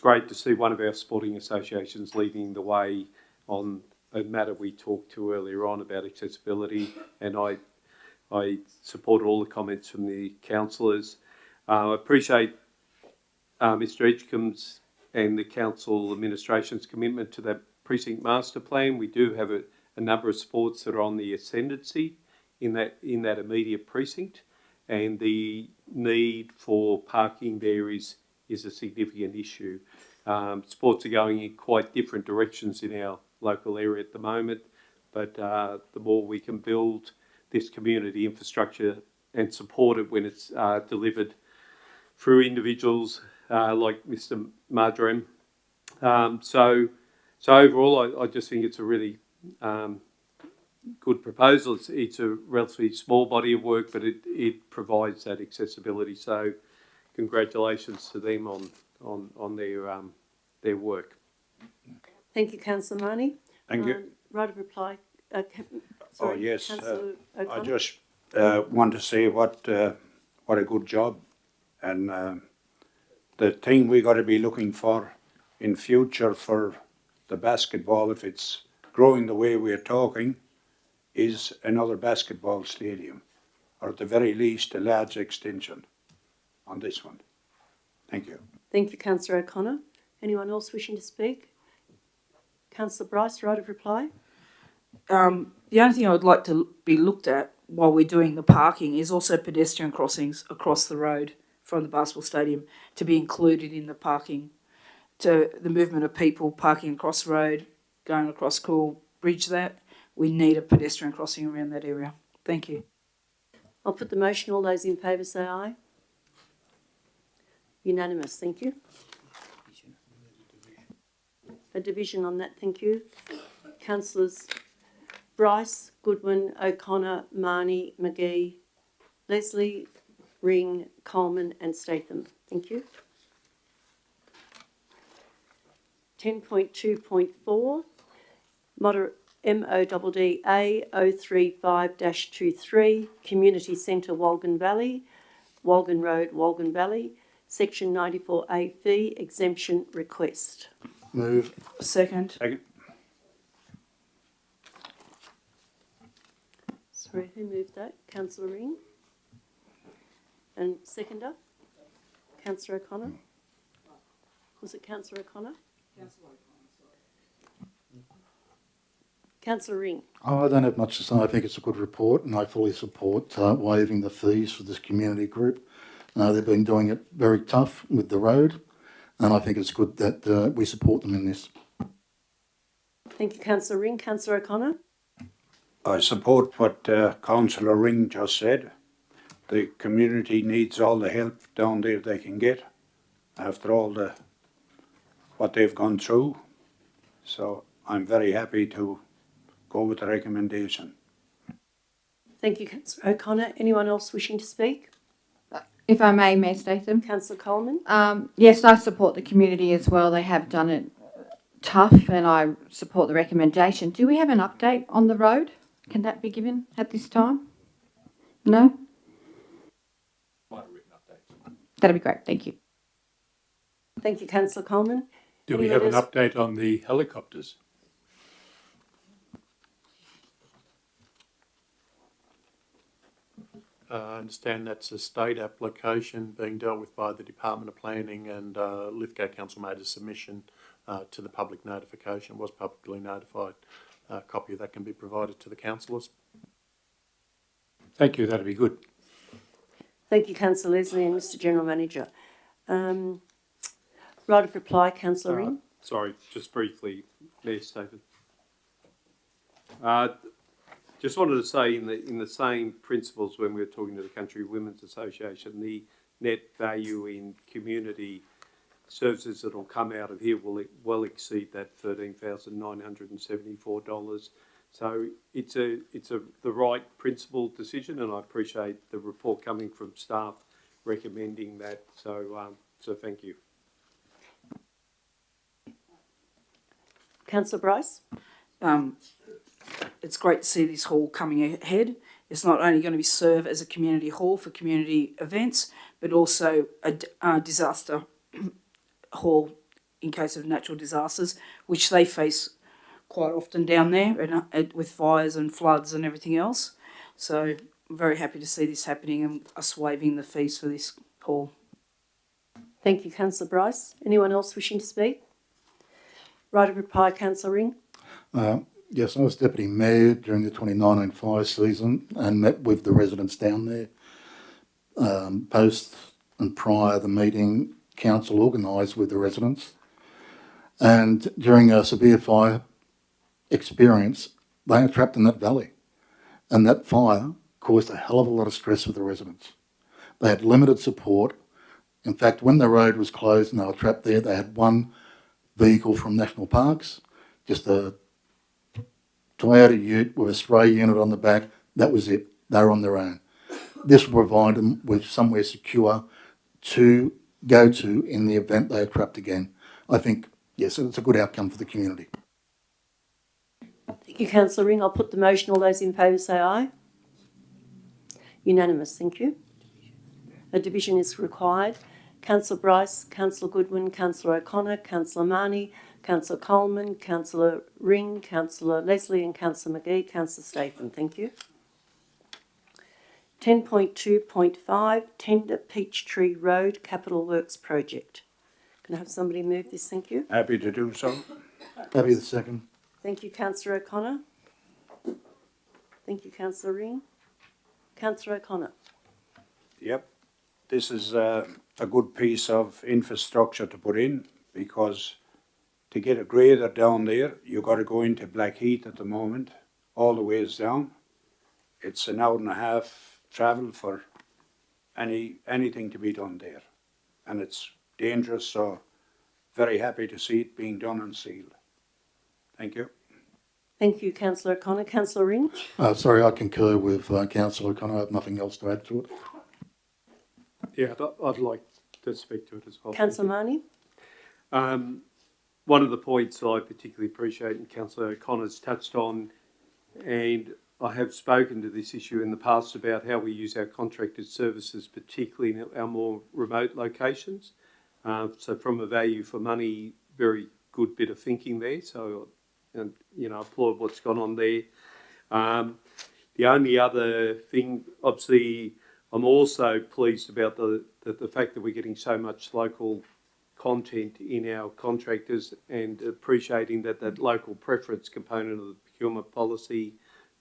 great to see one of our sporting associations leading the way on a matter we talked to earlier on about accessibility, and I support all the comments from the councillors. I appreciate Mr Edgecombe's and the council administration's commitment to that precinct master plan. We do have a number of sports that are on the ascendancy in that immediate precinct, and the need for parking there is a significant issue. Sports are going in quite different directions in our local area at the moment, but the more we can build this community infrastructure and support it when it's delivered through individuals like Mr Marjoram. So overall, I just think it's a really good proposal. It's a relatively small body of work, but it provides that accessibility. So congratulations to them on their work. Thank you, Councillor Marnie. Thank you. Right of reply. Oh, yes. Councillor O'Connor. I just want to say what a good job, and the thing we got to be looking for in future for the basketball, if it's growing the way we're talking, is another basketball stadium, or at the very least a large extension on this one. Thank you. Thank you, Councillor O'Connor. Anyone else wishing to speak? Councillor Bryce, right of reply. The only thing I would like to be looked at while we're doing the parking is also pedestrian crossings across the road from the basketball stadium to be included in the parking, to the movement of people parking across the road, going across Cool Bridge. That we need a pedestrian crossing around that area. Thank you. I'll put the motion. All those in favour say aye. Unanimous, thank you. A division on that, thank you. Councillors Bryce, Goodwin, O'Connor, Marnie, McGee, Leslie, Ring, Coleman and Statham. Thank you. 10.2.4, MODDA 035-23, Community Centre, Walgan Valley, Walgan Road, Walgan Valley, Section 94A fee, exemption request. Move. Second. Sorry, who moved that? Councillor Ring? And seconder? Councillor O'Connor? Was it Councillor O'Connor? Councillor Ring? Oh, I don't have much to say. I think it's a good report, and I fully support waiving the fees for this community group. They've been doing it very tough with the road, and I think it's good that we support them in this. Thank you, Councillor Ring. Councillor O'Connor? I support what Councillor Ring just said. The community needs all the help down there they can get after all what they've gone through. So I'm very happy to go with the recommendation. Thank you, Councillor O'Connor. Anyone else wishing to speak? If I may, Mayor Statham. Councillor Coleman? Yes, I support the community as well. They have done it tough, and I support the recommendation. Do we have an update on the road? Can that be given at this time? No? That'd be great. Thank you. Thank you, Councillor Coleman. Do we have an Anyone else? update on the helicopters? I understand that's a state application being dealt with by the Department of Planning, and Lithgow Council made a submission to the public notification, was publicly notified. A copy of that can be provided to the councillors. Thank you, that'd be good. Thank you, Councillor Leslie and Mr General Manager. Right of reply, Councillor Ring. Sorry, just briefly, Mayor Stephen. Just wanted to say in the same principles when we were talking to the Country Women's Association, the net value in community services that will come out of here will well exceed that $13,974. So it's the right principled decision, and I appreciate the report coming from staff recommending that. So thank you. Councillor Bryce? It's great to see this hall coming ahead. It's not only going to serve as a community hall for community events, but also a disaster hall in case of natural disasters, which they face quite often down there with fires and floods and everything else. So I'm very happy to see this happening and us waiving the fees for this hall. Thank you, Councillor Bryce. Anyone else wishing to speak? Right of reply, Councillor Ring. Yes, I was Deputy Mayor during the 2019 fire season and met with the residents down there. Post and prior the meeting, council organised with the residents. And during a severe fire experience, they are trapped in that valley. And that fire caused a hell of a lot of stress for the residents. They had limited support. In fact, when the road was closed and they were trapped there, they had one vehicle from National Parks, just a Toyota Ute with a spray unit on the back. That was it. They were on their own. This will provide them with somewhere secure to go to in the event they are trapped again. I think, yes, it's a good outcome for the community. Thank you, Councillor Ring. I'll put the motion. All those in favour say aye. Unanimous, thank you. A division is required. Councillor Bryce, Councillor Goodwin, Councillor O'Connor, Councillor Marnie, Councillor Coleman, Councillor Ring, Councillor Leslie and Councillor McGee, Councillor Statham, thank you. 10.2.5, Tender Peachtree Road Capital Works Project. Can I have somebody move this, thank you? Happy to do so. Happy the second. Thank you, Councillor O'Connor. Thank you, Councillor Ring. Councillor O'Connor. Yep. This is a good piece of infrastructure to put in, because to get a grader down there, you've got to go into Blackheath at the moment, all the ways down. It's an hour and a half travel for anything to be done there. And it's dangerous, so very happy to see it being done and sealed. Thank you. Thank you, Councillor O'Connor. Councillor Ring. Sorry, I concur with Councillor O'Connor. I have nothing else to add to it. Yeah, I'd like to speak to it as well. Councillor Marnie. One of the points I particularly appreciate, and Councillor O'Connor's touched on, and I have spoken to this issue in the past about how we use our contracted services, particularly in our more remote locations. So from a value for money, very good bit of thinking there. So, and, you know, applaud what's gone on there. The only other thing, obviously, I'm also pleased about the fact that we're getting so much local content in our contractors and appreciating that local preference component of the procurement policy,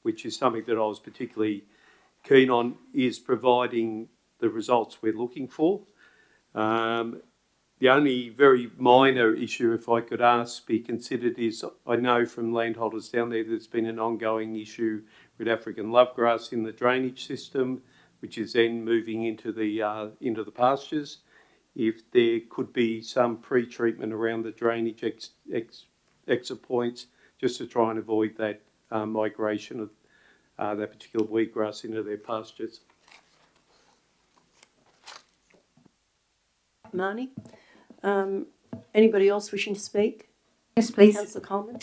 which is something that I was particularly keen on, is providing the results we're looking for. The only very minor issue, if I could ask, be considered is, I know from landholders down there's been an ongoing issue with African lovegrass in the drainage system, which is then moving into the pastures. If there could be some pre-treatment around the drainage exit points, just to try and avoid that migration of that particular wheatgrass into their pastures. Marnie? Anybody else wishing to speak? Yes, please. Councillor Coleman?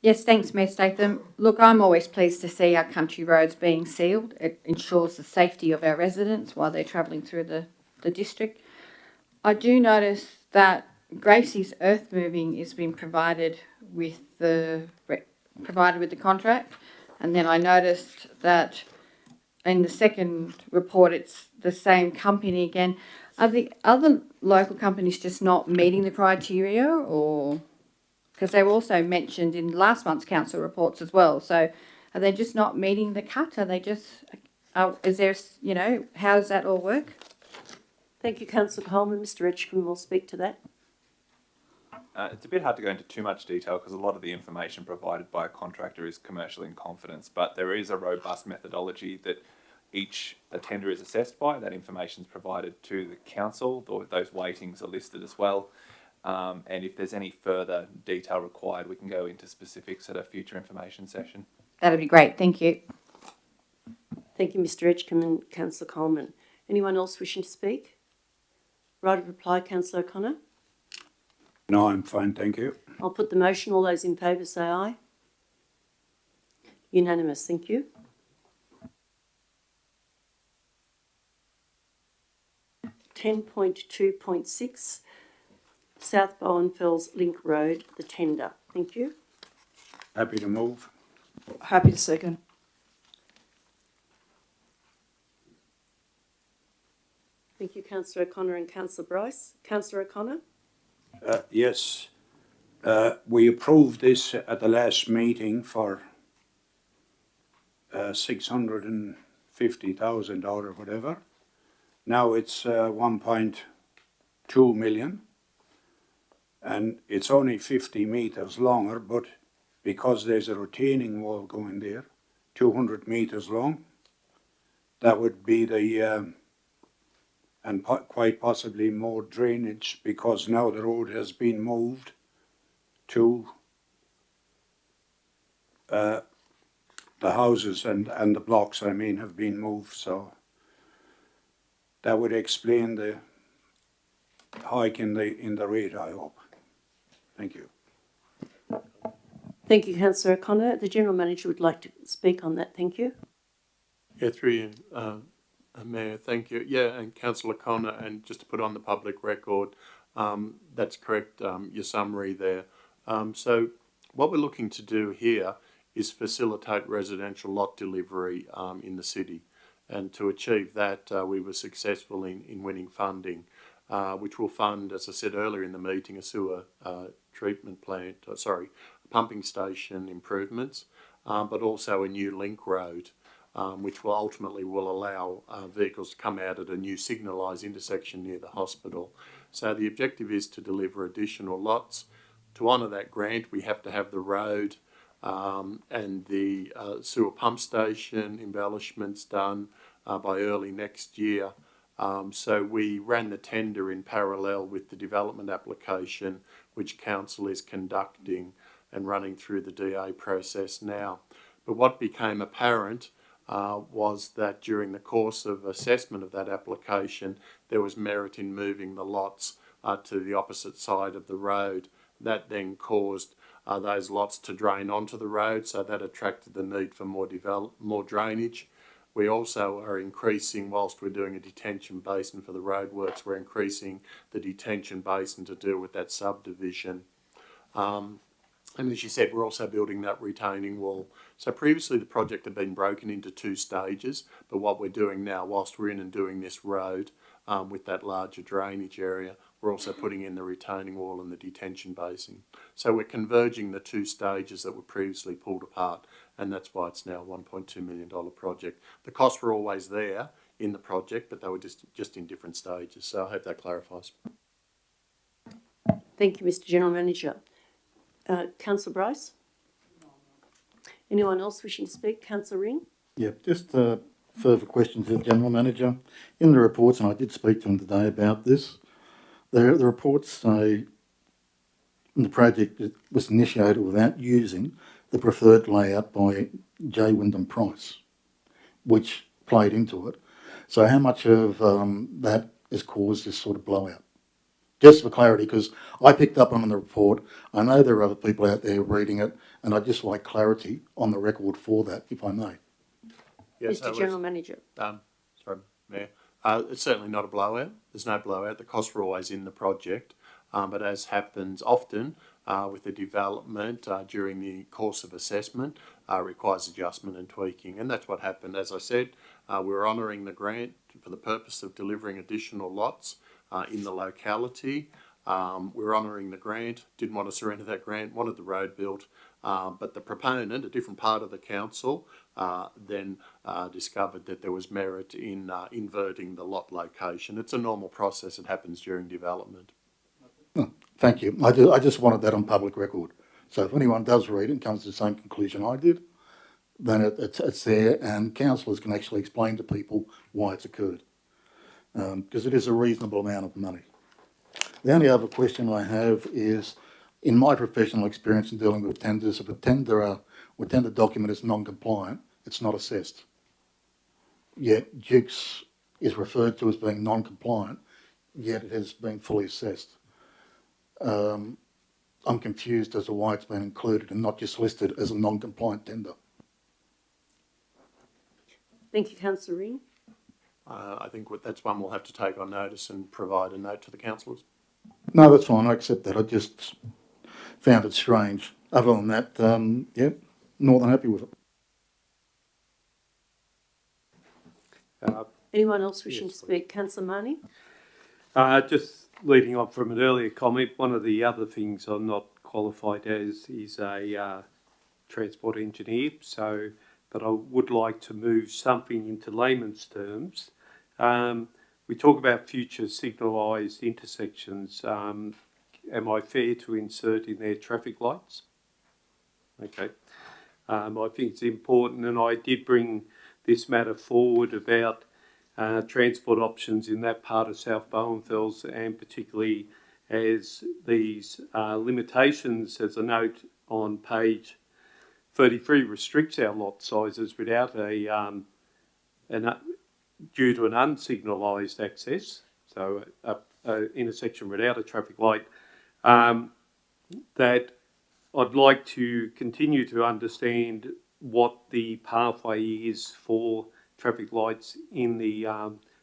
Yes, thanks, Mayor Statham. Look, I'm always pleased to see our country roads being sealed. It ensures the safety of our residents while they're travelling through the district. I do notice that Gracie's earth moving is being provided with the contract, and then I noticed that in the second report it's the same company again. Are the other local companies just not meeting the criteria, or because they were also mentioned in last month's council reports as well? So are they just not meeting the cut? Are they just? Is there, how does that all work? Thank you, Councillor Coleman. Mr Edgecombe will speak to that. It's a bit hard to go into too much detail because a lot of the information provided by a contractor is commercial in confidence, but there is a robust methodology that a tender is assessed by. That information is provided to the council. Those weightings are listed as well. And if there's any further detail required, we can go into specifics at a future information session. That'd be great. Thank you. Thank you, Mr Edgecombe and Councillor Coleman. Anyone else wishing to speak? Right of reply, Councillor O'Connor. No, I'm fine, thank you. I'll put the motion. All those in favour say aye. Unanimous, thank you. (10.2.6) South Bowenfells Link Road, the tender. Thank you. Happy to move. Happy to second. Thank you, Councillor O'Connor and Councillor Bryce. Councillor O'Connor? Yes, we approved this at the last meeting for $650,000 or whatever. Now it's 1.2 million, and it's only 50 metres longer, but because there's a retaining wall going there, 200 metres long, that would be the and quite possibly more drainage, because now the road has been moved to the houses and the blocks, have been moved. So that would explain the hike in the rate, I hope. Thank you. Thank you, Councillor O'Connor. The General Manager would like to speak on that. Thank you. Yeah, through you, Mayor, thank you. Yeah, and Councillor Connor, and just to put on the public record, that's correct, your summary there. So what we're looking to do here is facilitate residential lot delivery in the city. And to achieve that, we were successful in winning funding, which will fund, as I said earlier in the meeting, a sewer treatment plant, pumping station improvements, but also a new link road, which will ultimately allow vehicles to come out at a new signalised intersection near the hospital. So the objective is to deliver additional lots. To honour that grant, we have to have the road and the sewer pump station embellishments done by early next year. So we ran the tender in parallel with the development application, which Council is conducting and running through the DA process now. But what became apparent was that during the course of assessment of that application, there was merit in moving the lots to the opposite side of the road. That then caused those lots to drain onto the road, so that attracted the need for more drainage. We also are increasing, whilst we're doing a detention basin for the roadworks, we're increasing the detention basin to deal with that subdivision. And as you said, we're also building that retaining wall. So previously the project had been broken into 2 stages, but what we're doing now, whilst we're in and doing this road with that larger drainage area, we're also putting in the retaining wall and the detention basin. So we're converging the 2 stages that were previously pulled apart, and that's why it's now a $1.2 million project. The costs were always there in the project, but they were just in different stages. So I hope that clarifies. Thank you, Mr General Manager. Councillor Bryce? Anyone else wishing to speak? Councillor Ring? Yeah, just further questions to the General Manager. In the reports, and I did speak to him today about this, the reports say the project was initiated without using the preferred layout by J. Wyndham Price, which played into it. So how much of that has caused this sort of blowout? Just for clarity, because I picked up on the report. I know there are other people out there reading it, and I'd just like clarity on the record for that, if I may. Yeah, Mr General Manager. Sorry, Mayor. It's certainly not a blowout. There's no blowout. The costs were always in the project. But as happens often with the development during the course of assessment, requires adjustment and tweaking. And that's what happened. As I said, we're honouring the grant for the purpose of delivering additional lots in the locality. We're honouring the grant, didn't want to surrender that grant, wanted the road built. But the proponent, a different part of the council, then discovered that there was merit in inverting the lot location. It's a normal process. It happens during development. Oh, thank you. I just wanted that on public record. So if anyone does read it and comes to the same conclusion I did, then it's there, and councillors can actually explain to people why it's occurred, because it is a reasonable amount of money. The only other question I have is, in my professional experience in dealing with tenders, if a tender document is non-compliant, it's not assessed. Yet Duke's is referred to as being non-compliant, yet it has been fully assessed. I'm confused as to why it's been included and not just listed as a non-compliant tender. Thank you, Councillor Ring. I think that's one we'll have to take on notice and provide a note to the councillors. No, that's fine. I accept that. I just found it strange. Other than that, yeah, more than happy with it. Anyone else wishing Yes, to speak? Councillor Marnie? Just leading on from an earlier comment, one of the other things I'm not qualified as is a transport engineer, but I would like to move something into layman's terms. We talk about future signalised intersections. Am I fair to insert in there traffic lights? Okay. I think it's important, and I did bring this matter forward about transport options in that part of South Bowenfells, and particularly as these limitations, as a note on page 33, restricts our lot sizes without due to an unsignalised access, so an intersection without a traffic light, that I'd like to continue to understand what the pathway is for traffic lights in the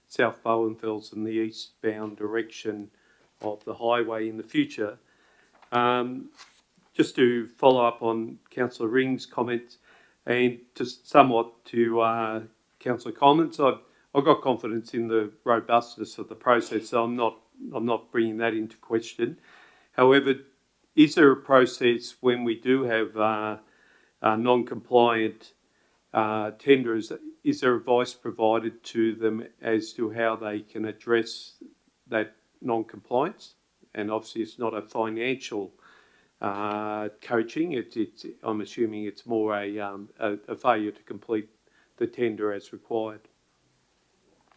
South Bowenfells and the eastbound direction of the highway in the future. Just to follow up on Councillor Ring's comments, and just somewhat to Councillor Coleman's, I've got confidence in the robustness of the process, so I'm not bringing that into question. However, is there a process when we do have non-compliant tenders? Is there advice provided to them as to how they can address that non-compliance? And obviously, it's not a financial coaching. I'm assuming it's more a failure to complete the tender as required.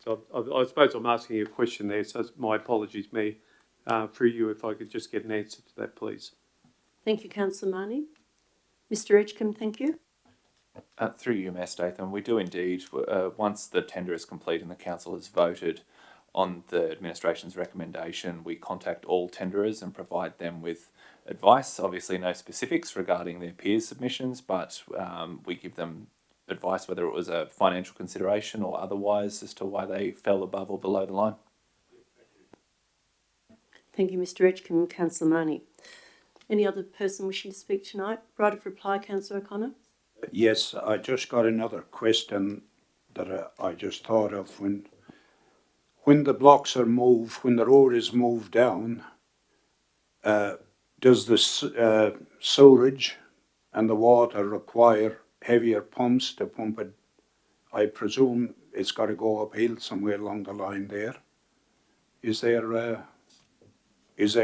So I suppose I'm asking you a question there, so my apologies, Mayor, through you, if I could just get an answer to that, please. Thank you, Councillor Marnie. Mr Edgecombe, thank you. Through you, Mayor Statham, we do indeed, once the tender is complete and the council has voted on the administration's recommendation, we contact all tenderers and provide them with advice. Obviously no specifics regarding their peers' submissions, but we give them advice whether it was a financial consideration or otherwise as to why they fell above or below the line. Thank you, Mr Edgecombe and Councillor Marnie. Any other person wishing to speak tonight? Right of reply, Councillor O'Connor. Yes, I just got another question that I just thought of. When the blocks are moved, when the road is moved down, does the sewerage and the water require heavier pumps to pump it? I presume it's got to go uphill somewhere along the line there. Is there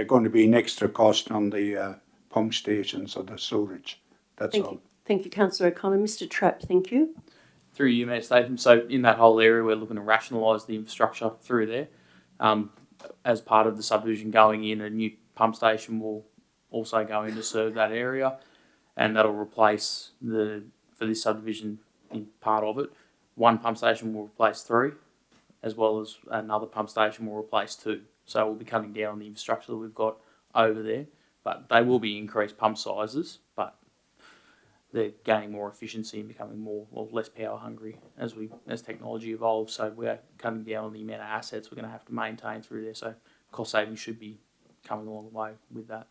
going to be an extra cost on the pump stations or the sewerage? That's Thank all. you. Thank you, Councillor O'Connor. Mr Trapp, thank you. Through you, Mayor Statham. So in that whole area, we're looking to rationalise the infrastructure through there. As part of the subdivision going in, a new pump station will also go in to serve that area, and that'll replace for this subdivision in part of it. One pump station will replace 3, as well as another pump station will replace 2. So we'll be cutting down on the infrastructure that we've got over there, but they will be increased pump sizes, but they're gaining more efficiency and becoming less power hungry as technology evolves. So we're cutting down on the amount of assets we're going to have to maintain through there. So cost savings should be coming along the way with that.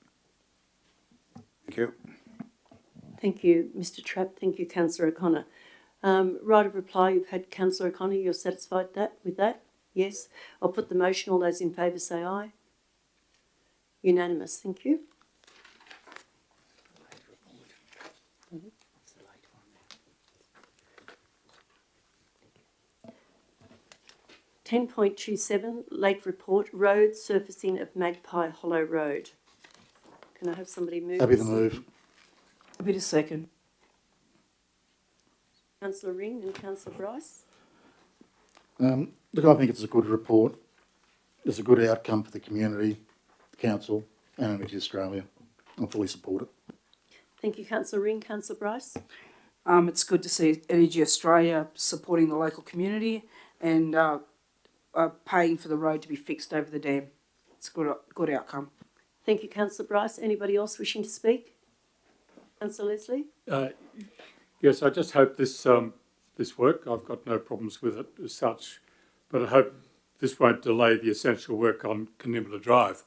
Thank you. Thank you, Mr Trapp. Thank you, Councillor O'Connor. Right of reply, you've had Councillor O'Connor. You're satisfied with that? Yes. I'll put the motion. All those in favour say aye. Unanimous. Thank you. 10.27, late report, road surfacing of Magpie Hollow Road. Can I have somebody move? Happy to move. Happy to second. Councillor Ring and Councillor Bryce. Look, I think it's a good report. It's a good outcome for the community, the council, and Energy Australia. I fully support it. Thank you, Councillor Ring. Councillor Bryce. It's good to see Energy Australia supporting the local community and paying for the road to be fixed over the dam. It's a good outcome. Thank you, Councillor Bryce. Anybody else wishing to speak? Councillor Leslie. Yes, I just hope this work. I've got no problems with it as such, but I hope this won't delay the essential work on Canimbla Drive,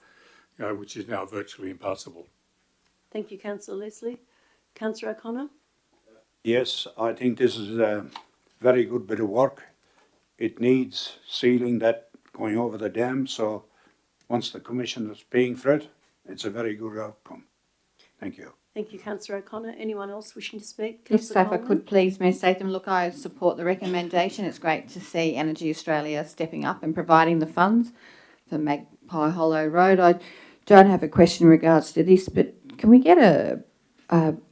which is now virtually impassable. Thank you, Councillor Leslie. Councillor O'Connor. Yes, I think this is a very good bit of work. It needs sealing that going over the dam, so once the Commission is paying for it, it's a very good outcome. Thank you. Thank you, Councillor O'Connor. Anyone else wishing to speak? Yes, so if I Coleman? could please, Mayor Statham, look, I support the recommendation. It's great to see Energy Australia stepping up and providing the funds for Magpie Hollow Road. I don't have a question in regards to this, but can we get a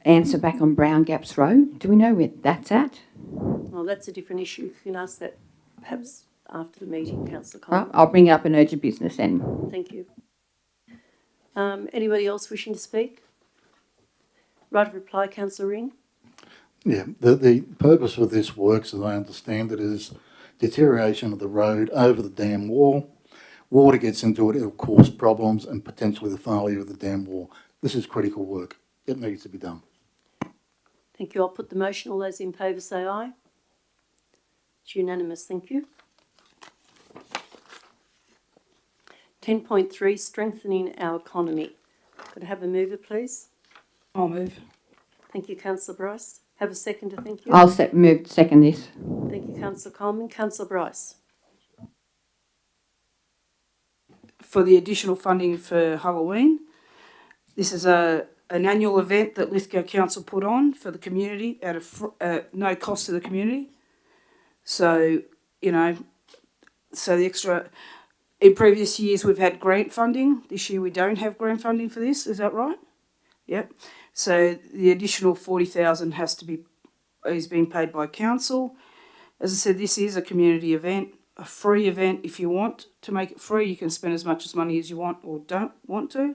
answer back on Brown Gaps Road? Do we know where that's at? Well, that's a different issue. You can ask that perhaps after the meeting, Councillor Coleman. I'll bring it up in urgent business then. Thank you. Anybody else wishing to speak? Right of reply, Councillor Ring. Yeah, the purpose of this works, as I understand it, is deterioration of the road over the dam wall. Water gets into it, it'll cause problems and potentially the failure of the dam wall. This is critical work. It needs to be done. Thank you. I'll put the motion. All those in favour say aye. It's unanimous. Thank you. 10.3, strengthening our economy. Could I have a mover, please? I'll move. Thank you, Councillor Bryce. Have a seconder, thank you. I'll move to second this. Thank you, Councillor Coleman. Councillor Bryce. For the additional funding for Halloween, this is an annual event that Lithgow Council put on for the community at no cost to the community. So, so the extra... In previous years, we've had grant funding. This year, we don't have grant funding for this. Is that right? Yep. So the additional 40,000 is being paid by council. As I said, this is a community event, a free event. If you want to make it free, you can spend as much money as you want or don't want to.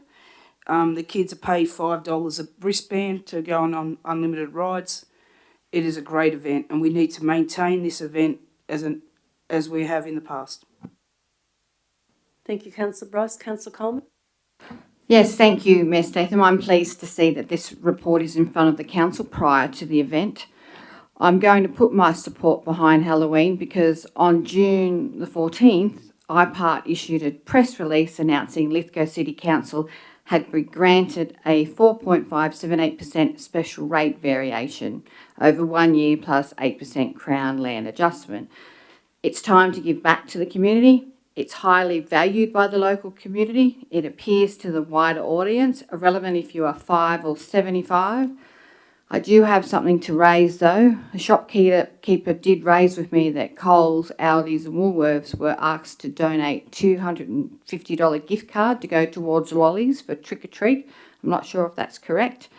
The kids are paid $5 a wristband to go on unlimited rides. It is a great event, and we need to maintain this event as we have in the past. Thank you, Councillor Bryce. Councillor Coleman. Yes, thank you, Mayor Statham. I'm pleased to see that this report is in front of the council prior to the event. I'm going to put my support behind Halloween because on June the 14th, IPART issued a press release announcing Lithgow City Council had been granted a 4.578% special rate variation over 1 year plus 8% Crown land adjustment. It's time to give back to the community. It's highly valued by the local community. It appears to the wider audience, irrelevant if you are 5 or 75. I do have something to raise though. The shopkeeper did raise with me that Coles, Aldi's and Woolworths were asked to donate $250 gift card to go towards lollies for trick or treat. I'm not sure if that's correct.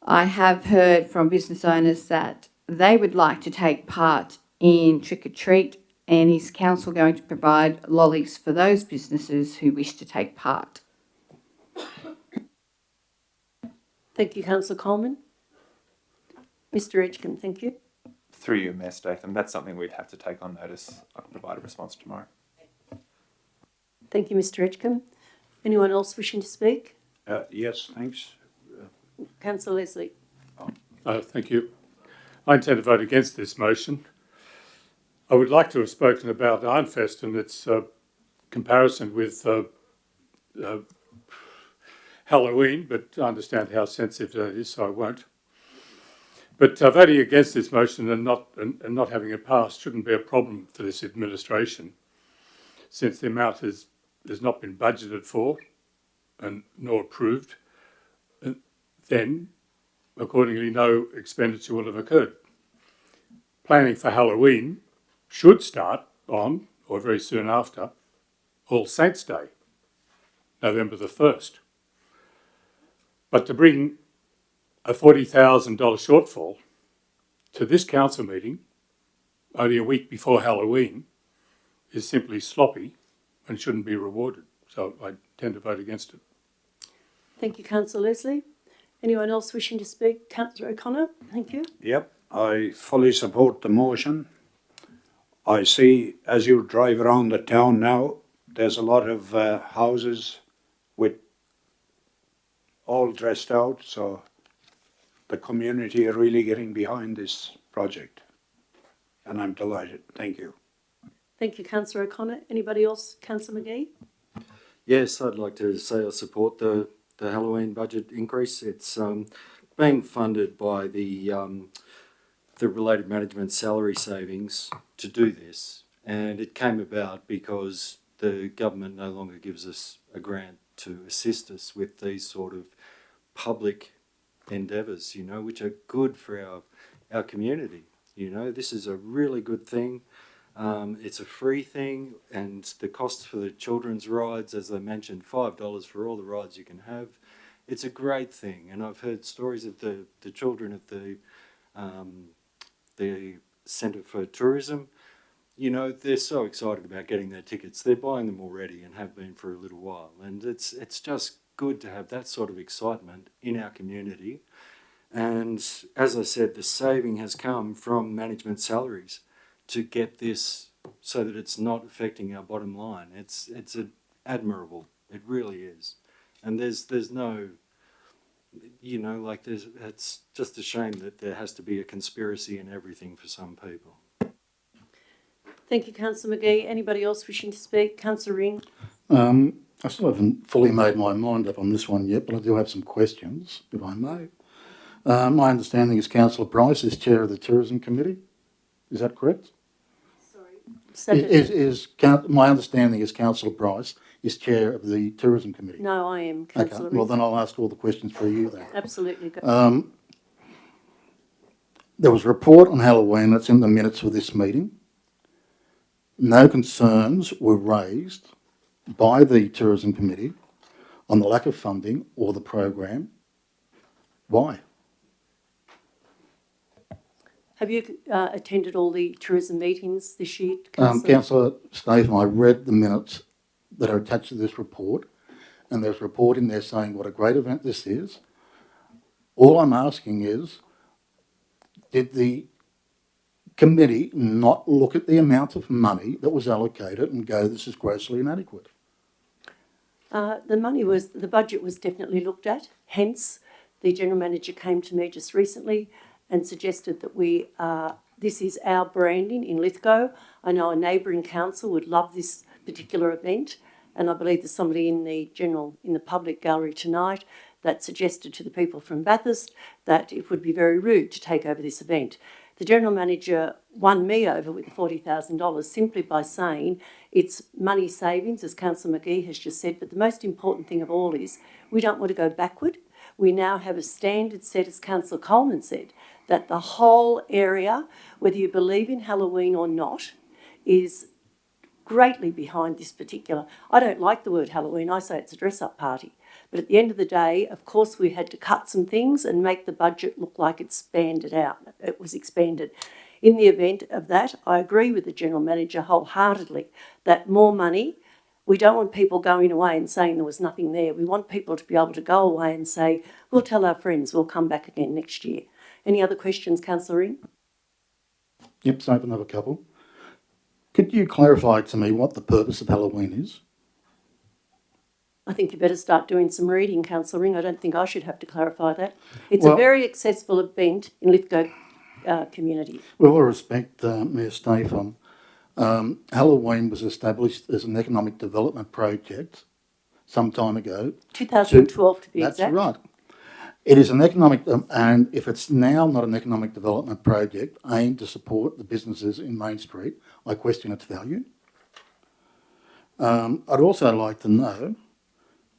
I have heard from business owners that they would like to take part in trick or treat, and is council going to provide lollies for those businesses who wish to take part? Thank you, Councillor Coleman. Mr Edgecombe, thank you. Through you, Mayor Statham, that's something we'd have to take on notice. I can provide a response tomorrow. Thank you, Mr Edgecombe. Anyone else wishing to speak? Yes, thanks. Councillor Leslie. Thank you. I intend to vote against this motion. I would like to have spoken about Ironfest and its comparison with Halloween, but I understand how sensitive that is, so I won't. But voting against this motion and not having it passed shouldn't be a problem for this administration, since the amount has not been budgeted for and nor approved. And then, accordingly, no expenditure will have occurred. Planning for Halloween should start on, or very soon after, All Saints' Day, November the 1st. But to bring a $40,000 shortfall to this council meeting only a week before Halloween is simply sloppy and shouldn't be rewarded. So I tend to vote against it. Thank you, Councillor Leslie. Anyone else wishing to speak? Councillor O'Connor, thank you. Yep, I fully support the motion. I see as you drive around the town now, there's a lot of houses with all dressed out, so the community are really getting behind this project. And I'm delighted. Thank you. Thank you, Councillor O'Connor. Anybody else? Councillor McGee? Yes, I'd like to say I support the Halloween budget increase. It's being funded by the related management salary savings to do this, and it came about because the government no longer gives us a grant to assist us with these sort of public endeavours, you know, which are good for our community. You know, this is a really good thing. It's a free thing, and the costs for the children's rides, as I mentioned, $5 for all the rides you can have. It's a great thing, and I've heard stories of the children at the Centre for Tourism. You know, they're so excited about getting their tickets. They're buying them already and have been for a little while, and it's just good to have that sort of excitement in our community. And as I said, the saving has come from management salaries to get this so that it's not affecting our bottom line. It's admirable. It really is. And there's no, you know, like it's just a shame that there has to be a conspiracy in everything for some people. Thank you, Councillor McGee. Anybody else wishing to speak? Councillor Ring? I still haven't fully made my mind up on this one yet, but I do have some questions, if I may. My understanding is Councillor Bryce is chair of the Tourism Committee. Is that correct? My understanding is Councillor Bryce is chair of the Tourism Committee. No, I am, Councillor Okay, well Ring. then I'll ask all the questions for you then. Absolutely. There was a report on Halloween that's in the minutes for this meeting. No concerns were raised by the Tourism Committee on the lack of funding or the program. Why? Have you attended all the tourism meetings this year, Councillor? Councillor Statham, I read the minutes that are attached to this report, and there's a report in there saying what a great event this is. All I'm asking is, did the committee not look at the amount of money that was allocated and go, this is grossly inadequate? The budget was definitely looked at. Hence, the General Manager came to me just recently and suggested that this is our branding in Lithgow. I know a neighbouring council would love this particular event, and I believe there's somebody in the public gallery tonight that suggested to the people from Bathurst that it would be very rude to take over this event. The General Manager won me over with the $40,000 simply by saying it's money savings, as Councillor McGee has just said, but the most important thing of all is we don't want to go backward. We now have a standard set, as Councillor Coleman said, that the whole area, whether you believe in Halloween or not, is greatly behind this particular. I don't like the word Halloween, I say it's a dress-up party. But at the end of the day, of course, we had to cut some things and make the budget look like it's expanded out. It was expanded. In the event of that, I agree with the General Manager wholeheartedly that more money, we don't want people going away and saying there was nothing there. We want people to be able to go away and say, we'll tell our friends, we'll come back again next year. Any other questions, Councillor Ring? Yep, so I have a couple. Could you clarify to me what the purpose of Halloween is? I think you better start doing some reading, Councillor Ring. I don't think I should have to clarify that. It's Well, a very accessible event in Lithgow community. With all respect, Mayor Statham, Halloween was established as an economic development project some time ago. 2012 to be That's exact. right. It is an economic, and if it's now not an economic development project aimed to support the businesses in Main Street, I question its value. I'd also like to know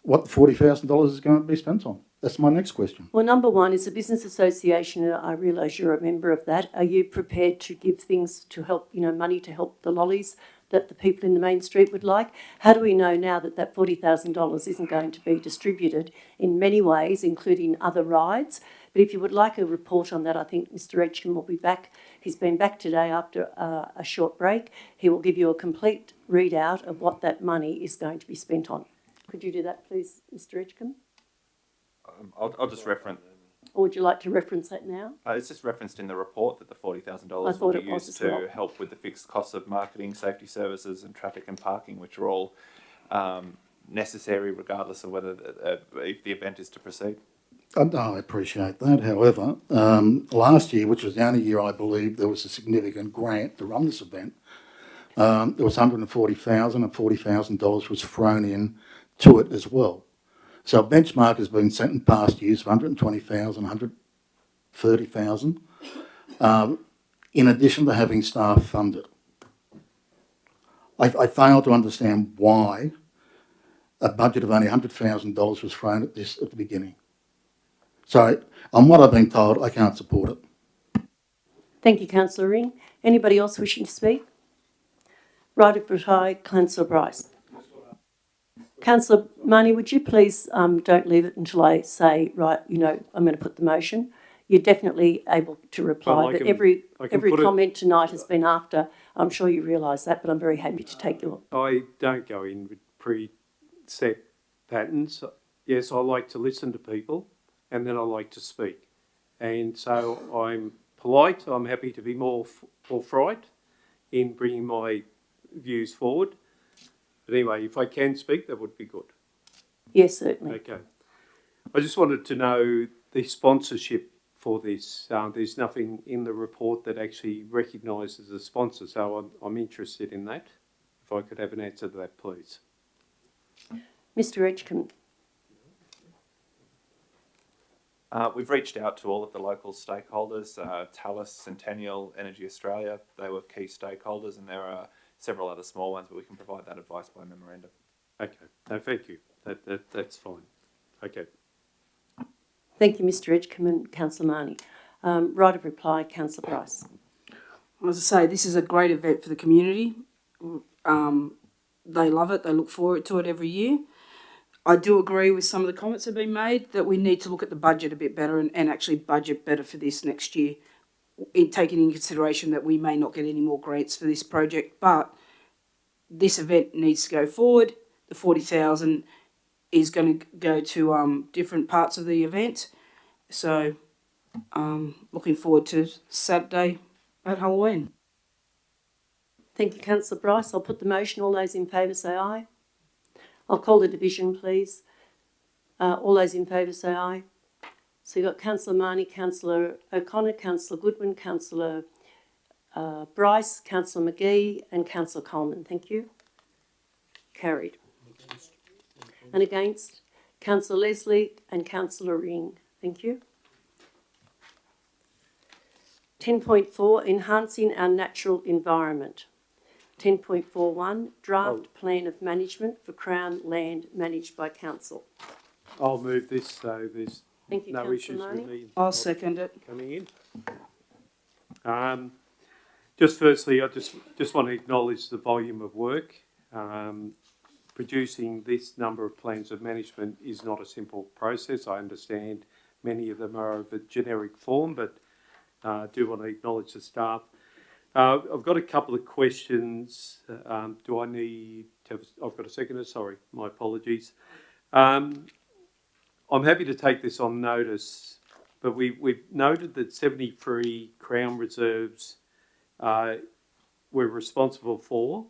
what the $40,000 is going to be spent on. That's my next question. Well, number one is a business association, and I realise you're a member of that. Are you prepared to give things to help, money to help the lollies that the people in the Main Street would like? How do we know now that that $40,000 isn't going to be distributed in many ways, including other rides? But if you would like a report on that, I think Mr Edgecombe will be back. He's been back today after a short break. He will give you a complete readout of what that money is going to be spent on. Could you do that, please, Mr Edgecombe? I'll just reference. Or would you like to reference that now? It's just referenced in the report that the $40,000 thought will be it was used as to well. help with the fixed costs of marketing, safety services, and traffic and parking, which are all necessary regardless of whether if the event is to proceed. I appreciate that. However, last year, which was the only year I believe there was a significant grant to run this event, there was $140,000 and $40,000 was thrown in to it as well. So a benchmark has been set in past years of $120,000, $130,000, in addition to having staff funded. I fail to understand why a budget of only $100,000 was thrown at this at the beginning. So, on what I've been told, I can't support it. Thank you, Councillor Ring. Anybody else wishing to speak? Right of reply, Councillor Bryce. Councillor Marnie, would you please don't leave it until I say, right, I'm going to put the motion. You're definitely able to reply, but every comment tonight has been after. I'm sure you realise that, but I'm very happy to take your... I don't go in with pre-set patterns. Yes, I like to listen to people and then I like to speak. And so I'm polite. I'm happy to be more forthright in bringing my views forward. But anyway, if I can speak, that would be good. Yes, certainly. Okay. I just wanted to know the sponsorship for this. There's nothing in the report that actually recognises a sponsor, so I'm interested in that. If I could have an answer to that, please. Mr Edgecombe. We've reached out to all of the local stakeholders, Talus, Centennial, Energy Australia. They were key stakeholders, and there are several other small ones, but we can provide that advice by memorandum. Okay. No, thank you. That's fine. Okay. Thank you, Mr Edgecombe and Councillor Marnie. Right of reply, Councillor Bryce. As I say, this is a great event for the community. They love it. They look forward to it every year. I do agree with some of the comments that have been made that we need to look at the budget a bit better and actually budget better for this next year, taking into consideration that we may not get any more grants for this project, but this event needs to go forward. The $40,000 is going to go to different parts of the event. So looking forward to Saturday at Halloween. Thank you, Councillor Bryce. I'll put the motion. All those in favour say aye. I'll call the division, please. All those in favour say aye. So you've got Councillor Marnie, Councillor O'Connor, Councillor Goodwin, Councillor Bryce, Councillor McGee and Councillor Coleman. Thank you. Carried. And against? Councillor Leslie and Councillor Ring. Thank you. 10.4, enhancing our natural environment. 10.41, draft plan of management for Crown land managed by council. I'll move this so there's Thank you, no Councillor issues Marnie. with me I'll second it. coming in. Just firstly, I just want to acknowledge the volume of work. Producing this number of plans of management is not a simple process. I understand many of them are of a generic form, but I do want to acknowledge the staff. I've got a couple of questions. Do I need to have, I've got a seconder, sorry, my apologies. I'm happy to take this on notice, but we've noted that 73 Crown reserves we're responsible for,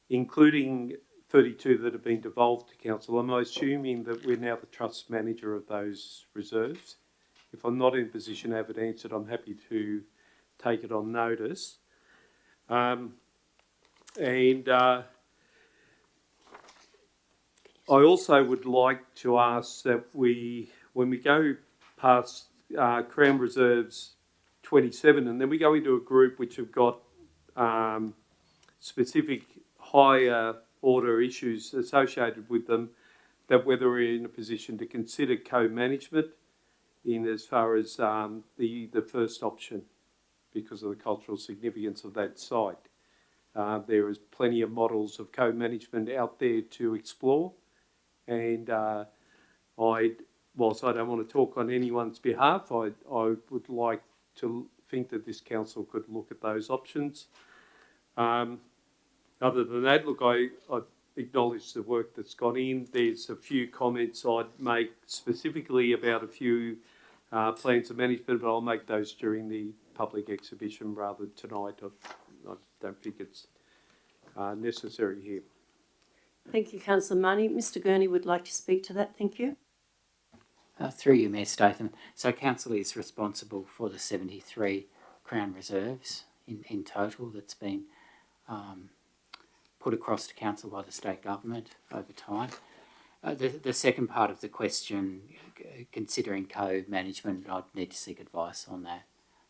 including 32 that have been devolved to council. Am I assuming that we're now the trust manager of those reserves? If I'm not in a position to have it answered, I'm happy to take it on notice. I also would like to ask that when we go past Crown Reserves 27, and then we go into a group which have got specific higher order issues associated with them, that whether we're in a position to consider co-management in as far as the first option, because of the cultural significance of that site. There is plenty of models of co-management out there to explore, and whilst I don't want to talk on anyone's behalf, I would like to think that this council could look at those options. Other than that, look, I acknowledge the work that's gone in. There's a few comments I'd make specifically about a few plans of management, but I'll make those during the public exhibition rather than tonight. I don't think it's necessary here. Thank you, Councillor Marnie. Mr Gurney would like to speak to that. Thank you. Through you, Mayor Statham. So council is responsible for the 73 Crown reserves in total that's been put across to council by the state government over time. The second part of the question, considering co-management, I'd need to seek advice on that.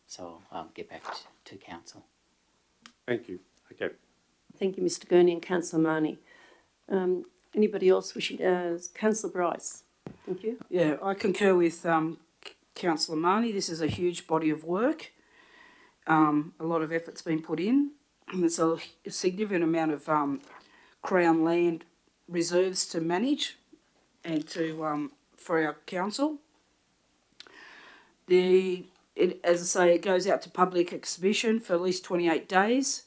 So I'll get back to council. Thank you. Okay. Thank you, Mr Gurney and Councillor Marnie. Anybody else wishing? Councillor Bryce. Thank you. Yeah, I concur with Councillor Marnie. This is a huge body of work. A lot of effort's been put in. There's a significant amount of Crown land reserves to manage and to for our council. As I say, it goes out to public exhibition for at least 28 days.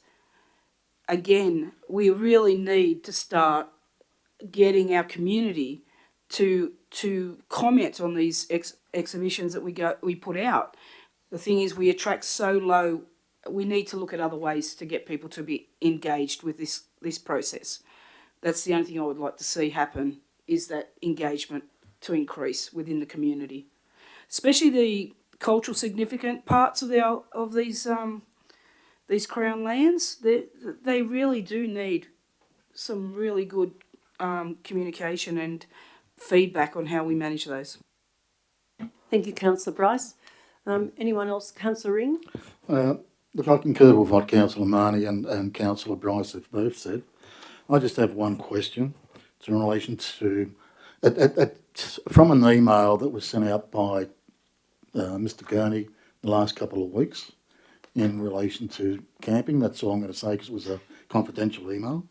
Again, we really need to start getting our community to comment on these exhibitions that we put out. The thing is, we attract so low. We need to look at other ways to get people to be engaged with this process. That's the only thing I would like to see happen, is that engagement to increase within the community, especially the cultural significant parts of these Crown lands. They really do need some really good communication and feedback on how we manage those. Thank you, Councillor Bryce. Anyone else? Councillor Ring? Look, I concur with what Councillor Marnie and Councillor Bryce have both said. I just have one question. It's in relation to, from an email that was sent out by Mr Gurney the last couple of weeks in relation to camping. That's all I'm going to say because it was a confidential email.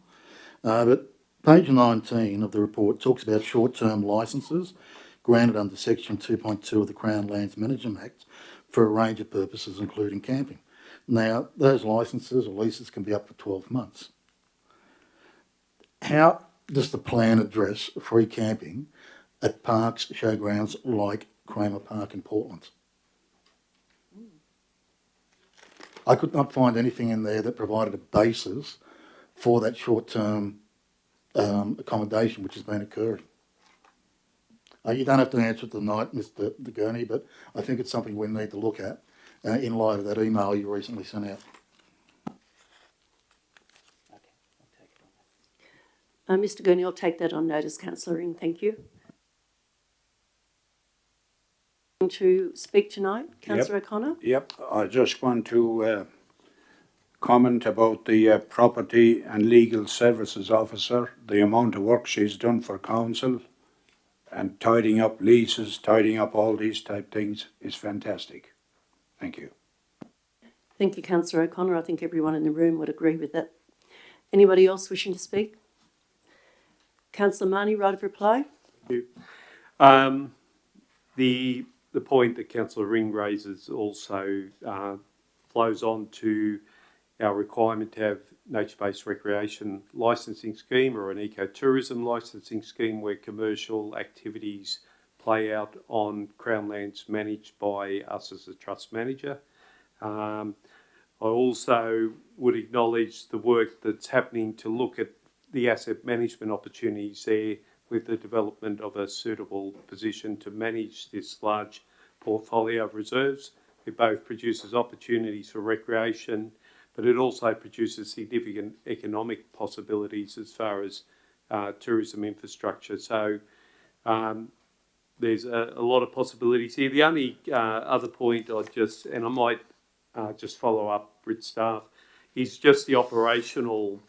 But page 19 of the report talks about short-term licences granted under section 2.2 of the Crown Lands Management Act for a range of purposes, including camping. Now, those licences or leases can be up for 12 months. How does the plan address free camping at parks, showgrounds like Kramer Park in Portland? I could not find anything in there that provided a basis for that short-term accommodation which has been occurring. You don't have to answer it tonight, Mr Gurney, but I think it's something we need to look at in light of that email you recently sent out. Mr Gurney, I'll take that on notice, Councillor Ring, thank you. To speak tonight, Councillor O'Connor? Yep, I just want to comment about the Property and Legal Services Officer, the amount of work she's done for council and tidying up leases, tidying up all these type things is fantastic. Thank you. Thank you, Councillor O'Connor. I think everyone in the room would agree with that. Anybody else wishing to speak? Councillor Marnie, right of reply? Thank you. The point that Councillor Ring raises also flows on to our requirement to have nature-based recreation licensing scheme or an ecotourism licensing scheme where commercial activities play out on Crown lands managed by us as a trust manager. I also would acknowledge the work that's happening to look at the asset management opportunities there with the development of a suitable position to manage this large portfolio of reserves. It both produces opportunities for recreation, but it also produces significant economic possibilities as far as tourism infrastructure. So there's a lot of possibilities here. The only other point I might just follow up with staff, is just the operational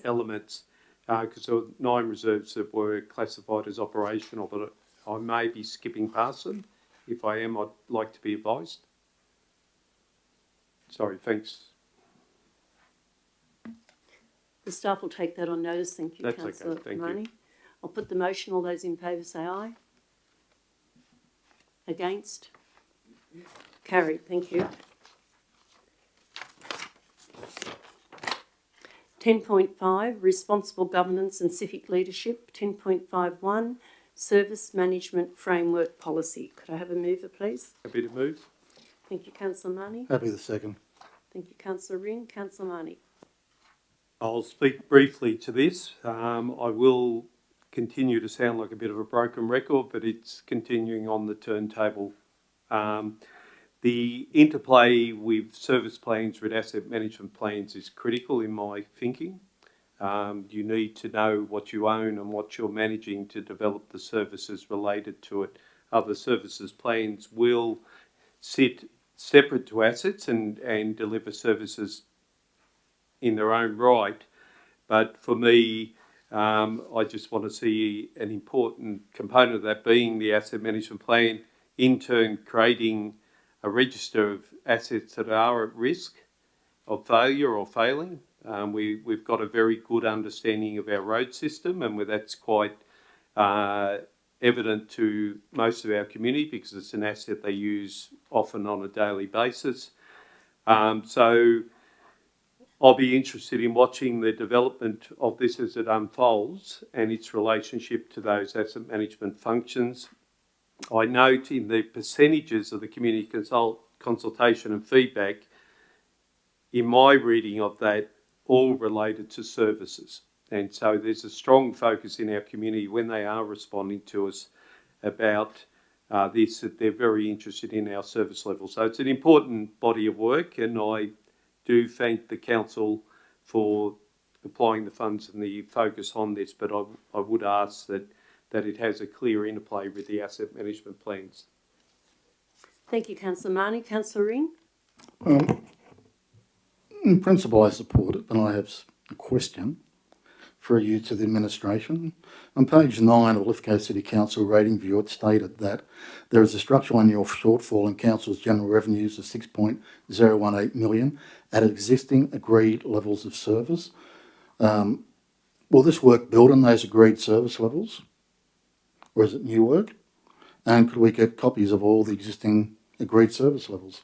elements, because there were 9 reserves that were classified as operational, but I may be skipping past them. If I am, I'd like to be advised. Sorry, thanks. The staff will take that on notice. Thank you, That's Councillor okay, thank Marnie. you. I'll put the motion. All those in favour say aye. Against? Carried. Thank you. 10.5, Responsible Governance and Civic Leadership. 10.51, Service Management Framework Policy. Could I have a mover, please? Happy to move. Thank you, Councillor Marnie. Happy to second. Thank you, Councillor Ring. Councillor Marnie. I'll speak briefly to this. I will continue to sound like a bit of a broken record, but it's continuing on the turntable. The interplay with service plans with asset management plans is critical in my thinking. You need to know what you own and what you're managing to develop the services related to it. Other services plans will sit separate to assets and deliver services in their own right. But for me, I just want to see an important component of that being the asset management plan, in turn creating a register of assets that are at risk of failure or failing. We've got a very good understanding of our road system, and that's quite evident to most of our community because it's an asset they use often on a daily basis. So I'll be interested in watching the development of this as it unfolds and its relationship to those asset management functions. I note in the percentages of the community consultation and feedback, in my reading of that, all related to services. And so there's a strong focus in our community when they are responding to us about this, that they're very interested in our service level. So it's an important body of work, and I do thank the council for applying the funds and the focus on this, but I would ask that it has a clear interplay with the asset management plans. Thank you, Councillor Marnie. Councillor Ring? In principle, I support it, but I have a question for you to the administration. On page 9 of Lithgow City Council rating view, it stated that there is a structural annual shortfall in council's general revenues of 6.018 million at existing agreed levels of service. Will this work build on those agreed service levels, or is it new work? And could we get copies of all the existing agreed service levels?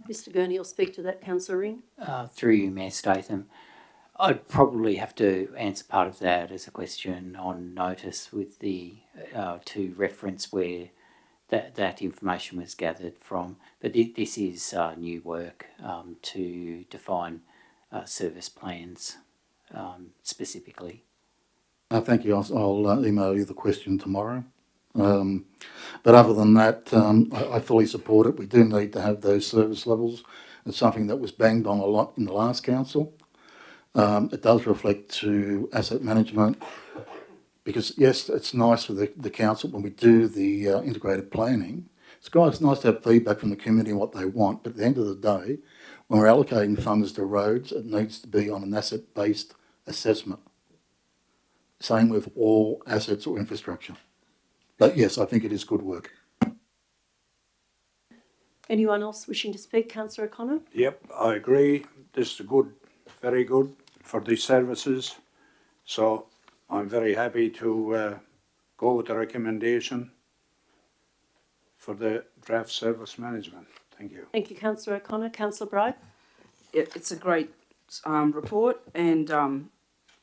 Mr Gurney will speak to that. Councillor Ring? Through you, Mayor Statham. I'd probably have to answer part of that as a question on notice with the to reference where that information was gathered from. But this is new work to define service plans specifically. Thank you. I'll email you the question tomorrow. But other than that, I fully support it. We do need to have those service levels. It's something that was banged on a lot in the last council. It does reflect to asset management because, yes, it's nice for the council when we do the integrated planning. It's nice to have feedback from the community and what they want, but at the end of the day, when we're allocating funds to roads, it needs to be on an asset-based assessment. Same with all assets or infrastructure. But yes, I think it is good work. Anyone else wishing to speak? Councillor O'Connor? Yep, I agree. This is good, very good for these services. So I'm very happy to go with the recommendation for the draft service management. Thank you. Thank you, Councillor O'Connor. Councillor Bright? It's a great report, and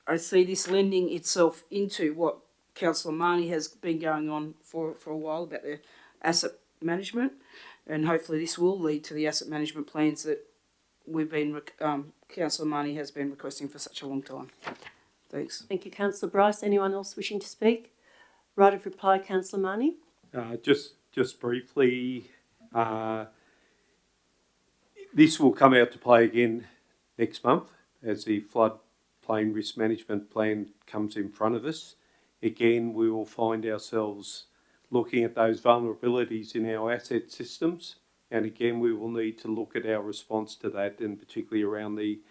I see this lending itself into what Councillor Marnie has been going on for a while about the asset management, and hopefully this will lead to the asset management plans that Councillor Marnie has been requesting for such a long time. Thanks. Thank you, Councillor Bryce. Anyone else wishing to speak? Right of reply, Councillor Marnie? Just briefly, this will come out to play again next month as the floodplain risk management plan comes in front of us. Again, we will find ourselves looking at those vulnerabilities in our asset systems, and again, we will need to look at our response to that, and particularly around the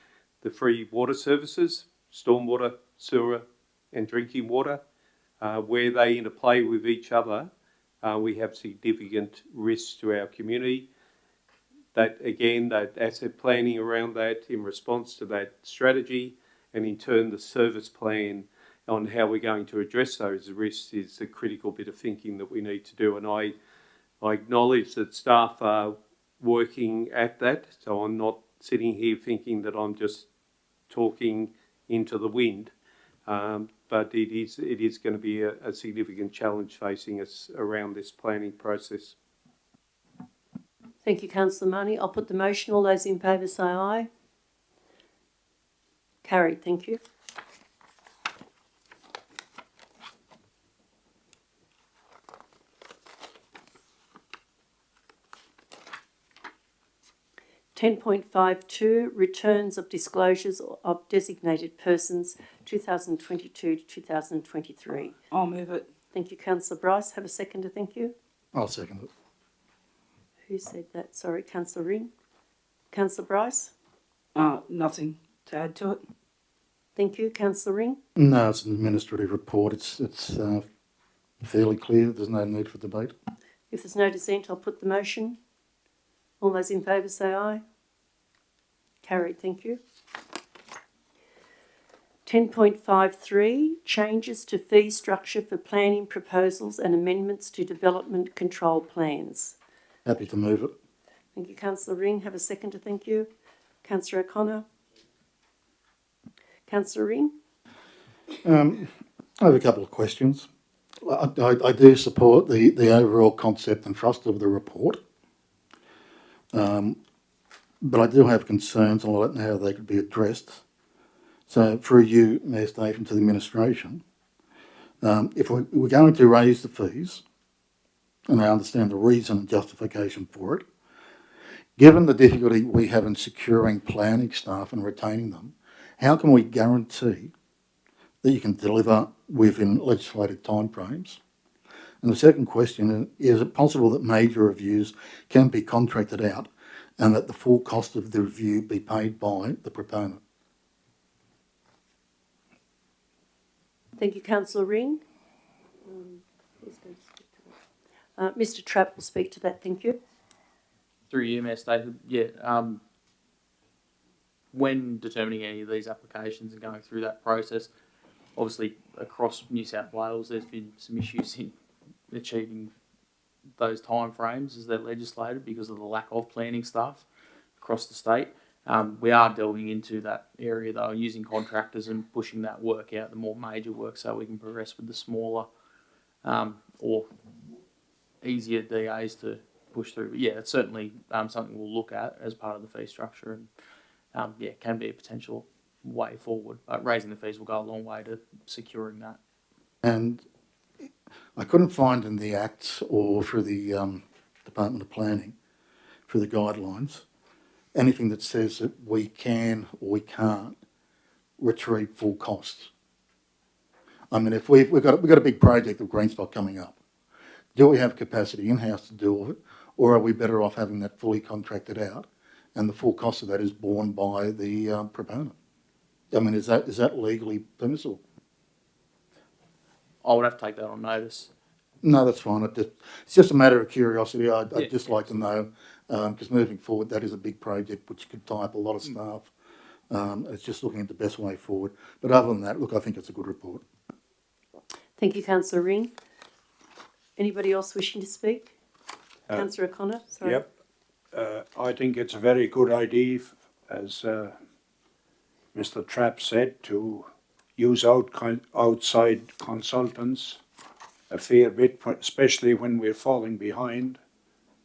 free water services, stormwater, sewer, and drinking water, where they interplay with each other. We have significant risks to our community. That asset planning around that in response to that strategy, and in turn the service plan on how we're going to address those risks is a critical bit of thinking that we need to do. And I acknowledge that staff are working at that, so I'm not sitting here thinking that I'm just talking into the wind. But it is going to be a significant challenge facing us around this planning process. Thank you, Councillor Marnie. I'll put the motion. All those in favour say aye. Carried. Thank you. (10.52) Returns of disclosures of designated persons 2022 to 2023. I'll move it. Thank you, Councillor Bryce. Have a seconder, thank you. I'll second it. Who said that? Sorry, Councillor Ring. Councillor Bryce? Nothing to add to it. Thank you. Councillor Ring? No, it's an administrative report. It's fairly clear. There's no need for debate. If there's no dissent, I'll put the motion. All those in favour say aye. Carried. Thank you. 10.53 Changes to fee structure for planning proposals and amendments to development control plans. Happy to move it. Thank you, Councillor Ring. Have a seconder, thank you. Councillor O'Connor? Councillor Ring? I have a couple of questions. I do support the overall concept and thrust of the report, but I do have concerns on how they could be addressed. So through you, Mayor Statham, to the administration, if we're going to raise the fees, and I understand the reason and justification for it, given the difficulty we have in securing planning staff and retaining them, how can we guarantee that you can deliver within legislated timeframes? And the second question is it possible that major reviews can be contracted out and that the full cost of the review be paid by the proponent? Thank you, Councillor Ring. Mr Trapp will speak to that, thank you. Through you, Mayor Statham, when determining any of these applications and going through that process, obviously across New South Wales there's been some issues in achieving those timeframes as they're legislated because of the lack of planning staff across the state. We are delving into that area though, using contractors and pushing that work out, the more major work, so we can progress with the smaller or easier DAs to push through. But yeah, it's certainly something we'll look at as part of the fee structure, and can be a potential way forward. But raising the fees will go a long way to securing that. And I couldn't find in the Acts or through the Department of Planning, through the guidelines, anything that says that we can or we can't retrieve full costs. I mean, if we've got a big project of green spot coming up, do we have capacity in-house to deal with it, or are we better off having that fully contracted out, and the full cost of that is borne by the proponent? I mean, is that legally permissible? I would have to take that on notice. No, that's fine. It's just a matter of curiosity. I'd Yeah, just like to know, because moving forward, that is a big project which could tie up a lot of staff. It's just looking at the best way forward. But other than that, look, I think it's a good report. Thank you, Councillor Ring. Anybody else wishing to speak? Uh, Councillor O'Connor, sorry. Yep. I think it's a very good idea, as Mr. Trapp said, to use outside consultants a fair bit, especially when we're falling behind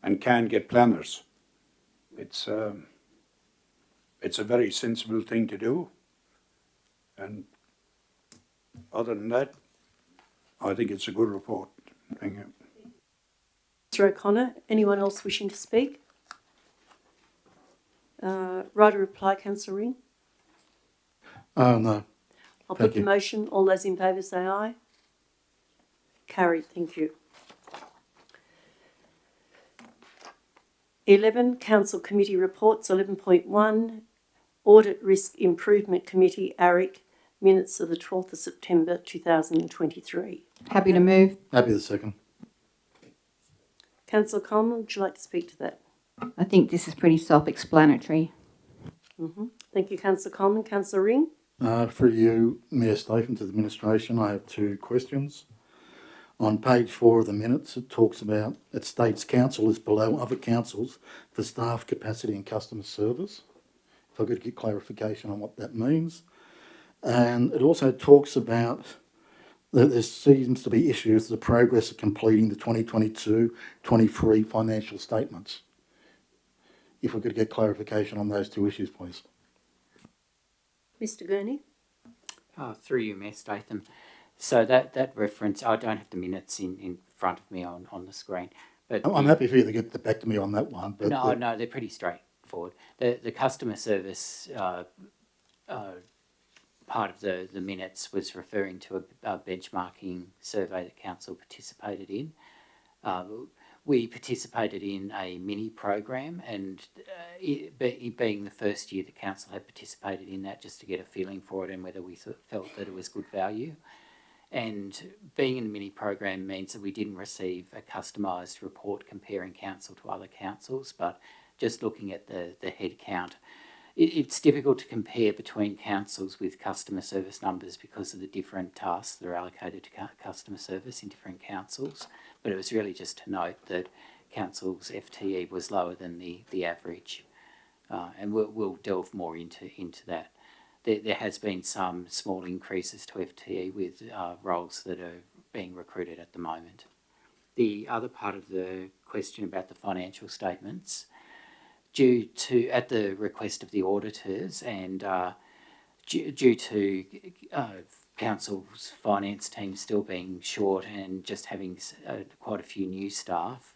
and can't get planners. It's a very sensible thing to do. And other than that, I think it's a good report. Thank you. Councillor O'Connor, anyone else wishing to speak? Right a reply, Councillor Ring. No. I'll Thank put the you. motion. All those in favour say aye. Carried. Thank you. 11, Council Committee Reports. 11.1, Audit Risk Improvement Committee, ARIC, minutes of the 12th of September 2023. Happy to move. Happy the second. Councillor Coleman, would you like to speak to that? I think this is pretty self-explanatory. Thank you, Councillor Coleman. Councillor Ring. For you, Mayor Statham, to the administration, I have two questions. On page 4 of the minutes, it states council is below other councils for staff capacity and customer service. If I could get clarification on what that means. And it also talks about that there seems to be issues with the progress of completing the 2022-23 financial statements. If we could get clarification on those two issues, please. Mr Gurney. Through you, Mayor Statham. So that reference, I don't have the minutes in front of me on the screen. But I'm happy for you to get back to me on that one. But no, they're pretty straightforward. The customer service part of the minutes was referring to a benchmarking survey that council participated in. We participated in a mini program, and it being the first year that council had participated in that, just to get a feeling for it and whether we felt that it was good value. And being in a mini program means that we didn't receive a customised report comparing council to other councils, but just looking at the head count. It's difficult to compare between councils with customer service numbers because of the different tasks that are allocated to customer service in different councils. But it was really just to note that council's FTE was lower than the average. And we'll delve more into that. There has been some small increases to FTE with roles that are being recruited at the moment. The other part of the question about the financial statements, due to, at the request of the auditors and due to council's finance team still being short and just having quite a few new staff,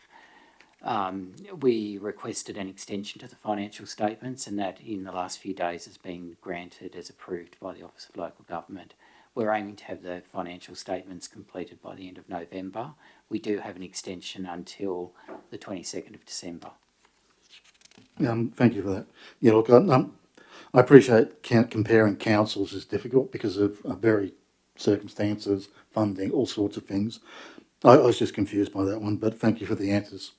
we requested an extension to the financial statements, and that in the last few days has been granted as approved by the Office of Local Government. We're aiming to have the financial statements completed by the end of November. We do have an extension until the 22nd of December. Thank you for that. Yeah, look, I appreciate comparing councils is difficult because of very circumstances, funding, all sorts of things. I was just confused by that one, but thank you for the answers.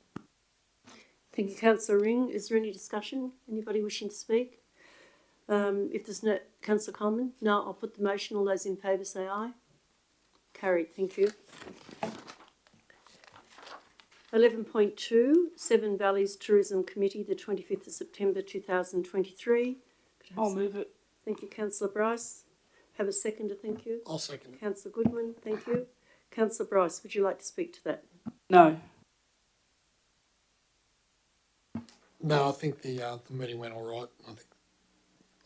Thank you, Councillor Ring. Is there any discussion? Anybody wishing to speak? If there's no, Councillor Coleman? No, I'll put the motion. All those in favour say aye. Carried. Thank you. 11.2, Seven Valleys Tourism Committee, the 25th of September 2023. I'll move it. Thank you, Councillor Bryce. Have a seconder, thank you. I'll second it. Councillor Goodwin, thank you. Councillor Bryce, would you like to speak to that? No. No, I think the meeting went all right. I think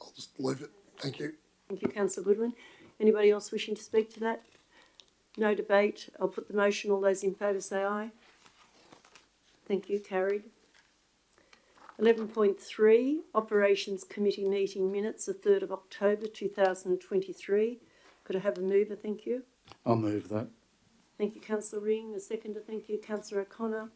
I'll just leave it. Thank you. Thank you, Councillor Goodwin. Anybody else wishing to speak to that? No debate. I'll put the motion. All those in favour say aye. Thank you. Carried. 11.3, Operations Committee meeting minutes of 3rd of October 2023. Could I have a mover? Thank you. I'll move that. Thank you, Councillor Ring. A seconder, thank you, Councillor O'Connor.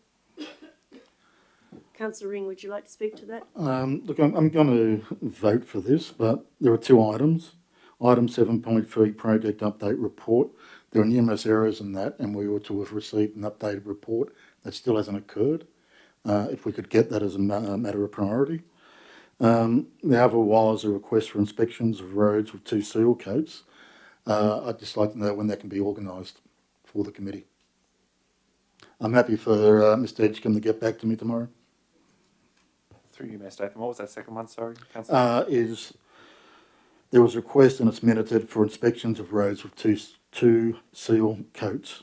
Councillor Ring, would you like to speak to that? Look, I'm going to vote for this, but there are two items. Item 7.3, project update report. There are numerous errors in that, and we ought to have received an updated report. That still hasn't occurred. If we could get that as a matter of priority. The other was a request for inspections of roads with 2 seal coats. I'd just like to know when that can be organised for the committee. I'm happy for Mr Edgecombe to get back to me tomorrow. Through you, Mayor Statham. What was that second one? Sorry, Councillor. There was a request, and it's minuted, for inspections of roads with two seal coats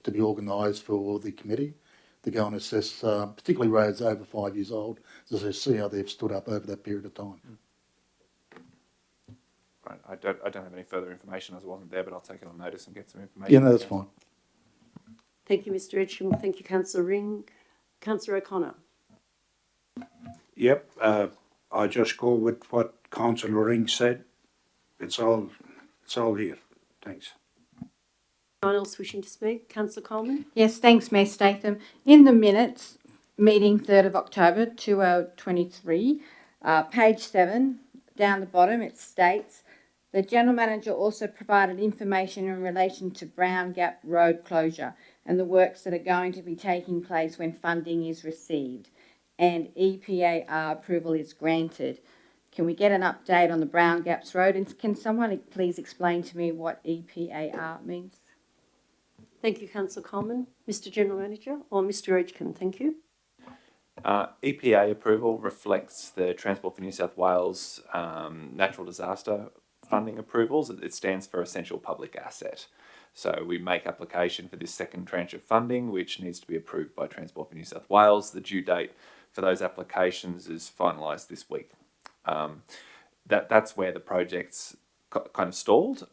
to be organised for the committee to go and assess, particularly roads over 5 years old, to see how they've stood up over that period of time. Right, I don't have any further information as I wasn't there, but I'll take it on notice and get some information. Yeah, no, that's fine. Thank you, Mr Edgecombe. Thank you, Councillor Ring. Councillor O'Connor. Yep, I just go with what Councillor Ring said. It's all here. Thanks. Anyone else wishing to speak? Councillor Coleman. Yes, thanks, Mayor Statham. In the minutes, meeting 3rd of October 2023, page 7, down the bottom, it states, the General Manager also provided information in relation to Brown Gap Road closure and the works that are going to be taking place when funding is received and EPAR approval is granted. Can we get an update on the Brown Gaps Road? And can someone please explain to me what EPAR means? Thank you, Councillor Coleman. Mr General Manager, or Mr Edgecombe, thank you. EPA approval reflects the Transport for New South Wales natural disaster funding approvals. It stands for Essential Public Asset. So we make application for this second tranche of funding, which needs to be approved by Transport for New South Wales. The due date for those applications is finalised this week. That's where the project's kind of stalled.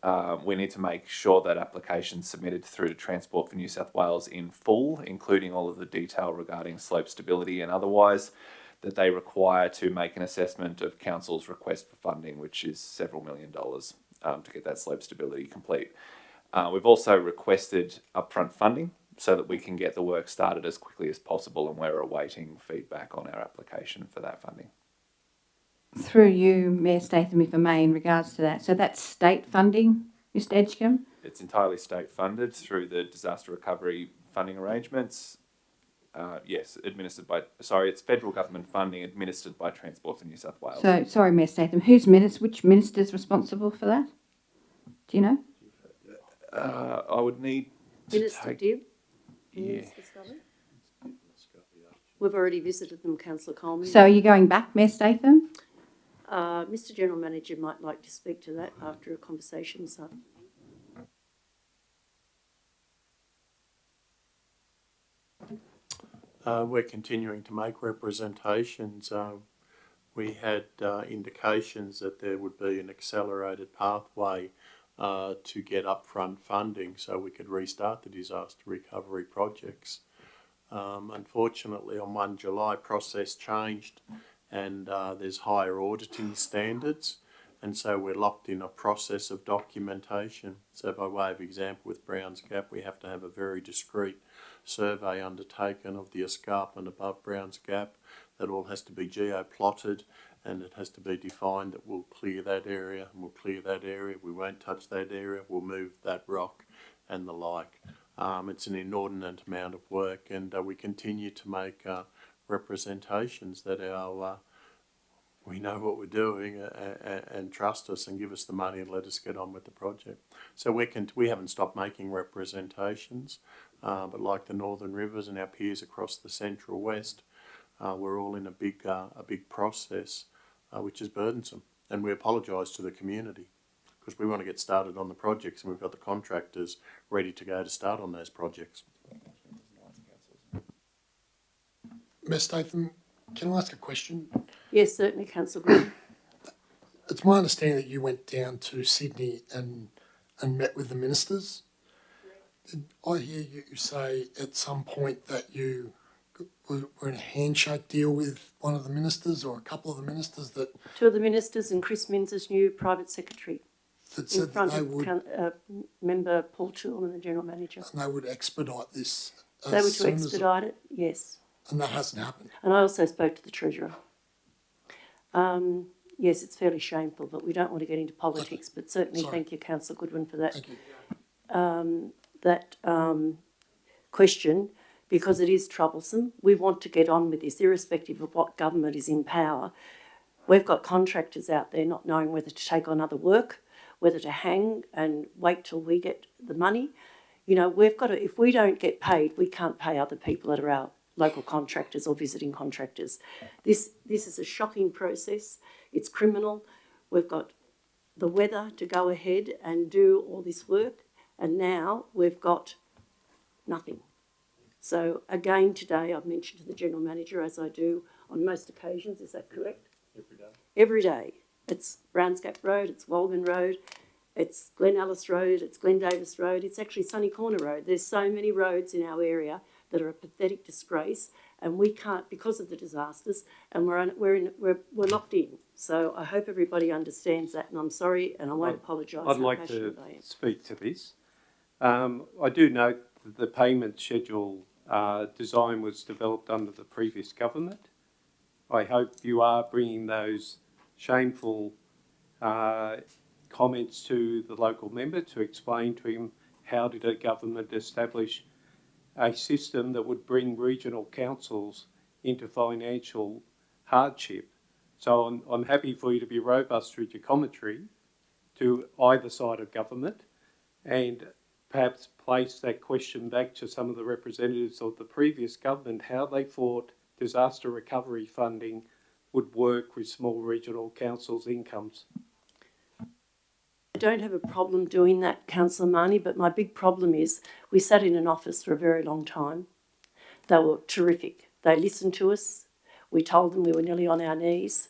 We need to make sure that applications submitted through to Transport for New South Wales in full, including all of the detail regarding slope stability and otherwise, that they require to make an assessment of Council's request for funding, which is several $1 million to get that slope stability complete. We've also requested upfront funding so that we can get the work started as quickly as possible, and we're awaiting feedback on our application for that funding. Through you, Mayor Statham, if I may, in regards to that. So that's state funding, Mr Edgecombe? It's entirely state funded through the disaster recovery funding arrangements. Yes, it's federal government funding administered by Transport for New South Wales. So, sorry, Mayor Statham, which minister's responsible for that? Do you know? I would need to Minister Dibb. Yeah. Minister Scully. We've already visited them, Councillor Coleman. So are you going back, Mayor Statham? Mr General Manager might like to speak to that after a conversation. So. We're continuing to make representations. We had indications that there would be an accelerated pathway to get upfront funding so we could restart the disaster recovery projects. Unfortunately, on 1 July, process changed and there's higher auditing standards, and so we're locked in a process of documentation. So by way of example, with Browns Gap, we have to have a very discreet survey undertaken of the escarpment above Browns Gap. That all has to be geo-plotted, and it has to be defined that we'll clear that area and we'll clear that area, we won't touch that area, we'll move that rock and the like. It's an inordinate amount of work, and we continue to make representations that we know what we're doing and trust us and give us the money and let us get on with the project. So we haven't stopped making representations, but like the Northern Rivers and our peers across the Central West, we're all in a big process, which is burdensome. And we apologise to the community because we want to get started on the projects, and we've got the contractors ready to go to start on those projects. Mr Statham, can I ask a question? Yes, certainly, Councillor Green. It's my understanding that you went down to Sydney and met with the ministers. Did I hear you say at some point that you we're in a handshake deal with one of the ministers or a couple of the ministers that 2 of the ministers and Chris Minns' new private secretary in said that front they of would Member Paul Toole and the General Manager. and they would expedite this They were as to soon as expedite it, yes. and that hasn't happened. And I also spoke to the Treasurer. Yes, it's fairly shameful, but we don't want to get into politics, but certainly Sorry. thank you, Councillor Goodwin, for that. Thank you. That question, because it is troublesome. We want to get on with this, irrespective of what government is in power. We've got contractors out there not knowing whether to take on other work, whether to hang and wait till we get the money. You know, we've got to, if we don't get paid, we can't pay other people that are our local contractors or visiting contractors. This is a shocking process. It's criminal. We've got the weather to go ahead and do all this work, and now we've got nothing. So again today I've mentioned to the General Manager, as I do on most occasions, is that correct? Every day. Every day. It's Brownsgap Road, it's Walgan Road, it's Glen Ellis Road, it's Glen Davis Road, it's actually Sunny Corner Road. There's so many roads in our area that are a pathetic disgrace, and we can't, because of the disasters, and we're locked in. So I hope everybody understands that, and I'm sorry, and I won't apologise. I'd like to speak to this. I do note that the payment schedule design was developed under the previous government. I hope you are bringing those shameful comments to the local member to explain to him how did a government establish a system that would bring regional councils into financial hardship. So I'm happy for you to be robust with your commentary to either side of government and perhaps place that question back to some of the representatives of the previous government, how they thought disaster recovery funding would work with small regional councils' incomes. I don't have a problem doing that, Councillor Marnie, but my big problem is we sat in an office for a very long time. They were terrific. They listened to us. We told them we were nearly on our knees.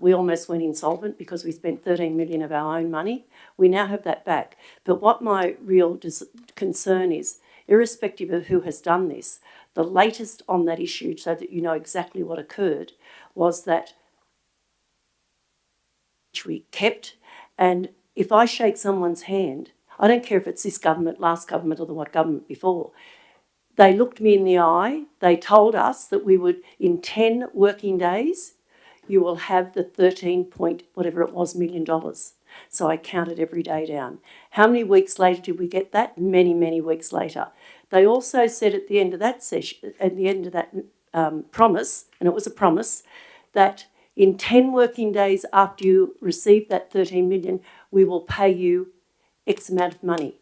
We almost went insolvent because we spent 13 million of our own money. We now have that back. But what my real concern is, irrespective of who has done this, the latest on that issue, so that you know exactly what occurred, was that which we kept. And if I shake someone's hand, I don't care if it's this government, last government, or the what government before, they looked me in the eye. They told us that we would, in 10 working days, you will have the 13 point whatever it was $million. So I counted every day down. How many weeks later did we get that? Many, many weeks later. They also said at the end of that session, at the end of that promise, and it was a promise, that in 10 working days after you receive that 13 million, we will pay you X amount of money.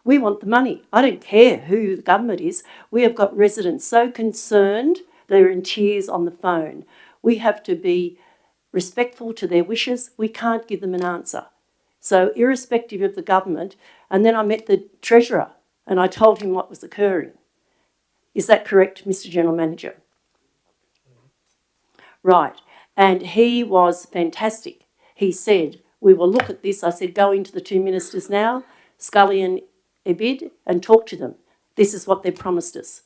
We want the money. I don't care who the government is. We have got residents so concerned, they're in tears on the phone. We have to be respectful to their wishes. We can't give them an answer. So irrespective of the government, and then I met the Treasurer and I told him what was occurring. Is that correct, Mr. General Manager? Right. And he was fantastic. He said, we will look at this. I said, go into the 2 ministers now, Scully and Ebid, and talk to them. This is what they promised us.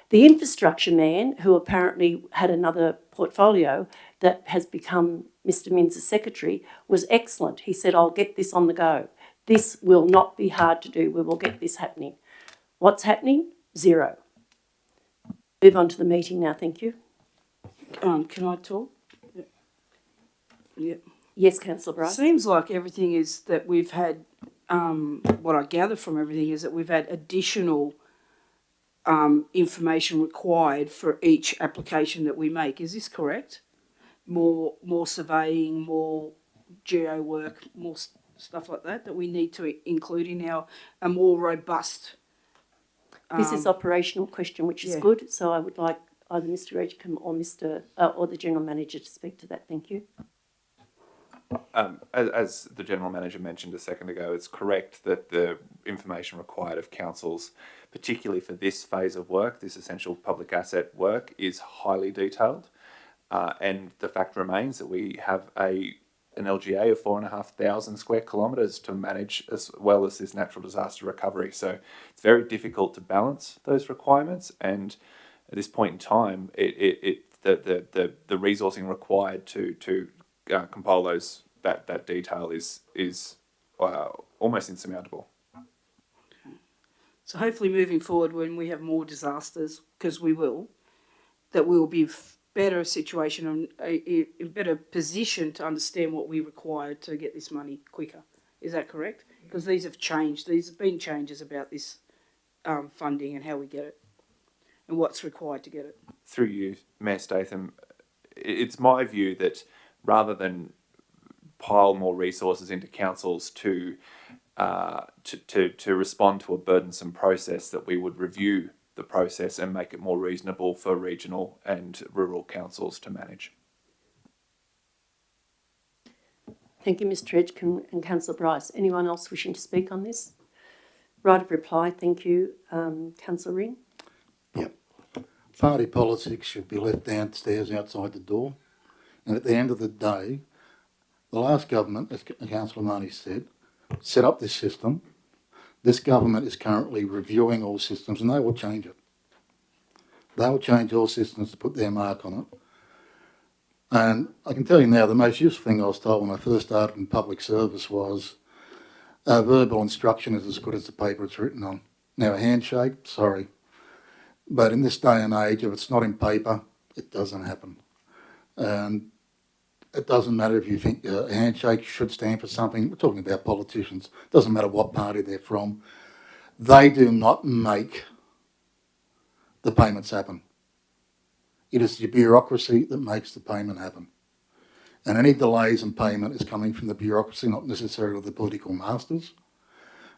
The infrastructure man, who apparently had another portfolio that has become Mr. Minns' secretary, was excellent. He said, I'll get this on the go. This will not be hard to do. We will get this happening. What's happening? Zero. Move on to the meeting now, thank you. Can I talk? Yeah. Yes, Councillor Bright. Seems like everything is that we've had, what I gather from everything is that we've had additional information required for each application that we make. Is this correct? More surveying, more geo work, more stuff like that we need to include in a more robust. This is operational question, which is good. So I would like either Mr. Edgecombe or or the General Manager to speak to that. Thank you. As the General Manager mentioned a second ago, it's correct that the information required of councils, particularly for this phase of work, this essential public asset work, is highly detailed. And the fact remains that we have an LGA of 4,500 square kilometres to manage, as well as this natural disaster recovery. So it's very difficult to balance those requirements, and at this point in time, the resourcing required to compile that detail is almost insurmountable. So hopefully moving forward, when we have more disasters, because we will, that we'll be better situation and a better position to understand what we require to get this money quicker. Is that correct? Because these have changed. These have been changes about this funding and how we get it and what's required to get it. Through you, Mayor Statham, it's my view that rather than pile more resources into councils to respond to a burdensome process, that we would review the process and make it more reasonable for regional and rural councils to manage. Thank you, Mr Edgecombe and Councillor Bryce. Anyone else wishing to speak on this? Right of reply, thank you. Councillor Ring? Yep. Party politics should be left downstairs outside the door. And at the end of the day, the last government, as Councillor Marnie said, set up this system. This government is currently reviewing all systems and they will change it. They will change all systems to put their mark on it. And I can tell you now, the most useful thing I was told when I first started in public service was verbal instruction is as good as the paper it's written on. Now, a handshake, sorry. But in this day and age, if it's not in paper, it doesn't happen. And it doesn't matter if you think a handshake should stand for something. We're talking about politicians. It doesn't matter what party they're from. They do not make the payments happen. It is the bureaucracy that makes the payment happen. And any delays in payment is coming from the bureaucracy, not necessarily the political masters.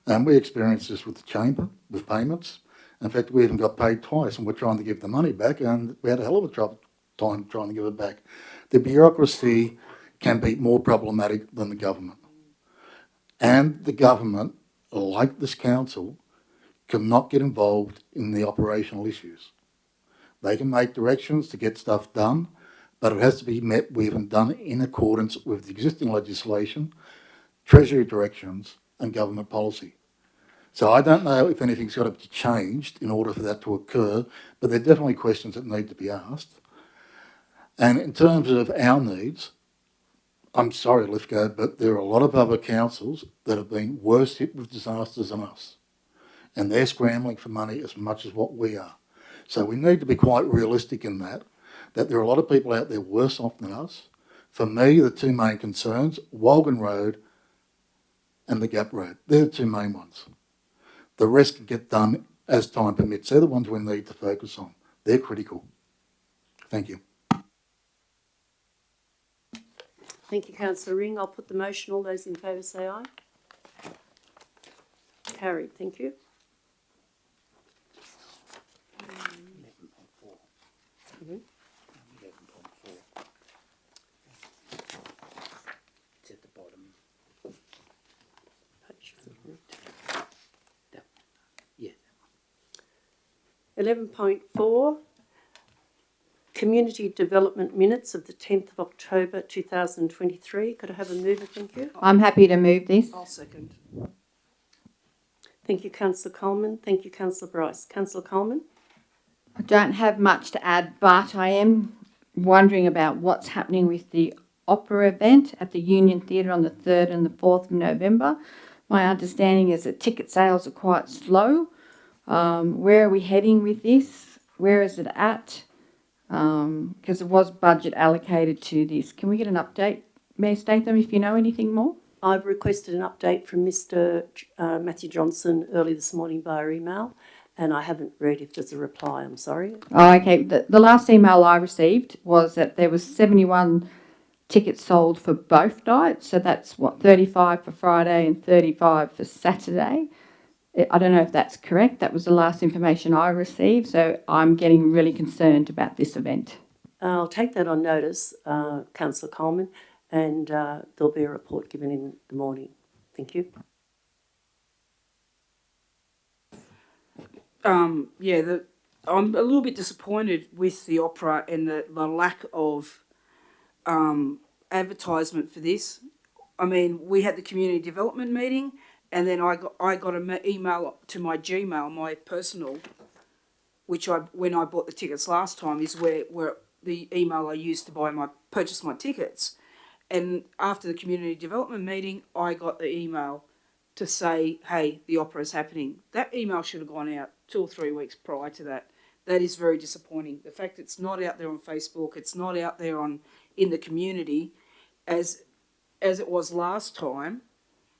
And we experienced this with the chamber, with payments. In fact, we even got paid twice and we're trying to give the money back and we had a hell of a time trying to give it back. The bureaucracy can be more problematic than the government. And the government, like this council, cannot get involved in the operational issues. They can make directions to get stuff done, but it has to be met with and done in accordance with the existing legislation, Treasury directions and government policy. So I don't know if anything's got to be changed in order for that to occur, but there are definitely questions that need to be asked. And in terms of our needs, I'm sorry, Lithgow, but there are a lot of other councils that have been worse hit with disasters than us. And they're scrambling for money as much as what we are. So we need to be quite realistic in that there are a lot of people out there worse off than us. For me, the two main concerns, Walgan Road and the Gap Road, they're the two main ones. The rest can get done as time permits. They're the ones we need to focus on. They're critical. Thank you. Thank you, Councillor Ring. I'll put the motion. All those in favour say aye. Carried. Thank you. 11.4. It's at the bottom. Yeah. 11.4. Community Development Minutes of the 10th of October 2023. Could I have a mover? Thank you. I'm happy to move this. I'll second. Thank you, Councillor Coleman. Thank you, Councillor Bryce. Councillor Coleman? I don't have much to add, but I am wondering about what's happening with the opera event at the Union Theatre on the 3rd and the 4th of November. My understanding is that ticket sales are quite slow. Where are we heading with this? Where is it at? Because there was budget allocated to this. Can we get an update, Mayor Statham, if you know anything more? I've requested an update from Mr Matthew Johnson early this morning via email, and I haven't read if there's a reply. I'm sorry. Oh, okay. The last email I received was that there was 71 tickets sold for both nights. So that's, 35 for Friday and 35 for Saturday. I don't know if that's correct. That was the last information I received. So I'm getting really concerned about this event. I'll take that on notice, Councillor Coleman, and there'll be a report given in the morning. Thank you. I'm a little bit disappointed with the opera and the lack of advertisement for this. I mean, we had the community development meeting, and then I got an email to my Gmail, my personal, which when I bought the tickets last time, is where the email I used to purchase my tickets. And after the community development meeting, I got the email to say, hey, the opera is happening. That email should have gone out 2 or 3 weeks prior to that. That is very disappointing. The fact it's not out there on Facebook, it's not out there in the community as it was last time,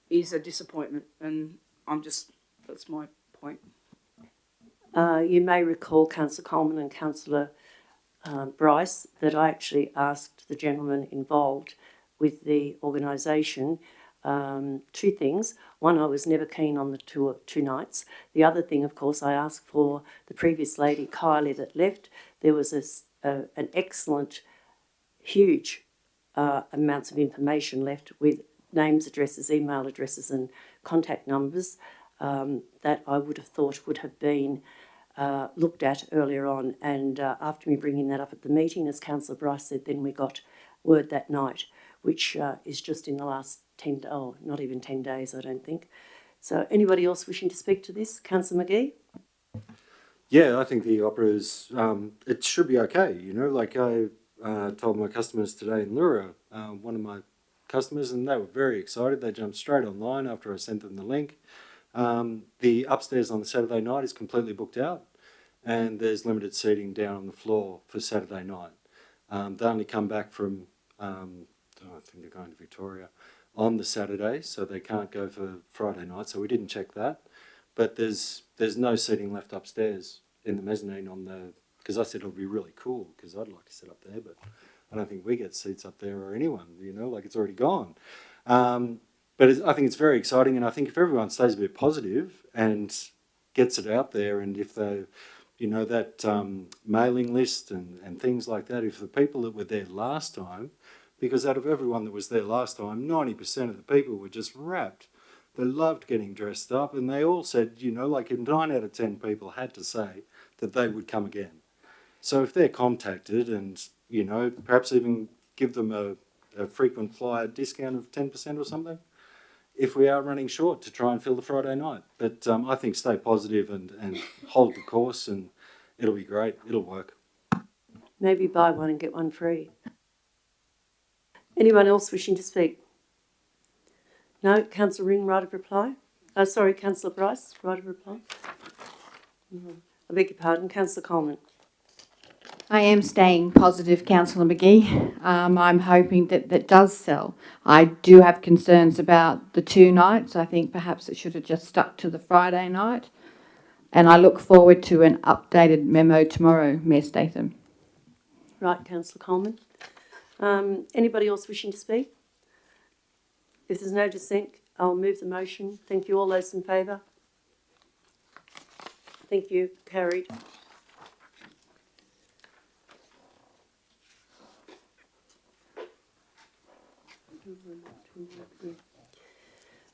is a disappointment. And that's my point. You may recall, Councillor Coleman and Councillor Bryce, that I actually asked the gentleman involved with the organisation 2 things. One, I was never keen on the 2 nights. The other thing, of course, I asked for the previous lady, Kylie, that left. There was an excellent, huge amounts of information left with names, addresses, email addresses and contact numbers that I would have thought would have been looked at earlier on. And after me bringing that up at the meeting, as Councillor Bryce said, then we got word that night, which is just in the last not even 10 days, I don't think. So anybody else wishing to speak to this? Councillor McGee? Yeah, I think the opera is, it should be okay, you know, like I told my customers today in Lura, one of my customers, and they were very excited. They jumped straight online after I sent them the link. The upstairs on the Saturday night is completely booked out, and there's limited seating down on the floor for Saturday night. They only come back from, I think they're going to Victoria on the Saturday, so they can't go for Friday night, so we didn't check that. But there's no seating left upstairs in the mezzanine because I said it would be really cool because I'd like to sit up there, but I don't think we get seats up there or anyone, you know, like it's already gone. But I think it's very exciting, and I think if everyone stays a bit positive and gets it out there, and if they, you know, that mailing list and things like that, if the people that were there last time, because out of everyone that was there last time, 90% of the people were just rapt. They loved getting dressed up, and they all said, you know, like 9 out of 10 people had to say that they would come again. So if they're contacted and, you know, perhaps even give them a frequent flyer discount of 10% or something, if we are running short, to try and fill the Friday night. But I think stay positive and hold the course, and it'll be great. It'll work. Maybe buy one and get one free. Anyone else wishing to speak? No? Councillor Ring, right of reply? Sorry, Councillor Bryce, right of reply? I beg your pardon, Councillor Coleman. I am staying positive, Councillor McGee. I'm hoping that does sell. I do have concerns about the 2 nights. I think perhaps it should have just stuck to the Friday night. And I look forward to an updated memo tomorrow, Mayor Statham. Right, Councillor Coleman. Anybody else wishing to speak? If there's no dissent, I'll move the motion. Thank you. All those in favour? Thank you. Carried.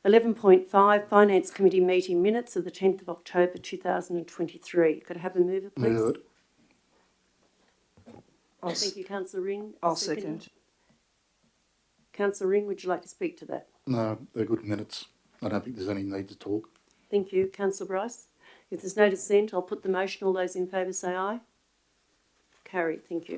11.5, Finance Committee meeting minutes of the 10th of October 2023. Could I have a mover, please? Move it. Thank you, Councillor Ring. I'll second. Councillor Ring, would you like to speak to that? No, they're good minutes. I don't think there's any need to talk. Thank you. Councillor Bryce? If there's no dissent, I'll put the motion. All those in favour say aye. Carried. Thank you.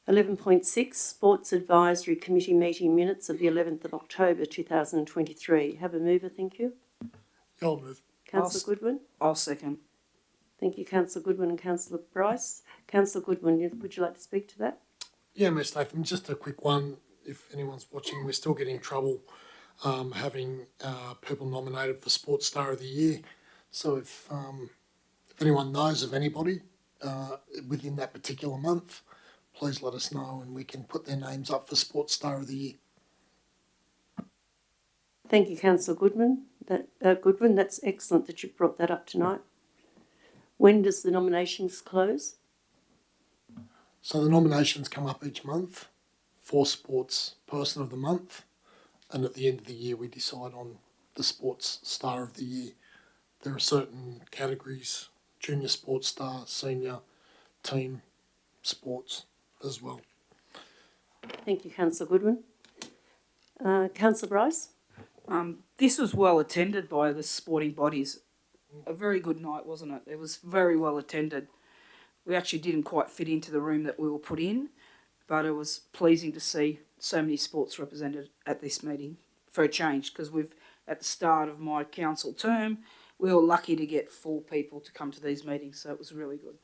11.6, Sports Advisory Committee meeting minutes of the 11th of October 2023. Have a mover, thank you. I'll move. Councillor Goodwin? I'll second. Thank you, Councillor Goodwin and Councillor Bryce. Councillor Goodwin, would you like to speak to that? Yeah, Ms. Statham, just a quick one. If anyone's watching, we're still getting trouble having people nominated for Sports Star of the Year. So if anyone knows of anybody within that particular month, please let us know and we can put their names up for Sports Star of the Year. Thank you, Councillor Goodwin. Goodwin, that's excellent that you've brought that up tonight. When does the nominations close? So the nominations come up each month for Sports Person of the Month, and at the end of the year we decide on the Sports Star of the Year. There are certain categories: Junior Sports Star, Senior, Team Sports as well. Thank you, Councillor Goodwin. Councillor Bryce? This was well attended by the sporting bodies. a very good night, wasn't it? It was very well attended. We actually didn't quite fit into the room that we were put in, but it was pleasing to see so many sports represented at this meeting for a change, because at the start of my council term, we were lucky to get 4 people to come to these meetings, so it was really good.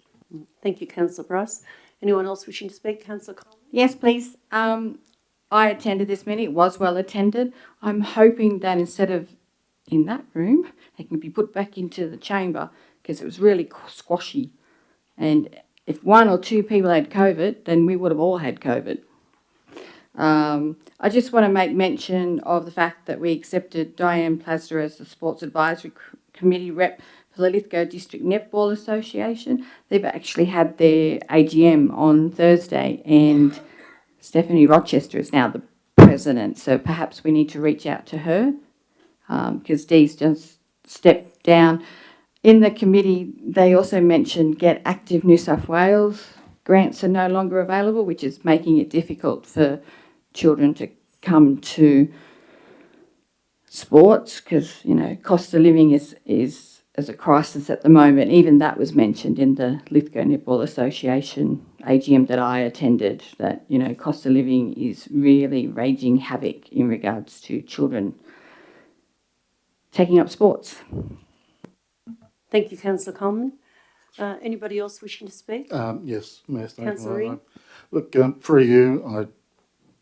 Thank you, Councillor Bryce. Anyone else wishing to speak? Councillor Coleman? Yes, please. I attended this meeting. It was well attended. I'm hoping that instead of in that room, it can be put back into the chamber, because it was really squashy. And if 1 or 2 people had COVID, then we would have all had COVID. I just want to make mention of the fact that we accepted Diane Plasder as the Sports Advisory Committee rep for the Lithgow District Netball Association. They've actually had their AGM on Thursday, and Stephanie Rochester is now the president, so perhaps we need to reach out to her, because Dee's just stepped down. In the committee, they also mentioned Get Active New South Wales grants are no longer available, which is making it difficult for children to come to sports, because, you know, cost of living is a crisis at the moment. Even that was mentioned in the Lithgow Netball Association AGM that I attended, that, you know, cost of living is really raging havoc in regards to children taking up sports. Thank you, Councillor Coleman. Anybody else wishing to speak? Yes, Mayor Stapleton. Councillor Ring? Look, through you, I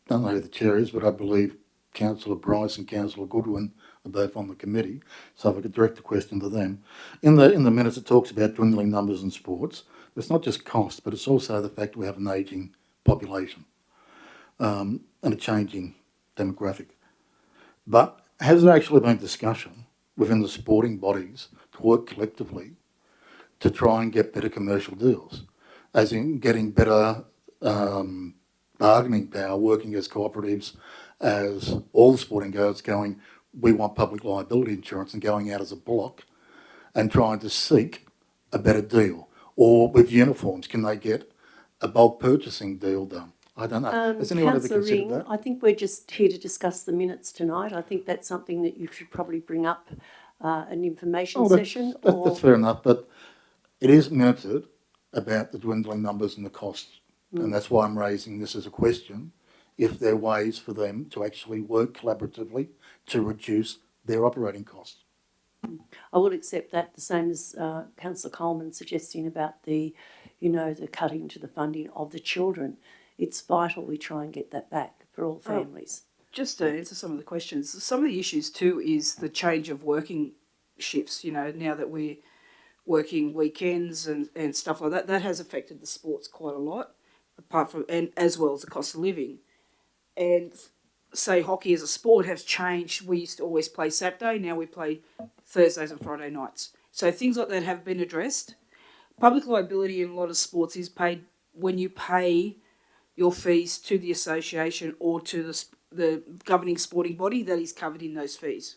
don't know who the chair is, but I believe Councillor Bryce and Councillor Goodwin are both on the committee, so if I could direct the question to them. In the minutes, it talks about dwindling numbers in sports. It's not just cost, but it's also the fact we have an ageing population and a changing demographic. But has there actually been discussion within the sporting bodies to work collectively to try and get better commercial deals, as in getting better bargaining power, working as cooperatives, as all the sporting goers going, we want public liability insurance, and going out as a block and trying to seek a better deal? Or with uniforms, can they get a bulk purchasing deal done? I don't know. Has anyone ever Councillor considered Ring, that? I think we're just here to discuss the minutes tonight. I think that's something that you should probably bring up an information session. That's fair enough, but it is minuted about the dwindling numbers and the costs, and that's why I'm raising this as a question, if there are ways for them to actually work collaboratively to reduce their operating costs. I will accept that, the same as Councillor Coleman suggesting about the cutting to the funding of the children. It's vital we try and get that back for all families. Just to answer some of the questions, some of the issues too is the change of working shifts, you know, now that we're working weekends and stuff like that. That has affected the sports quite a lot, apart from, and as well as the cost of living. And say hockey as a sport has changed. We used to always play Saturday, now we play Thursdays and Friday nights. So things like that have been addressed. Public liability in a lot of sports is paid when you pay your fees to the association or to the governing sporting body that is covered in those fees.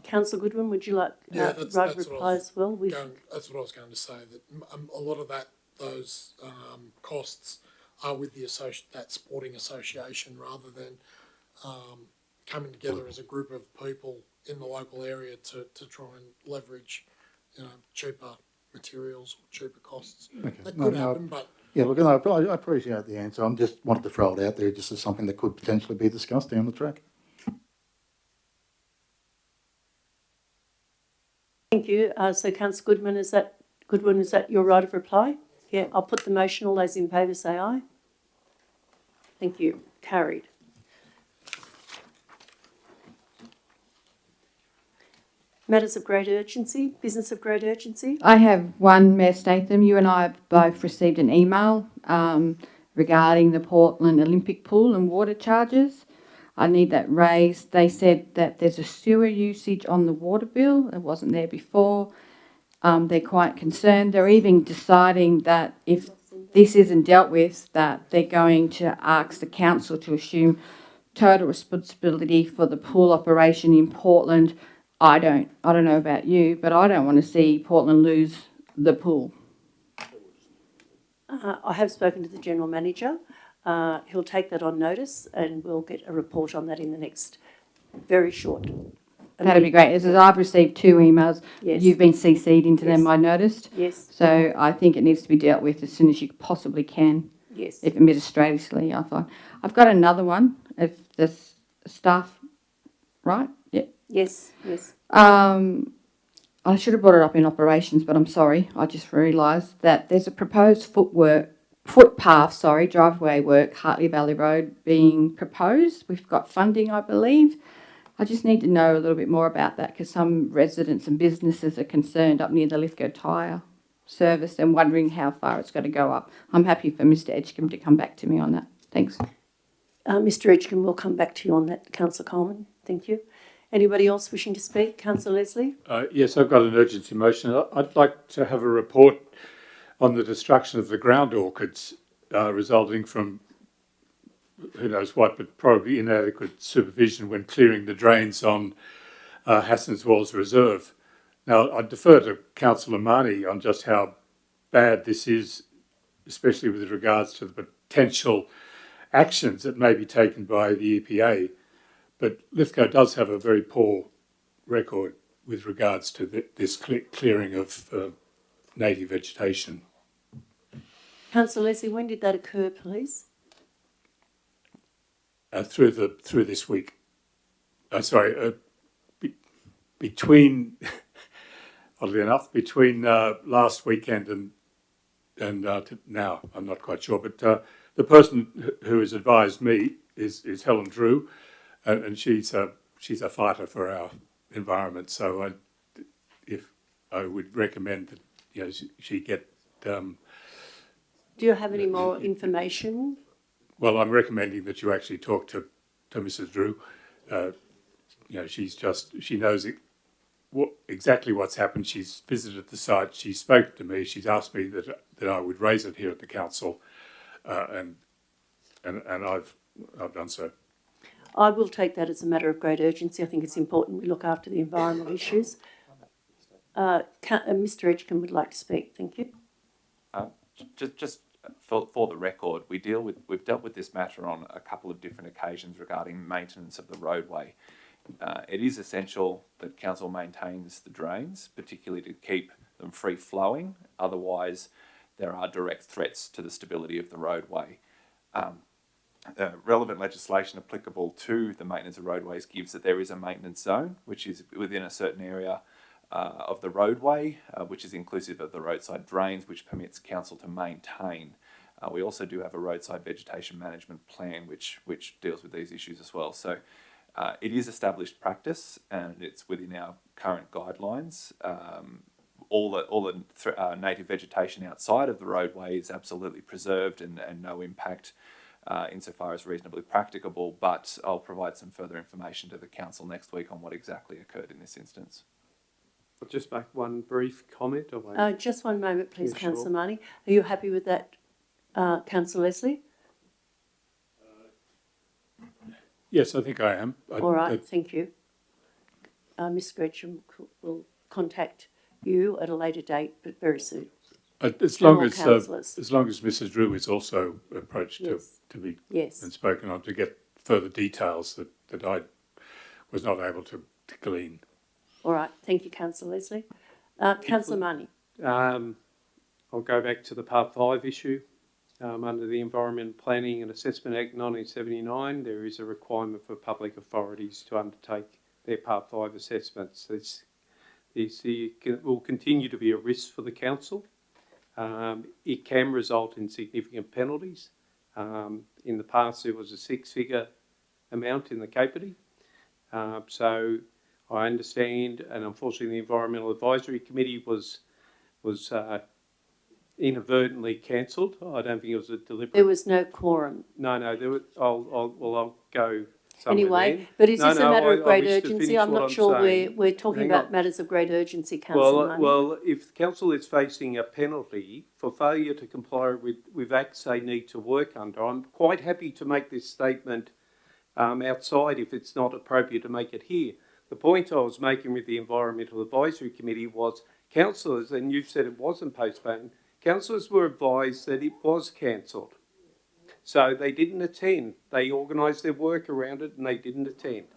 Councillor Goodwin, would you like right of reply as well? That's what I was going to say, that a lot of those costs are with that sporting association, rather than coming together as a group of people in the local area to try and leverage, cheaper materials or cheaper costs. Okay. That could happen, but... Yeah, look, I appreciate the answer. I just wanted to throw it out there just as something that could potentially be discussed down the track. Thank you. So Councillor Goodwin, is that your right of reply? Yeah, I'll put the motion. All those in favour say aye. Thank you. Carried. Matters of great urgency, business of great urgency. I have one, Mayor Statham. You and I have both received an email regarding the Portland Olympic pool and water charges. I need that raised. They said that there's a sewer usage on the water bill. It wasn't there before. They're quite concerned. They're even deciding that if this isn't dealt with, that they're going to ask the council to assume total responsibility for the pool operation in Portland. I don't know about you, but I don't want to see Portland lose the pool. I have spoken to the General Manager. He'll take that on notice and we'll get a report on that in the next very short That'd be great. As I've received 2 emails, Yes. you've been CC'd into them, Yes. I noticed. Yes, So I think it needs to be dealt with as soon as you possibly can, yes. if administratively, I find. I've got another one, if the staff, right? Yeah. Yes, yes. I should have brought it up in operations, but I'm sorry. I just realised that there's a proposed driveway work, Hartley Valley Road, being proposed. We've got funding, I believe. I just need to know a little bit more about that because some residents and businesses are concerned up near the Lithgow tyre service and wondering how far it's going to go up. I'm happy for Mr Edgecombe to come back to me on that. Thanks. Mr Edgecombe will come back to you on that, Councillor Coleman. Thank you. Anybody else wishing to speak? Councillor Leslie? Yes, I've got an urgency motion. I'd like to have a report on the destruction of the ground orchids resulting from who knows what, but probably inadequate supervision when clearing the drains on Hassans Walls Reserve. Now, I defer to Councillor Marnie on just how bad this is, especially with regards to the potential actions that may be taken by the EPA. But Lithgow does have a very poor record with regards to this clearing of native vegetation. Councillor Leslie, when did that occur, please? Through this week. Between oddly enough, between last weekend and now, I'm not quite sure. But the person who has advised me is Helen Drew, and she's a fighter for our environment. So I would recommend that she get. Do you have any more information? Well, I'm recommending that you actually talk to Mrs. Drew. She knows exactly what's happened. She's visited the site. She spoke to me. She's asked me that I would raise it here at the council, and I've done so. I will take that as a matter of great urgency. I think it's important we look after the environmental issues. Mr. Edgecombe would like to speak. Thank you. Just for the record, we've dealt with this matter on a couple of different occasions regarding maintenance of the roadway. It is essential that council maintains the drains, particularly to keep them free flowing. Otherwise, there are direct threats to the stability of the roadway. Relevant legislation applicable to the maintenance of roadways gives that there is a maintenance zone, which is within a certain area of the roadway, which is inclusive of the roadside drains, which permits council to maintain. We also do have a roadside vegetation management plan, which deals with these issues as well. So it is established practice, and it's within our current guidelines. All the native vegetation outside of the roadway is absolutely preserved and no impact insofar as reasonably practicable. But I'll provide some further information to the council next week on what exactly occurred in this instance. I'll just make one brief comment. Just one moment, please, Yeah, Councillor sure. Marnie. Are you happy with that, Councillor Leslie? Yes, I think I am. All right, thank you. Ms. Gresham will contact you at a later date, but very soon. As long all as councillors. Mrs. Drew is also approached Yes. to be Yes. and spoken on to get further details that I was not able to glean. All right, thank you, Councillor Leslie. Councillor Marnie. I'll go back to the Part 5 issue. Under the Environment Planning and Assessment Act 1979, there is a requirement for public authorities to undertake their Part 5 assessments. This will continue to be a risk for the council. It can result in significant penalties. In the past, there was a 6-figure amount in the capity. So I understand, and unfortunately the Environmental Advisory Committee was inadvertently cancelled. I don't think it was a deliberate. There was no quorum. No, there was. I'll go somewhere Anyway, then. but is this a matter of great wish to urgency? finish I'm what not sure saying. we're talking Hang about on. matters of great urgency, Councillor Marnie. Well, if council is facing a penalty for failure to comply with acts they need to work under, I'm quite happy to make this statement outside if it's not appropriate to make it here. The point I was making with the Environmental Advisory Committee was councillors, and you've said it wasn't postponed, councillors were advised that it was cancelled. So they didn't attend. They organised their work around it and they didn't attend.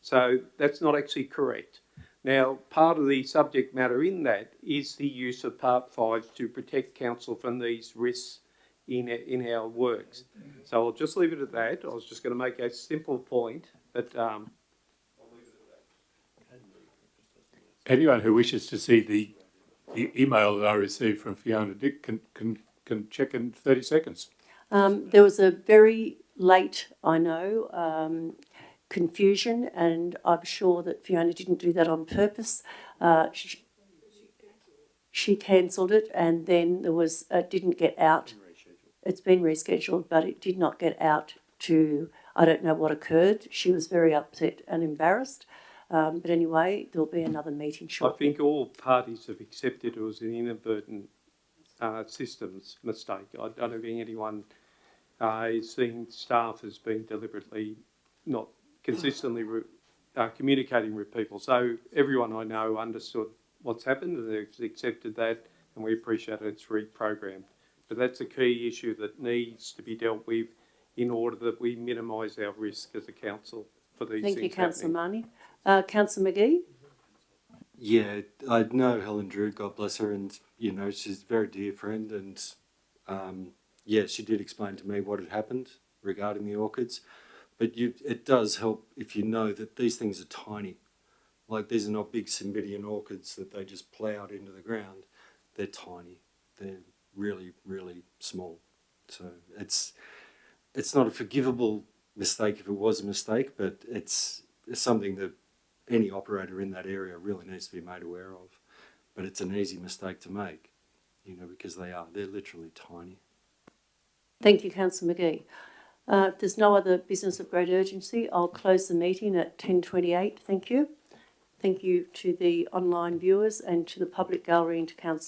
So that's not actually correct. Now, part of the subject matter in that is the use of Part 5 to protect council from these risks in our works. So I'll just leave it at that. I was just going to make a simple point, but Anyone who wishes to see the email that I received from Fiona Dick can check in 30 seconds. There was a very late, I know, confusion, and I'm sure that Fiona didn't do that on purpose. She cancelled it, and then there was didn't get out. It's been rescheduled, but it did not get out to. I don't know what occurred. She was very upset and embarrassed. But anyway, there'll be another meeting shortly. I think all parties have accepted it was an inadvertent systems mistake. I don't think anyone is seeing staff as being deliberately not consistently communicating with people. So everyone I know understood what's happened and they've accepted that, and we appreciate it's reprogrammed. But that's a key issue that needs to be dealt with in order that we minimise our risk as a council for these things. Thank you, Councillor Marnie. Councillor McGee? Yeah, I know Helen Drew, God bless her, and, you know, she's a very dear friend, and, yeah, she did explain to me what had happened regarding the orchids, but it does help if you know that these things are tiny. Like, these are not big Cymbidium orchids that they just ploughed into the ground. They're tiny. They're really, really small. So it's not a forgivable mistake if it was a mistake, but it's something that any operator in that area really needs to be made aware of. But it's an easy mistake to make, you know, because they're literally tiny. Thank you, Councillor McGee. If there's no other business of great urgency, I'll close the meeting at 10:28. Thank you. Thank you to the online viewers and to the public gallery and to councillors.